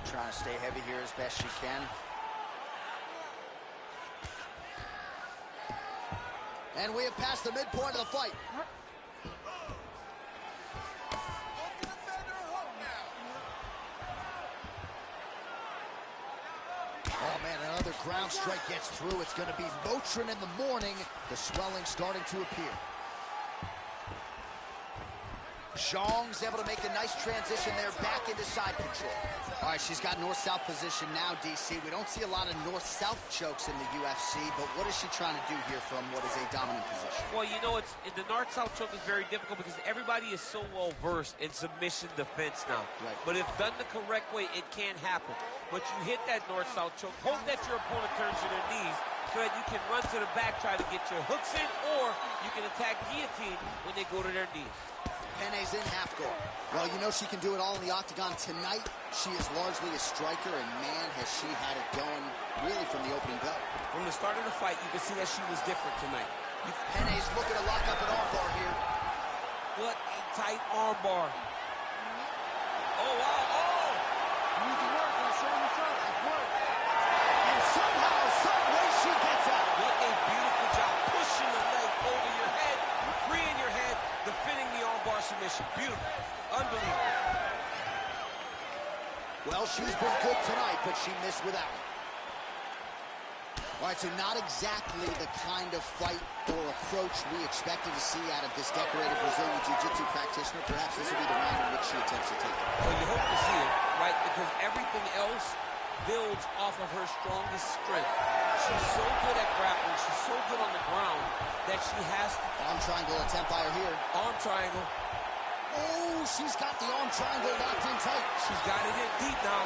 Trying to stay heavy here as best she can. And we have passed the midpoint of the fight. Oh, man, another ground strike gets through. It's going to be Motrin in the morning. The swelling starting to appear. Zhang's able to make a nice transition there back into side control. All right, she's got north-south position now, DC. We don't see a lot of north-south chokes in the UFC, but what is she trying to do here from what is a dominant position? Well, you know, the north-south choke is very difficult because everybody is so well-versed in submission defense now. Right. But if done the correct way, it can happen. But you hit that north-south choke, hope that your opponent turns to their knees so that you can run to the back, try to get your hooks in, or you can attack guillotine when they go to their knees. Pene's in half guard. Well, you know she can do it all in the octagon tonight. She is largely a striker, and man, has she had it going really from the opening bell. From the start of the fight, you can see that she was different tonight. Pene's looking to lock up an armbar here. What a tight armbar. Oh, wow, oh! You need to work on showing yourself. It's work. And somehow, some way she gets out. What a beautiful job pushing the leg over your head, freeing your head, defending the armbar submission. Beautiful. Unbelievable. Well, she's been good tonight, but she missed without it. All right, so not exactly the kind of fight or approach we expected to see out of this decorated Brazilian Jiu-Jitsu practitioner. Perhaps this will be the round in which she attempts to take it. Well, you hope to see it, right? Because everything else builds off of her strongest strength. She's so good at grappling, she's so good on the ground that she has to... Arm triangle attempt by her here. Arm triangle. Oh, she's got the arm triangle locked in tight. She's got it in deep now.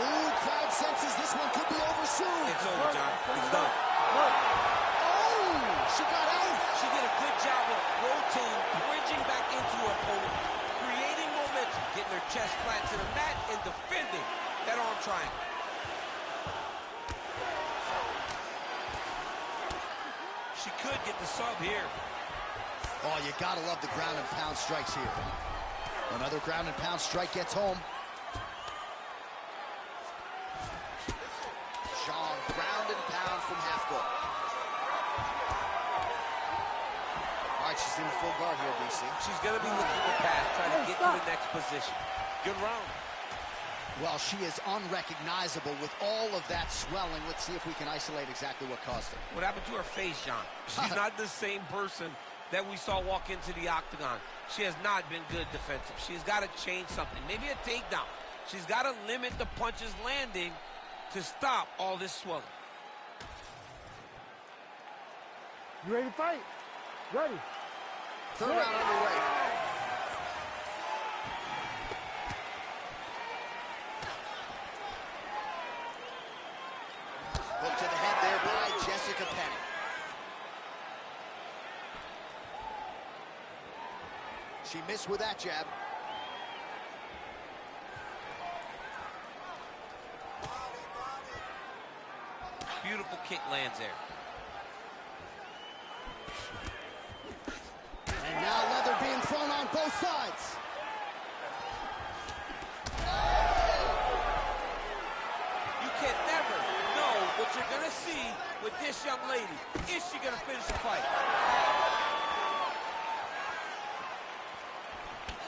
Ooh, crowd senses this one could be over soon. It's over, John. It's done. Oh, she got out. She did a good job of rotating, bridging back into her opponent, creating momentum, getting her chest flat to the mat, and defending that arm triangle. She could get the sub here. Oh, you gotta love the ground and pound strikes here. Another ground and pound strike gets home. Zhang, ground and pound from half guard. All right, she's in full guard here, DC. She's going to be looking to pass, trying to get to the next position. Good round. Well, she is unrecognizable with all of that swelling. Let's see if we can isolate exactly what caused it. What happened to her face, John? She's not the same person that we saw walk into the octagon. She has not been good defensive. She's got to change something. Maybe a takedown. She's got to limit the punches landing to stop all this swelling. You ready to fight? Ready. Third round underway. Hook to the head there by Jessica Penny. She missed with that jab. Beautiful kick lands there. And now leather being thrown on both sides. You can never know what you're going to see with this young lady. Is she going to finish the fight?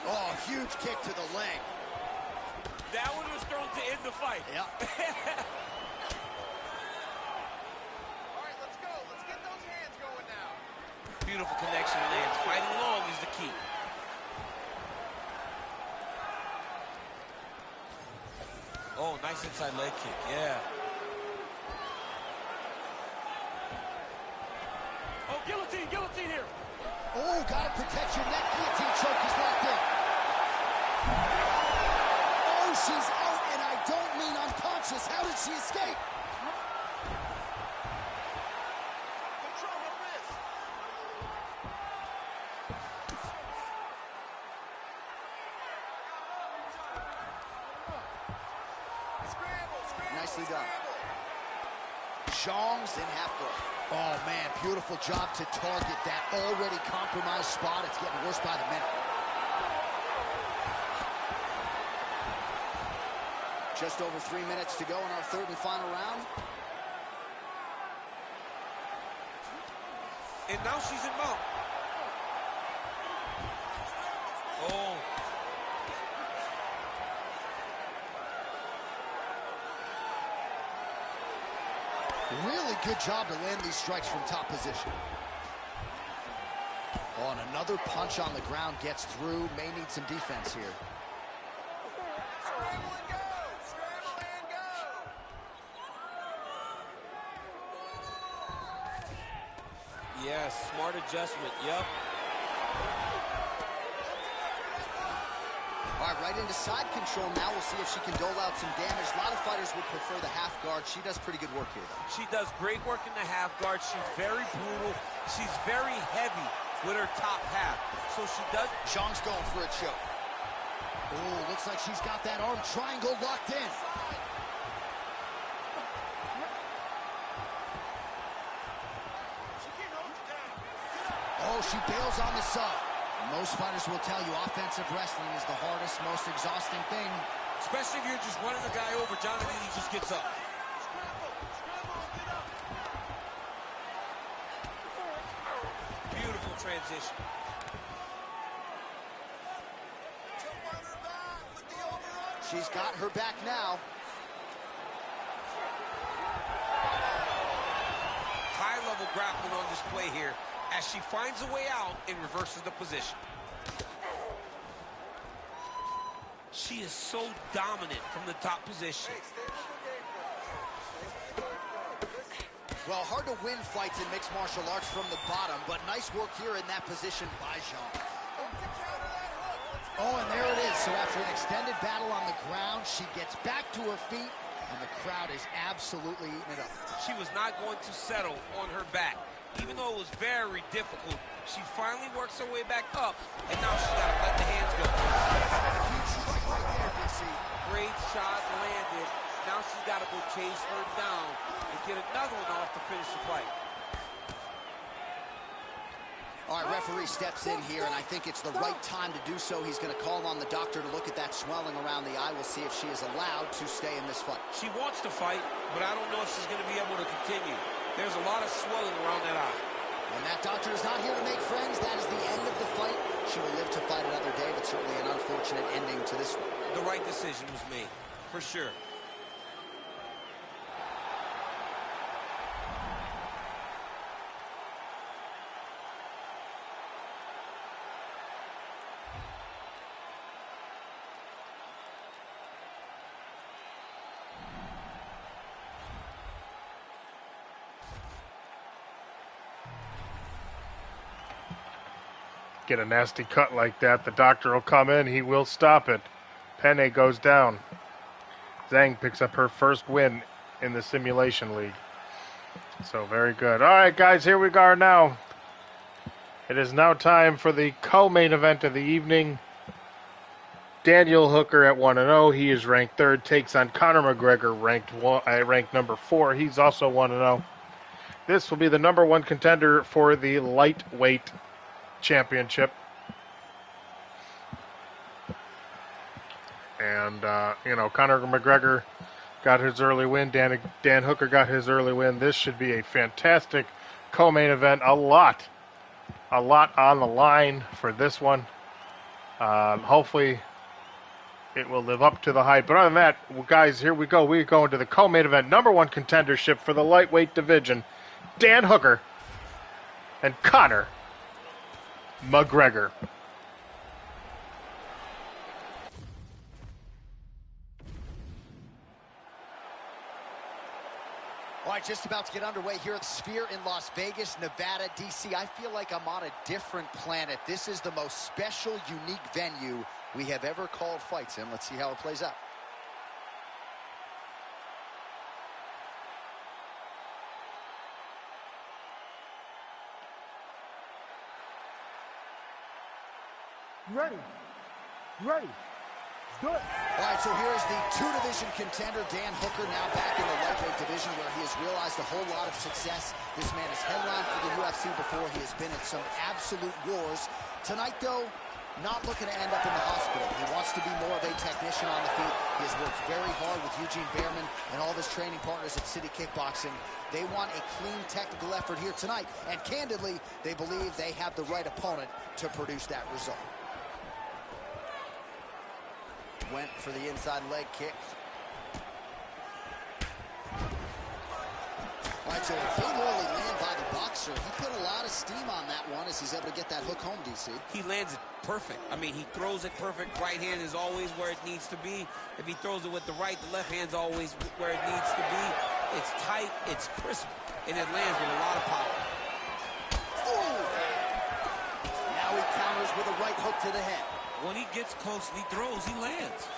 Oh, huge kick to the leg. That one was thrown to end the fight. Yep. All right, let's go. Let's get those hands going now. Beautiful connection lands. Fighting long is the key. Oh, nice inside leg kick. Yeah. Oh, guillotine, guillotine here. Oh, gotta protect your neck. Guillotine choke is locked in. Oh, she's out, and I don't mean unconscious. How did she escape? Control the wrist. Scramble, scramble, Nicely done. scramble. Zhang's in half guard. Oh, man, beautiful job to target that already compromised spot. It's getting worse by the minute. Just over 3 minutes to go in our third and final round. And now she's in mount. Oh. Really good job to land these strikes from top position. Oh, and another punch on the ground gets through. May need some defense here. Scramble and go. Scramble and go. Yes, smart adjustment. Yep. All right, right into side control now. We'll see if she can dole out some damage. A lot of fighters would prefer the half guard. She does pretty good work here, though. She does great work in the half guard. She's very brutal. She's very heavy with her top half. So she does. Zhang's going for a choke. Oh, looks like she's got that arm triangle locked in. She can't hold you down. Oh, she bails on the sub. Most fighters will tell you offensive wrestling is the hardest, most exhausting thing. Especially if you're just running a guy over, John, and then he just gets up. Scramble, scramble, get up. Beautiful transition. Jump on her back with the overarm. She's got her back now. High-level grappling on display here as she finds a way out and reverses the position. She is so dominant from the top position. Hey, stay with the game plan. Stay with the game plan. Well, hard to win fights in mixed martial arts from the bottom, but nice work here in that position by Zhang. Look to counter that hook. Let's go. Oh, and there it is. So after an extended battle on the ground, she gets back to her feet, and the crowd is absolutely eating it up. She was not going to settle on her back. Even though it was very difficult, she finally works her way back up, and now she's got to let the hands go. Huge strike right there, DC. Great shot landed. Now she's got to go chase her down and get another one off to finish the fight. All right, referee steps in here, and I think it's the right time to do so. He's going to call on the doctor to look at that swelling around the eye. We'll see if she is allowed to stay in this fight. She wants to fight, but I don't know if she's going to be able to continue. There's a lot of swelling around that eye. And that doctor is not here to make friends. That is the end of the fight. She will live to fight another day, but certainly an unfortunate ending to this one. The right decision was made. for sure. Get a nasty cut like that, the doctor will come in, he will stop it. Penne goes down. Zhang picks up her first win in the Simulation League. So very good. All right, guys, here we are now. It is now time for the co-main event of the evening. Daniel Hooker at 1-0. He is ranked 3rd. Takes on Conor McGregor, ranked number 4. He's also 1-0. This will be the number 1 contender for the lightweight championship. And, Conor McGregor got his early win. Dan Hooker got his early win. This should be a fantastic co-main event. A lot on the line for this one. Hopefully it will live up to the hype. But other than that, well, guys, here we go. We go into the co-main event. Number 1 contendership for the lightweight division. Dan Hooker and Conor McGregor. All right, just about to get underway here at the Sphere in Las Vegas, Nevada, D.C. I feel like I'm on a different planet. This is the most special, unique venue we have ever called fights in. Let's see how it plays out. You ready? You ready? Let's do it. All right, so here is the 2-division contender, Dan Hooker, now back in the lightweight division where he has realized a whole lot of success. This man has headlined for the UFC before. He has been in some absolute wars. Tonight, though, not looking to end up in the hospital. He wants to be more of a technician on the feet. He has worked very hard with Eugene Behrman and all of his training partners at City Kickboxing. They want a clean technical effort here tonight, and candidly, they believe they have the right opponent to produce that result. Went for the inside leg kick. All right, so a big early land by the boxer. He put a lot of steam on that one as he's able to get that hook home, DC. He lands it perfect. I mean, he throws it perfect. Right hand is always where it needs to be. If he throws it with the right, the left hand's always where it needs to be. It's tight, it's crisp, and it lands with a lot of power. Ooh. Now he counters with a right hook to the head. When he gets close and he throws, he lands.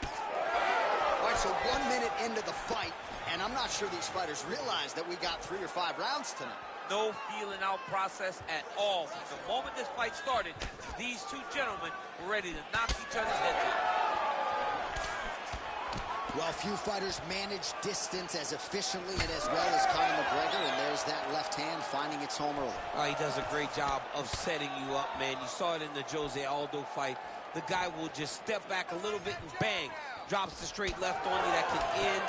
All right, so 1 minute into the fight, and I'm not sure these fighters realize that we got 3 or 5 rounds tonight. No feeling out process at all. From the moment this fight started, these two gentlemen were ready to knock each other's heads off. Well, few fighters manage distance as efficiently and as well as Conor McGregor, and there's that left hand finding its home early. He does a great job of setting you up, man. You saw it in the Jose Aldo fight. The guy will just step back a little bit and bang, drops the straight left on you that can end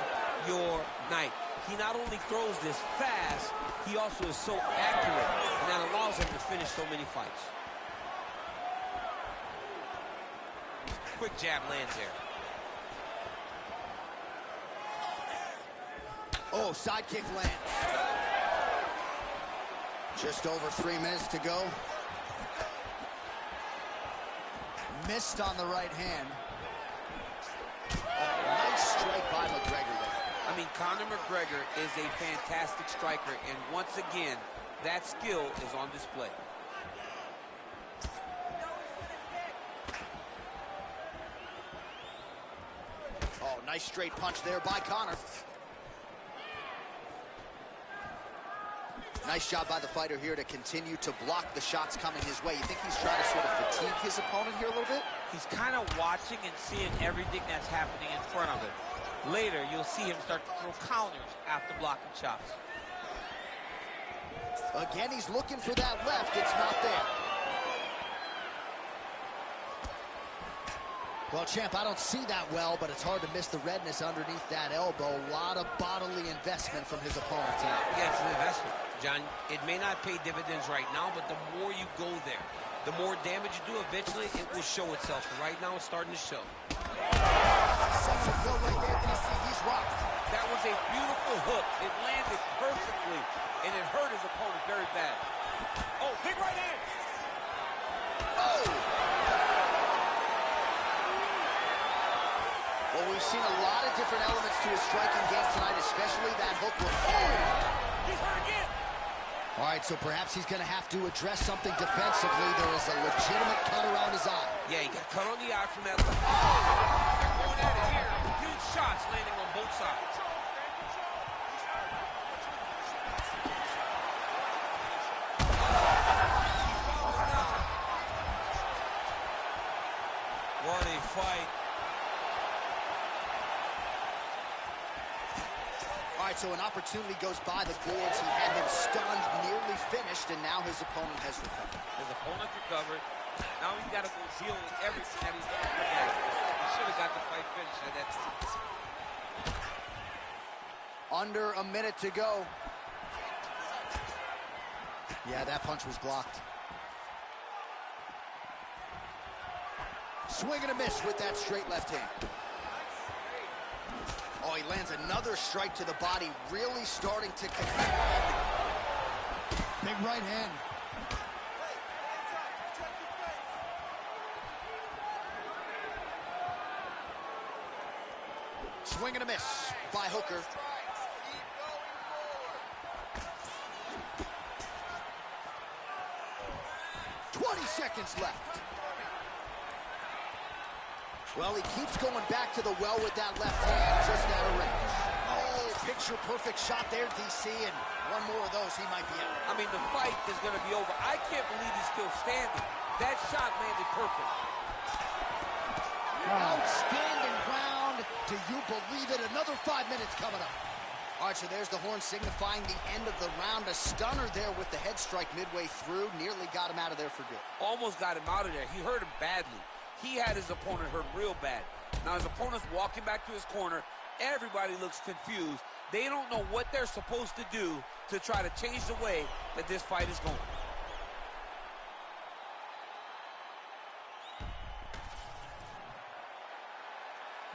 your night. He not only throws this fast, he also is so accurate, and that allows him to finish so many fights. Quick jab lands there. Oh, side kick lands. Just over 3 minutes to go. Missed on the right hand. Oh, nice strike by McGregor there. I mean, Conor McGregor is a fantastic striker, and once again, that skill is on display. Oh, nice straight punch there by Conor. Nice job by the fighter here to continue to block the shots coming his way. You think he's trying to sort of fatigue his opponent here a little bit? He's kind of watching and seeing everything that's happening in front of him. Later, you'll see him start to throw counters after blocking shots. Again, he's looking for that left. It's not there. Well, champ, I don't see that well, but it's hard to miss the redness underneath that elbow. A lot of bodily investment from his opponent tonight. Yeah, it's an investment, John. It may not pay dividends right now, but the more you go there, The more damage you do, eventually it will show itself. And right now it's starting to show. Such a blow right there. Did you see? He's rocked. That was a beautiful hook. It landed perfectly, and it hurt his opponent very bad. Oh, big right hand. Oh! Well, we've seen a lot of different elements to his striking game tonight, especially that hook. He's hurt again. All right, so perhaps he's going to have to address something defensively. There is a legitimate cut around his eye. Yeah, he got cut on the eye from that. They're going at it here. Huge shots landing on both sides. What a fight. All right, so an opportunity goes by the boards. He had him stunned, nearly finished, and now his opponent has recovered. His opponent recovered. Now he's got to go deal with everything that he's done today. He should have got the fight finished at that time. Under a minute to go. Yeah, that punch was blocked. Swing and a miss with that straight left hand. Oh, he lands another strike to the body, really starting to connect. Big right hand. Swing and a miss by Hooker. 20 seconds left. Well, he keeps going back to the well with that left hand, just out of range. Oh, picture-perfect shot there, DC, and one more of those, he might be out. I mean, the fight is going to be over. I can't believe he's still standing. That shot landed perfect. Outstanding round. Do you believe it? Another 5 minutes coming up. All right, so there's the horn signifying the end of the round. A stunner there with the head strike midway through. Nearly got him out of there for good. Almost got him out of there. He hurt him badly. He had his opponent hurt real bad. Now his opponent's walking back to his corner. Everybody looks confused. They don't know what they're supposed to do to try to change the way that this fight is going.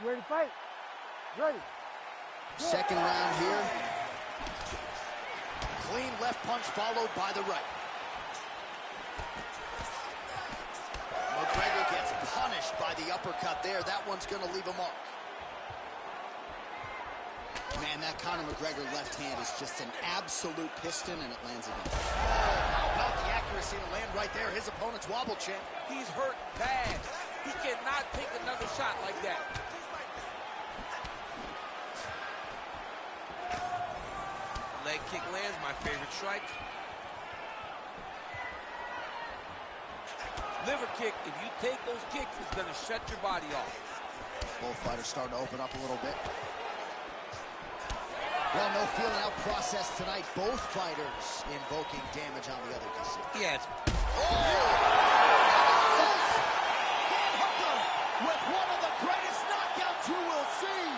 You ready to fight? Ready. Second round here. Clean left punch followed by the right. McGregor gets punished by the uppercut there. That one's going to leave a mark. Man, that Conor McGregor left hand is just an absolute piston, and it lands again. How about the accuracy to land right there? His opponent's wobble chin. He's hurt bad. He cannot take another shot like that. Leg kick lands, my favorite strike. Liver kick, if you take those kicks, it's going to shut your body off. Both fighters starting to open up a little bit. Well, no feeling out process tonight. Both fighters invoking damage on the other DC. Yeah, it's... Dan Hooker with one of the greatest knockouts you will see.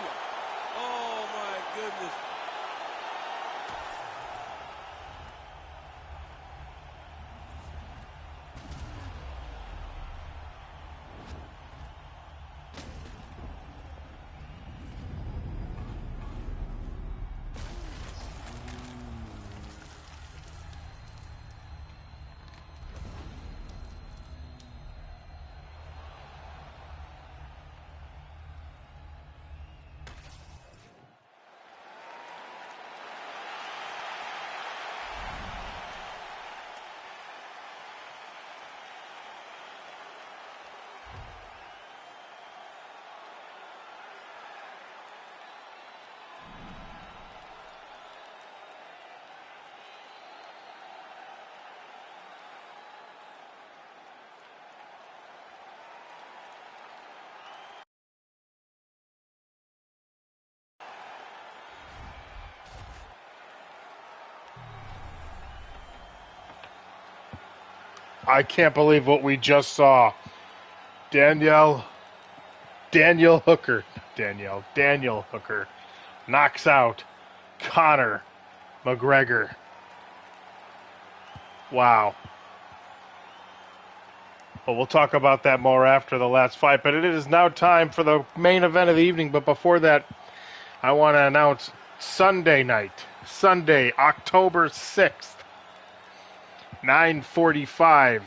Oh, my goodness. I can't believe what we just saw. Daniel Hooker knocks out Conor McGregor. Wow. Well, we'll talk about that more after the last fight, but it is now time for the main event of the evening. But before that, I want to announce Sunday night, Sunday, October 6th, 9:45.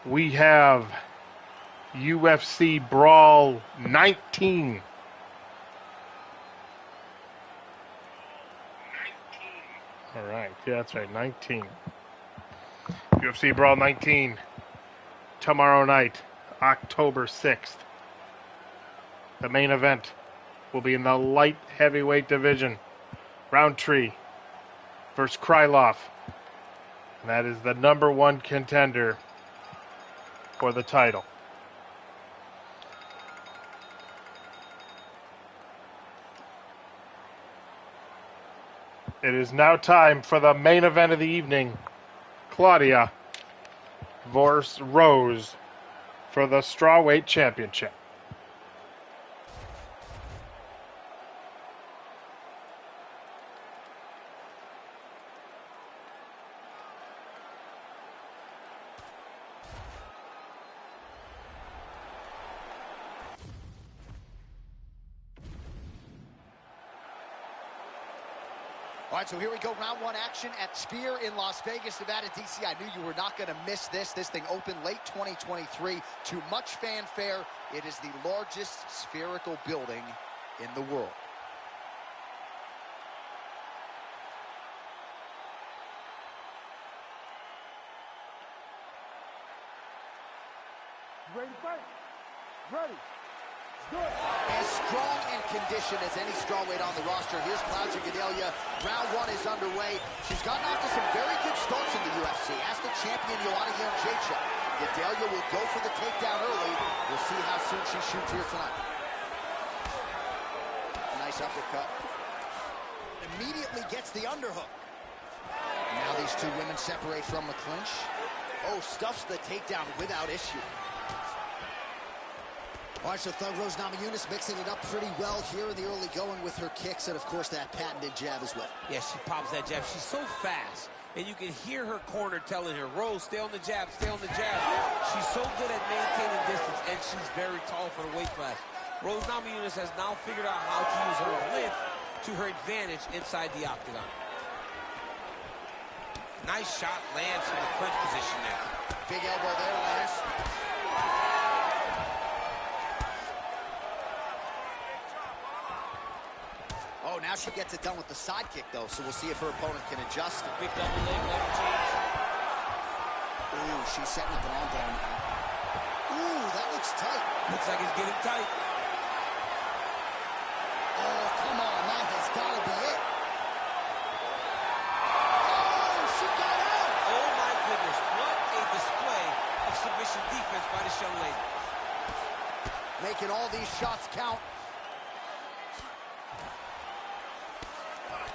We have UFC Brawl 19. All right, yeah, that's right, 19. UFC Brawl 19, tomorrow night, October 6th. The main event will be in the light heavyweight division. Roundtree versus Krylov. And that is the number one contender for the title. It is now time for the main event of the evening. Claudia versus Rose for the strawweight championship. All right, so here we go, round one action at Spear in Las Vegas, Nevada. DC, I knew you were not going to miss this. This thing opened late 2023 to much fanfare. It is the largest spherical building in the world. You ready to fight? Ready. As strong and conditioned as any strawweight on the roster. Here's Gadelha. Round one is underway. She's gotten off to some very good starts in the UFC. As the champion, Joanna Jędrzejczyk. Gadelha will go for the takedown early. We'll see how soon she shoots here tonight. Nice uppercut. Immediately gets the underhook. Now these two women separate from the clinch. Oh, stuffs the takedown without issue. All right, so Thug Rose Namajunas mixing it up pretty well here in the early going with her kicks and, of course, that patented jab as well. Yeah, she pops that jab. She's so fast, and you can hear her corner telling her, Rose, stay on the jab, stay on the jab. She's so good at maintaining distance, and she's very tall for the weight class. Rose Namajunas has now figured out how to use her length to her advantage inside the octagon. Nice shot lands from the clinch position there. Big elbow there, Lance. Oh, now she gets it done with the side kick, though, so we'll see if her opponent can adjust. Big double leg level change. Ooh, she's setting up an arm bar now. Ooh, that looks tight. Looks like it's getting tight. Oh, come on, that has got to be it. Oh, she got out. Oh, my goodness. What a display of submission defense by this young lady. Making all these shots count.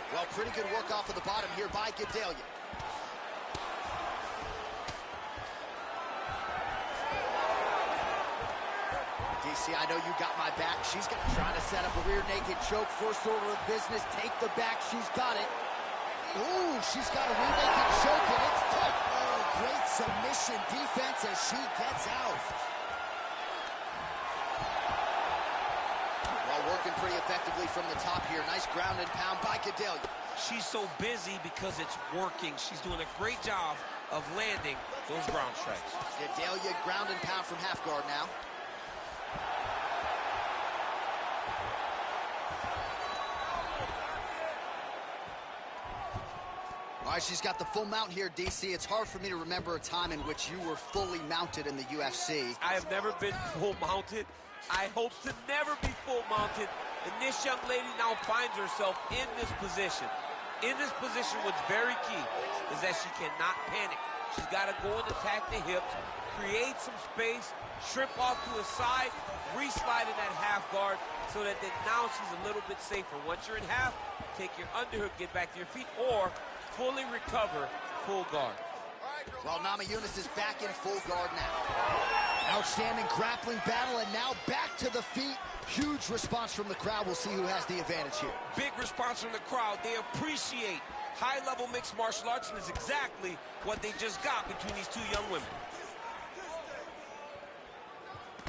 Well, pretty good work off of the bottom here by Gadelha. DC, I know you got my back. She's going to try to set up a rear naked choke. First order of business, take the back. She's got it. Ooh, she's got a rear naked choke, and it's tough. Oh, great submission defense as she gets out. Working pretty effectively from the top here. Nice ground and pound by Gadelha. She's so busy because it's working. She's doing a great job of landing those ground strikes. Gadelha ground and pound from half guard now. All right, she's got the full mount here, DC. It's hard for me to remember a time in which you were fully mounted in the UFC. I have never been full mounted. I hope to never be full mounted. And this young lady now finds herself in this position. In this position, what's very key is that she cannot panic. She's got to go and attack the hips, create some space, shrimp off to a side, re-slide in that half guard so that then now she's a little bit safer. Once you're in half, take your underhook, get back to your feet, or fully recover, full guard. Well, Namajunas is back in full guard now. Outstanding grappling battle, and now back to the feet. Huge response from the crowd. We'll see who has the advantage here. Big response from the crowd. They appreciate High-level mixed martial arts, and is exactly what they just got between these two young women.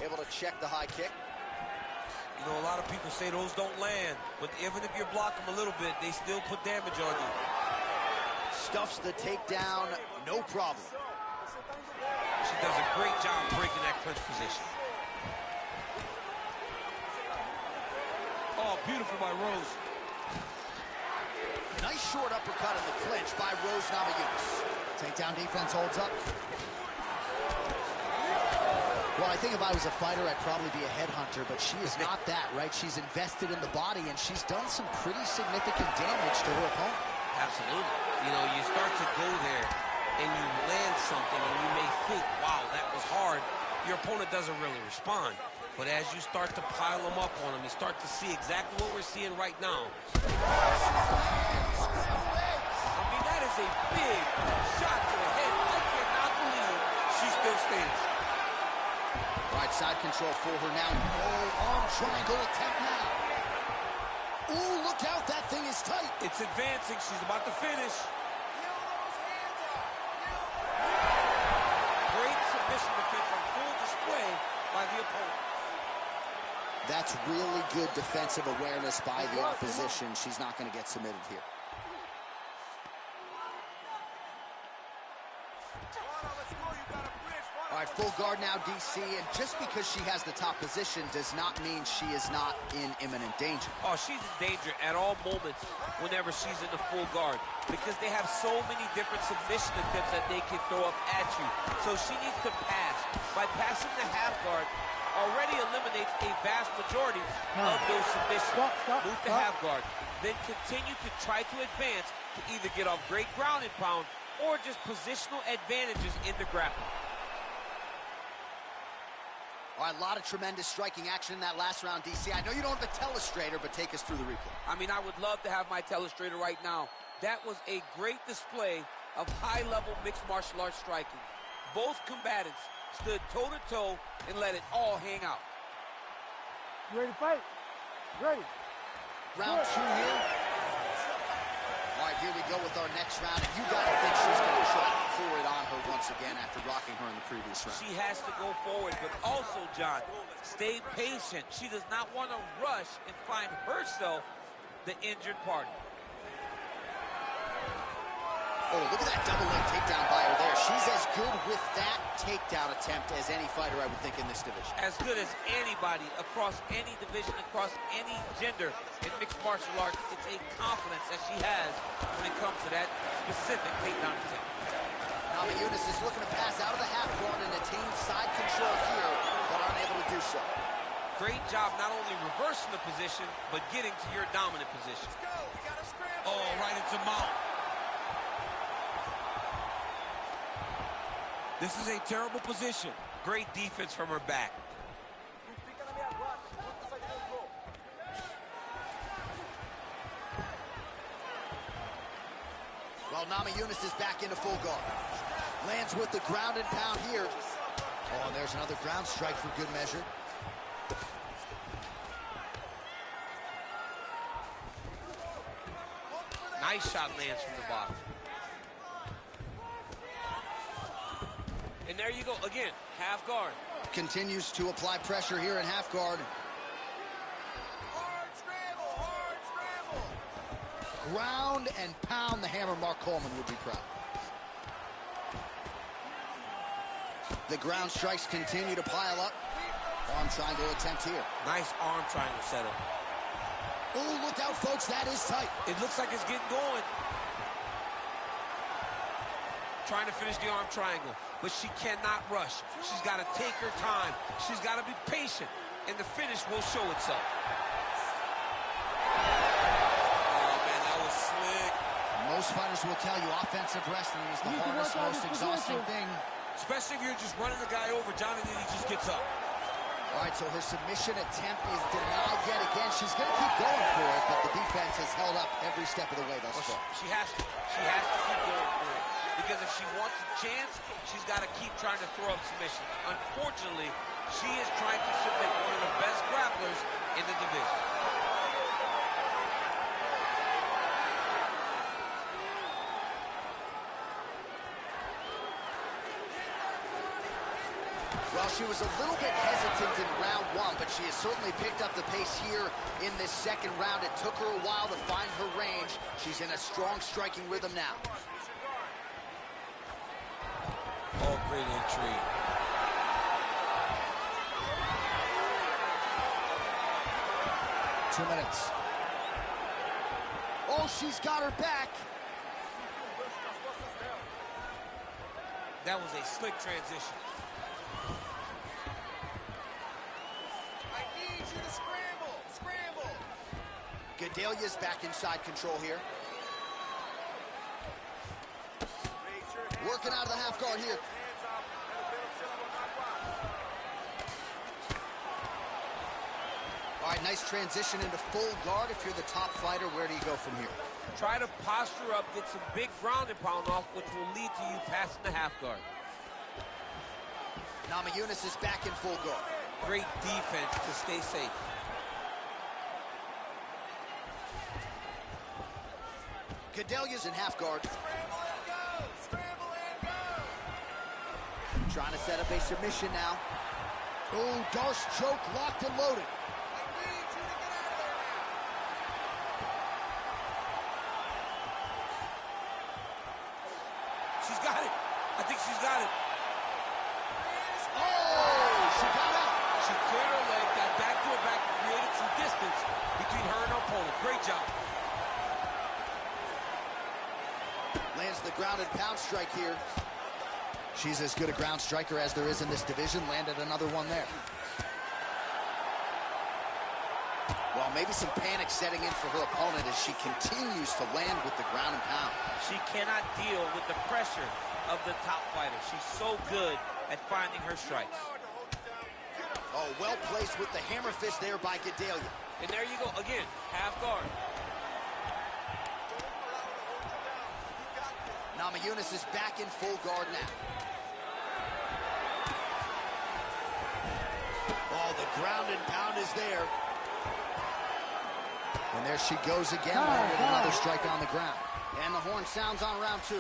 Able to check the high kick. You know, a lot of people say those don't land, but even if you block them a little bit, they still put damage on you. Stuffs the takedown, no problem. She does a great job breaking that clinch position. Oh, beautiful by Rose. Nice short uppercut in the clinch by Rose Namajunas. Takedown defense holds up. Well, I think if I was a fighter, I'd probably be a headhunter, but she is not that, right? She's invested in the body, and she's done some pretty significant damage to her opponent. Absolutely. You know, you start to go there, and you land something, and you may think, wow, that was hard. Your opponent doesn't really respond. But as you start to pile them up on them, you start to see exactly what we're seeing right now. I mean, that is a big shot to the head. I cannot believe she still stands. Right side control for her now. No arm triangle attempt now. Ooh, look out, that thing is tight. It's advancing, she's about to finish. Great submission defense on full display by the opponent. That's really good defensive awareness by the opposition. She's not going to get submitted here. All right, full guard now, DC, and just because she has the top position does not mean she is not in imminent danger. Oh, she's in danger at all moments whenever she's in the full guard because they have so many different submission attempts that they can throw up at you. So she needs to pass. By passing the half guard, already eliminates a vast majority of those submissions. Move to half guard, then continue to try to advance to either get off great ground and pound or just positional advantages in the grappling. All right, a lot of tremendous striking action in that last round, DC. I know you don't have a telestrator, but take us through the replay. I mean, I would love to have my telestrator right now. That was a great display of high-level mixed martial arts striking. Both combatants stood toe-to-toe and let it all hang out. You ready to fight? Ready. Round two here. All right, here we go with our next round. And you got to think she's going to try to pour it on her once again after rocking her in the previous round. She has to go forward, but also, John, stay patient. She does not want to rush and find herself the injured party. Oh, look at that double leg takedown by her there. She's as good with that takedown attempt as any fighter, I would think, in this division. As good as anybody across any division, across any gender in mixed martial arts. It's a confidence that she has when it comes to that specific takedown attempt. Namajunas is looking to pass out of the half guard and attain side control here, but unable to do so. Great job not only reversing the position, but getting to your dominant position. Oh, right into mount. This is a terrible position. Great defense from her back. Well, Namajunas is back into full guard. Lands with the ground and pound here. Oh, and there's another ground strike for good measure. Nice shot lands from the bottom. And there you go, again, half guard. Continues to apply pressure here in half guard. Hard scramble, hard scramble. Ground and pound. The hammer, Mark Coleman would be proud. The ground strikes continue to pile up. Arm triangle attempt here. Nice arm triangle setup. Oh, look out, folks. That is tight. It looks like it's getting going. Trying to finish the arm triangle, but she cannot rush. She's got to take her time. She's got to be patient, and the finish will show itself. Oh, man, that was slick. Most fighters will tell you offensive wrestling is the hardest, most exhausting thing. Especially if you're just running the guy over, John, and then he just gets up. All right, so her submission attempt is denied yet again. She's going to keep going for it, but the defense has held up every step of the way thus far. She has to. She has to keep going for it. Because if she wants a chance, she's got to keep trying to throw up submissions. Unfortunately, she is trying to submit one of the best grapplers in the division. Well, she was a little bit hesitant in round one, but she has certainly picked up the pace here in this second round. It took her a while to find her range. She's in a strong striking rhythm now. Oh, great entry. 2 minutes. Oh, she's got her back. That was a slick transition. I need you to scramble. Scramble. Gadelha's back inside control here. Working out of the half guard here. All right, nice transition into full guard. If you're the top fighter, where do you go from here? Try to posture up, get some big ground and pound off, which will lead to you passing the half guard. Namajunas is back in full guard. Great defense to stay safe. Gadelha's in half guard. Scramble and go. Scramble and go. Trying to set up a submission now. Oh, Darce choke locked and loaded. I need you to get out of there now. She's got it. I think she's got it. Oh, she got out. She cleared her leg, got back to her back, created some distance between her and her opponent. Great job. Lands the ground and pound strike here. She's as good a ground striker as there is in this division. Landed another one there. Well, maybe some panic setting in for her opponent as she continues to land with the ground and pound. She cannot deal with the pressure of the top fighter. She's so good at finding her strikes. Oh, well placed with the hammer fist there by Gadelha. And there you go, again, half guard. Namajunas is back in full guard now. Oh, the ground and pound is there. And there she goes again, landed another strike on the ground. And the horn sounds on round two.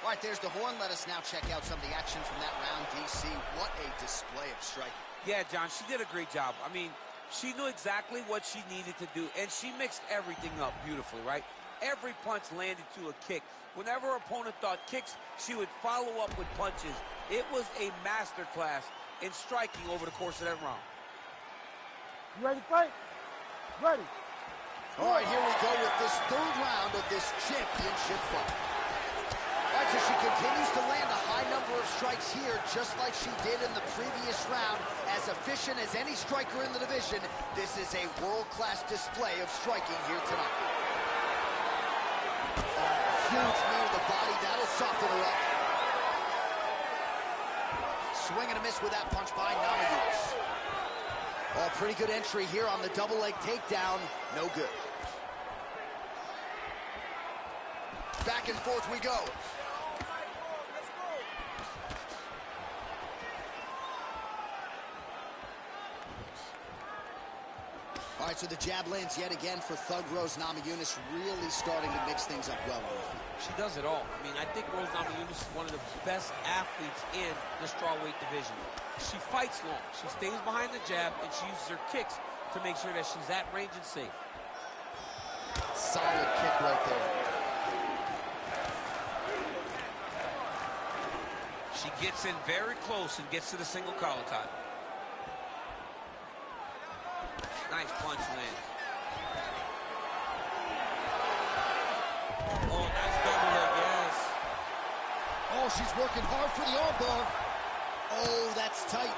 All right, there's the horn. Let us now check out some of the action from that round, DC. What a display of striking. Yeah, John, she did a great job. I mean, she knew exactly what she needed to do, and she mixed everything up beautifully, right? Every punch landed to a kick. Whenever her opponent thought kicks, she would follow up with punches. It was a masterclass in striking over the course of that round. You ready to fight? Ready. All right, here we go with this third round of this championship fight. All right, so she continues to land a high number of strikes here, just like she did in the previous round. As efficient as any striker in the division, this is a world-class display of striking here tonight. Huge knee to the body. That'll soften her up. Swing and a miss with that punch by Namajunas. Oh, pretty good entry here on the double leg takedown. No good. Back and forth we go. All right, so the jab lands yet again for Thug Rose Namajunas, really starting to mix things up well on the feet. She does it all. I mean, I think Rose Namajunas is one of the best athletes in the strawweight division. She fights long. She stays behind the jab, and she uses her kicks to make sure that she's at range and safe. Solid kick right there. She gets in very close and gets to the single collar tie. Nice punch land. Oh, nice double leg, yes. Oh, she's working hard for the armbar. Oh, that's tight.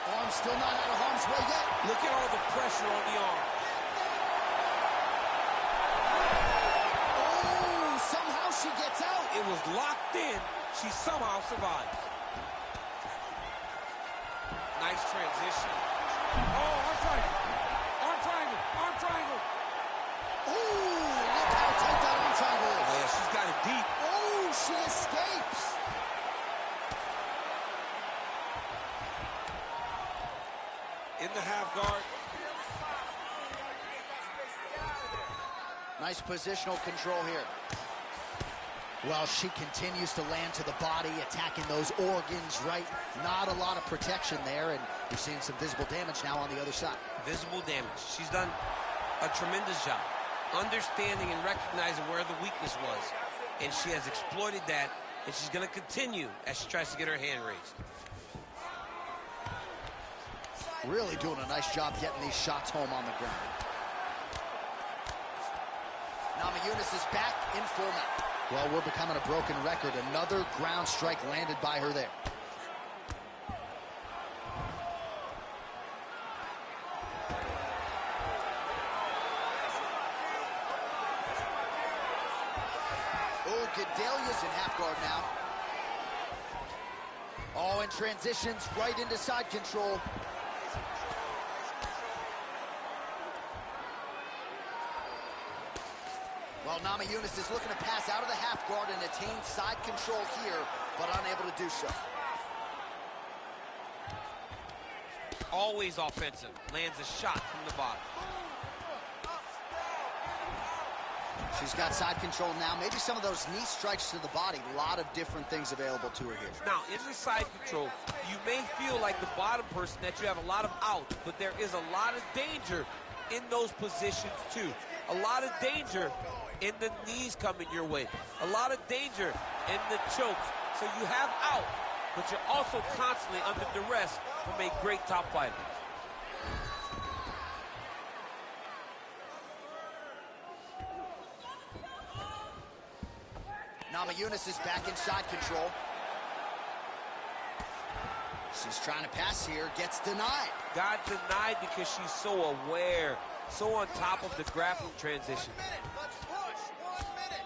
Arm still not out of harm's way yet. Look at all the pressure on the arm. Oh, somehow she gets out. It was locked in. She somehow survives. Nice transition. Oh, arm triangle. Arm triangle. Arm triangle. Oh, look how tight that arm triangle is. Oh, yeah, she's got it deep. Oh, she escapes. In the half guard. Nice positional control here. Well, she continues to land to the body, attacking those organs, right? Not a lot of protection there, and you're seeing some visible damage now on the other side. Visible damage. She's done a tremendous job understanding and recognizing where the weakness was, and she has exploited that, and she's going to continue as she tries to get her hand raised. Really doing a nice job getting these shots home on the ground. Namajunas is back in full mount. Well, we're becoming a broken record. Another ground strike landed by her there. Oh, Gadelha's in half guard now. Oh, and transitions right into side control. Well, Namajunas is looking to pass out of the half guard and attain side control here, but unable to do so. Always offensive. Lands a shot from the bottom. She's got side control now. Maybe some of those knee strikes to the body. A lot of different things available to her here. Now, in the side control, you may feel like the bottom person that you have a lot of out, but there is a lot of danger in those positions too. A lot of danger in the knees coming your way. A lot of danger in the chokes. So you have out, but you're also constantly under duress from a great top fighter. Namajunas is back in side control. She's trying to pass here, gets denied. Got denied because she's so aware, so on top of the grappling transition. Let's push. 1 minute.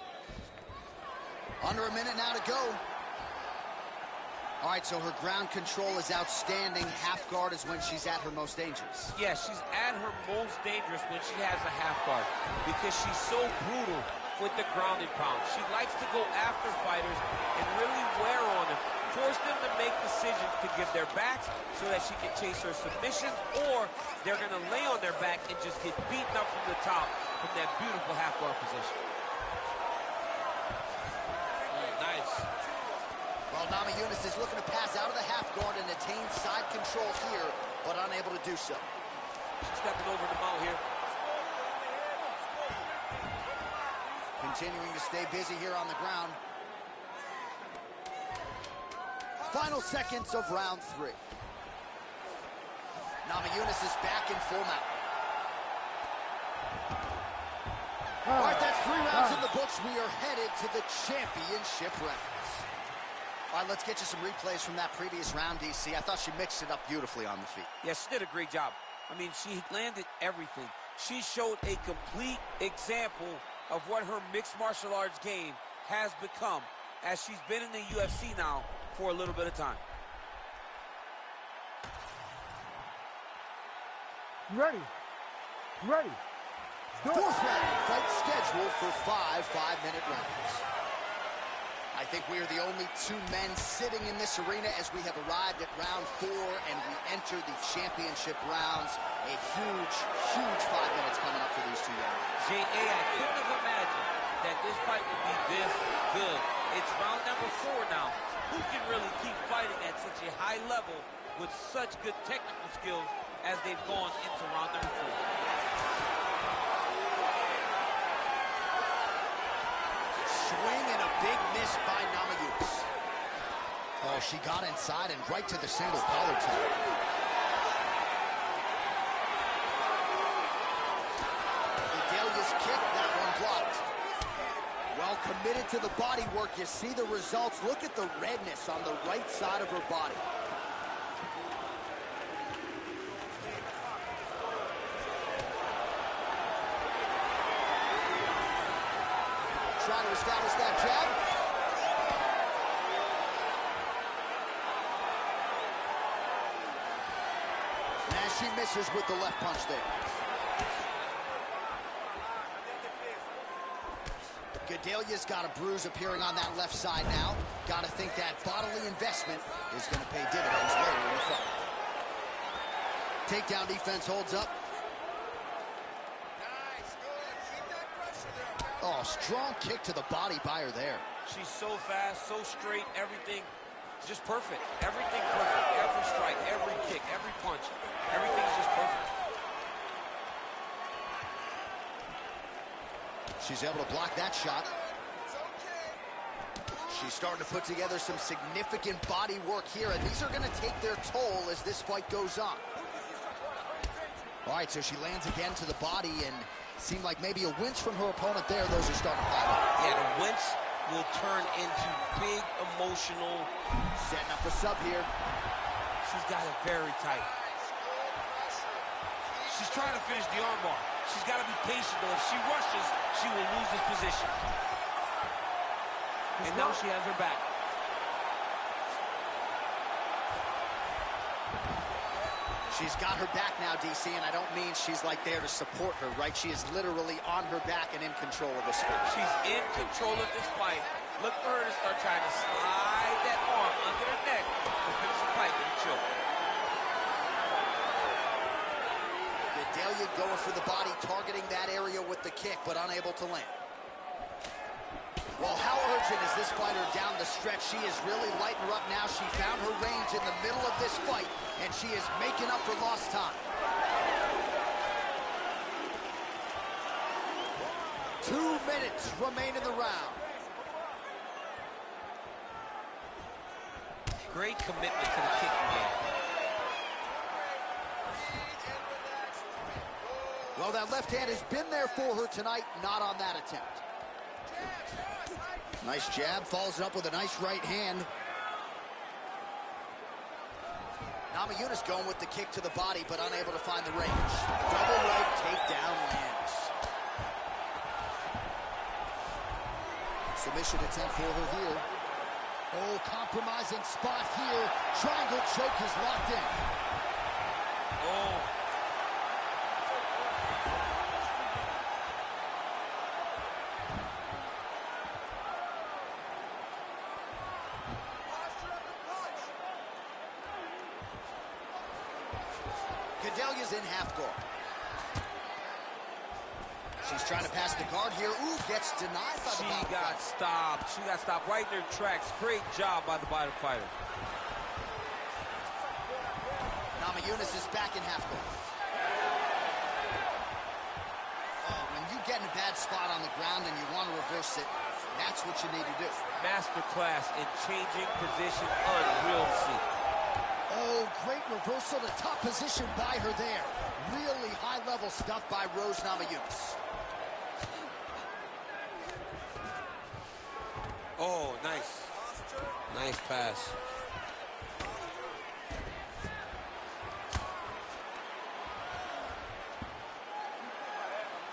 Under a minute now to go. All right, so her ground control is outstanding. Half guard is when she's at her most dangerous. Yeah, she's at her most dangerous when she has a half guard because she's so brutal with the ground and pound. She likes to go after fighters and really wear on them, force them to make decisions to give their backs so that she can chase her submissions, or they're going to lay on their back and just get beaten up from the top from that beautiful half guard position. Nice. Well, Namajunas is looking to pass out of the half guard and attain side control here, but unable to do so. She's stepping over the mount here. Continuing to stay busy here on the ground. Final seconds of round 3. Namajunas is back in full mount. All right, that's 3 rounds in the books. We are headed to the championship rounds. All right, let's get you some replays from that previous round, DC. I thought she mixed it up beautifully on the feet. Yeah, she did a great job. I mean, she landed everything. She showed a complete example of what her mixed martial arts game has become as she's been in the UFC now for a little bit of time. You ready? You ready? Go. 4th round fight scheduled for 5 5-minute rounds. I think we are the only 2 men sitting in this arena as we have arrived at round 4 and we enter the championship rounds. A huge, huge 5 minutes coming up for these 2 young men. J.A., I couldn't have imagined that this fight would be this good. It's round number 4 now. Who can really keep fighting at such a high level with such good technical skills as they've gone into round number 4? Swing and a big miss by Namajunas. Oh, she got inside and right to the single collar toe. Gadelha's kick, that one blocked. Well committed to the body work. You see the results. Look at the redness on the right side of her body. Trying to establish that jab. And she misses with the left punch there. Gadelha's got a bruise appearing on that left side now. Got to think that bodily investment is going to pay dividends later in the fight. Takedown defense holds up. Nice, good. Keep that pressure there. Oh, strong kick to the body by her there. She's so fast, so straight, everything just perfect. Everything perfect. Every strike, every kick, every punch. Everything's just perfect. She's able to block that shot. She's starting to put together some significant body work here, and these are going to take their toll as this fight goes on. All right, so she lands again to the body, and seemed like maybe a winch from her opponent there. Those are starting to pile up. Yeah, the winch will turn into big emotional. Setting up the sub here. She's got it very tight. She's trying to finish the armbar. She's got to be patient, though. If she rushes, she will lose this position. And now she has her back. She's got her back now, DC, and I don't mean she's like there to support her, right? She is literally on her back and in control of this fight. She's in control of this fight. Look for her to start trying to slide that arm under her neck to finish the fight and choke. Gadelha going for the body, targeting that area with the kick, but unable to land. Well, how urgent is this fighter down the stretch? She is really lighting her up now. She found her range in the middle of this fight, and she is making up for lost time. 2 minutes remain in the round. Great commitment to the kicking game. Well, that left hand has been there for her tonight, not on that attempt. Nice jab, follows it up with a nice right hand. Namajunas going with the kick to the body, but unable to find the range. Double leg takedown lands. Submission attempt for her here. Oh, compromising spot here. Triangle choke is locked in. Oh. Gadelha's in half guard. She's trying to pass the guard here. Ooh, gets denied by the bottom got fighter. stopped. She got stopped right in her tracks. Great job by the bottom fighter. Namajunas is back in half guard. Oh, when you get in a bad spot on the ground and you want to reverse it, that's what you need to do. Masterclass in changing position. Unreal to see. Oh, great reversal to top position by her there. Really high-level stuff by Rose Namajunas. Oh, nice. Nice pass.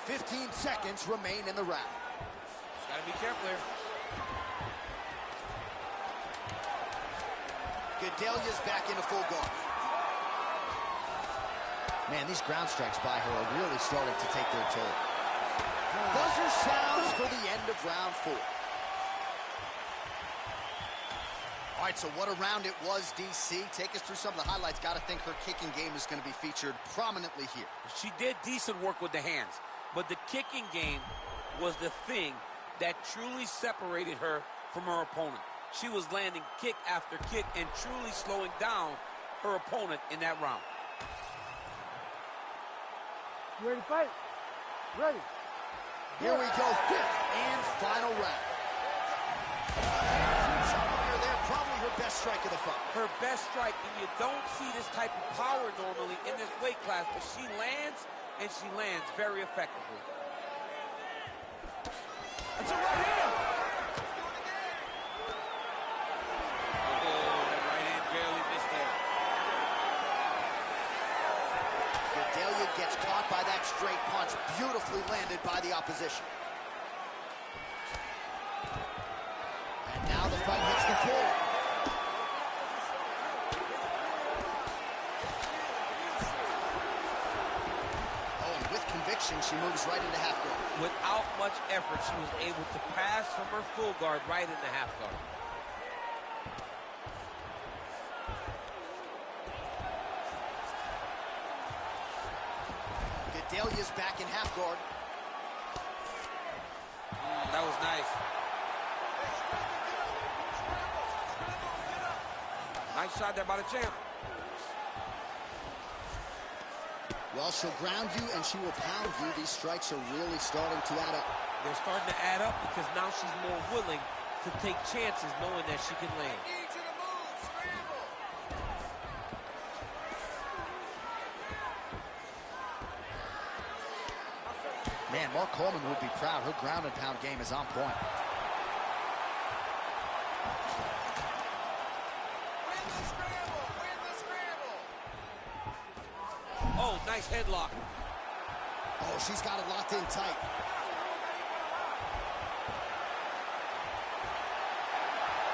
"15 seconds remain in the round. Gotta be careful here. Gadelha's back into full guard. Man, these ground strikes by her are really starting to take their toll. Buzzer sounds for the end of round 4. All right, so what a round it was, DC. Take us through some of the highlights. Got to think her kicking game is going to be featured prominently here. She did decent work with the hands, but the kicking game was the thing that truly separated her from her opponent. She was landing kick after kick and truly slowing down her opponent in that round. You ready to fight? Ready. Here we go, 5th and final round. There, probably her best strike of the fight. Her best strike, and you don't see this type of power normally in this weight class, but she lands, and she lands very effectively. That's a right hand. Oh, that right hand barely missed there. Gadelha gets caught by that straight punch, beautifully landed by the opposition. And now the fight hits the floor. Oh, and with conviction, she moves right into half guard. Without much effort, she was able to pass from her full guard right into half guard. Gadelha's back in half guard. That was nice. Nice shot there by the champ. Well, she'll ground you and she will pound you. These strikes are really starting to add up. They're starting to add up because now she's more willing to take chances knowing that she can land. Need you to move. Scramble. Man, Mark Coleman would be proud. Her ground and pound game is on point. Win the scramble. Win the scramble. Oh, nice headlock. Oh, she's got it locked in tight.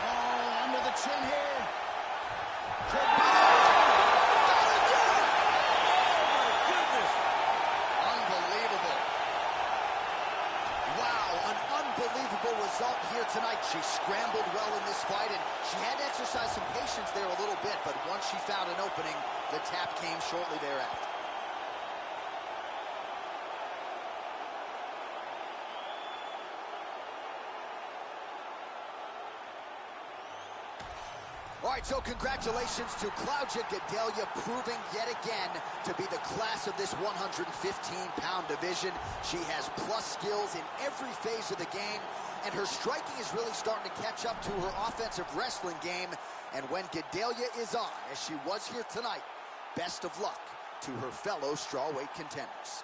Oh, under the chin here. Could be Goodness. unbelievable. Wow, an unbelievable result here tonight. She scrambled well in this fight, and she had to exercise some patience there a little bit, but once she found an opening, the tap came shortly thereafter. All right, so congratulations to Claudia Gadelha, proving yet again to be the class of this 115-pound division. She has plus skills in every phase of the game, and her striking is really starting to catch up to her offensive wrestling game. And when Gadelha is on, as she was here tonight, best of luck to her fellow strawweight contenders.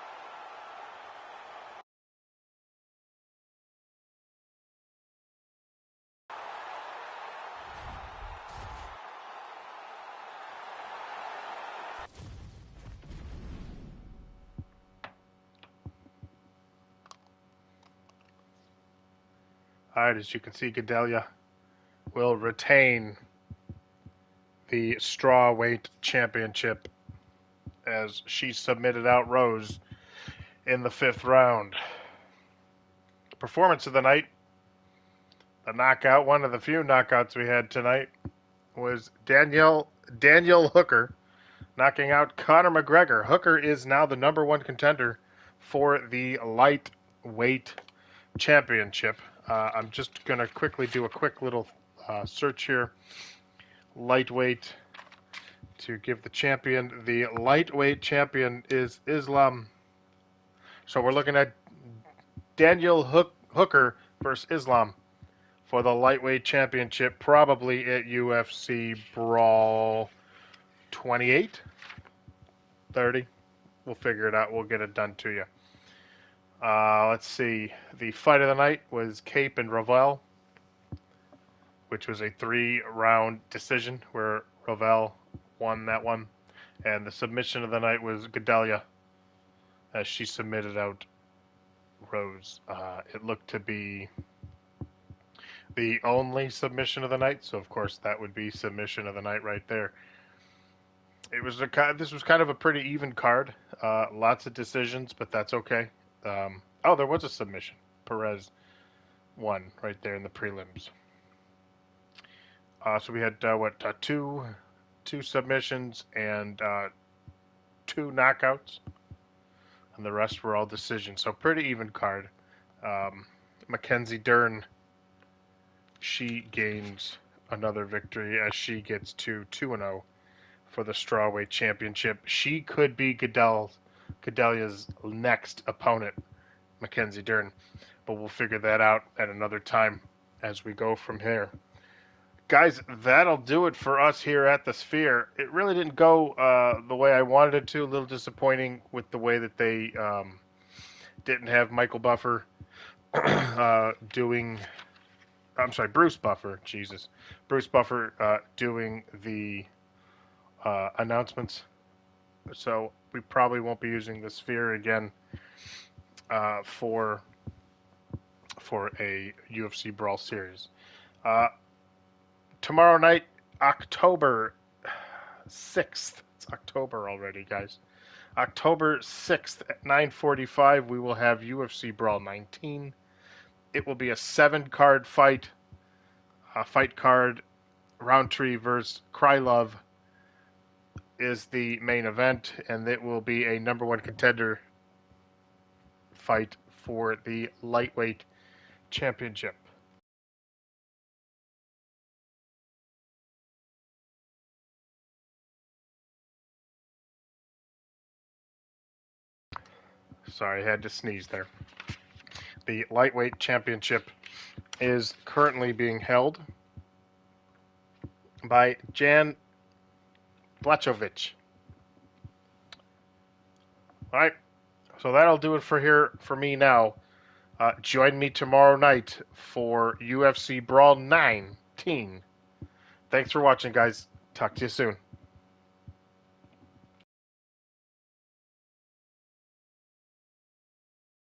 All right, as you can see, Gadelha will retain the strawweight championship as she submitted out Rose in the 5th round. Performance of the night, the knockout, one of the few knockouts we had tonight, was Daniel Hooker knocking out Conor McGregor. Hooker is now the #1 contender for the lightweight championship. I'm just going to quickly do a quick little search here. Lightweight to give the champion. The lightweight champion is Islam. So we're looking at Daniel Hooker versus Islam for the lightweight championship, probably at UFC Brawl 28, 30. We'll figure it out. We'll get it done to you. Let's see. The fight of the night was Cape and Rovell, which was a 3-round decision where Rovell won that one. And the submission of the night was Gadelha as she submitted out Rose. It looked to be the only submission of the night, so of course that would be submission of the night right there. This was kind of a pretty even card. Lots of decisions, but that's okay. Oh, there was a submission. Perez won right there in the prelims. So we had two submissions and 2 knockouts, and the rest were all decisions. So pretty even card. Mackenzie Dern, she gains another victory as she gets to 2-0 for the strawweight championship. She could be Gadelha's next opponent, Mackenzie Dern, but we'll figure that out at another time as we go from here. Guys, that'll do it for us here at the Sphere. It really didn't go the way I wanted it to. A little disappointing with the way that they didn't have Michael Buffer Bruce Buffer, Jesus. Bruce Buffer doing the announcements. So we probably won't be using the Sphere again for a UFC Brawl series. Tomorrow night, October 6th. It's October already, guys. October 6th at 9:45, we will have UFC Brawl 19. It will be a 7-card fight. Fight card, Roundtree versus Krylov is the main event, and it will be a #1 contender fight for the lightweight championship. Sorry, I had to sneeze there. The lightweight championship is currently being held by Jan Blachowicz. All right, so that'll do it for me now. Join me tomorrow night for UFC Brawl 19. Thanks for watching, guys. Talk to you soon.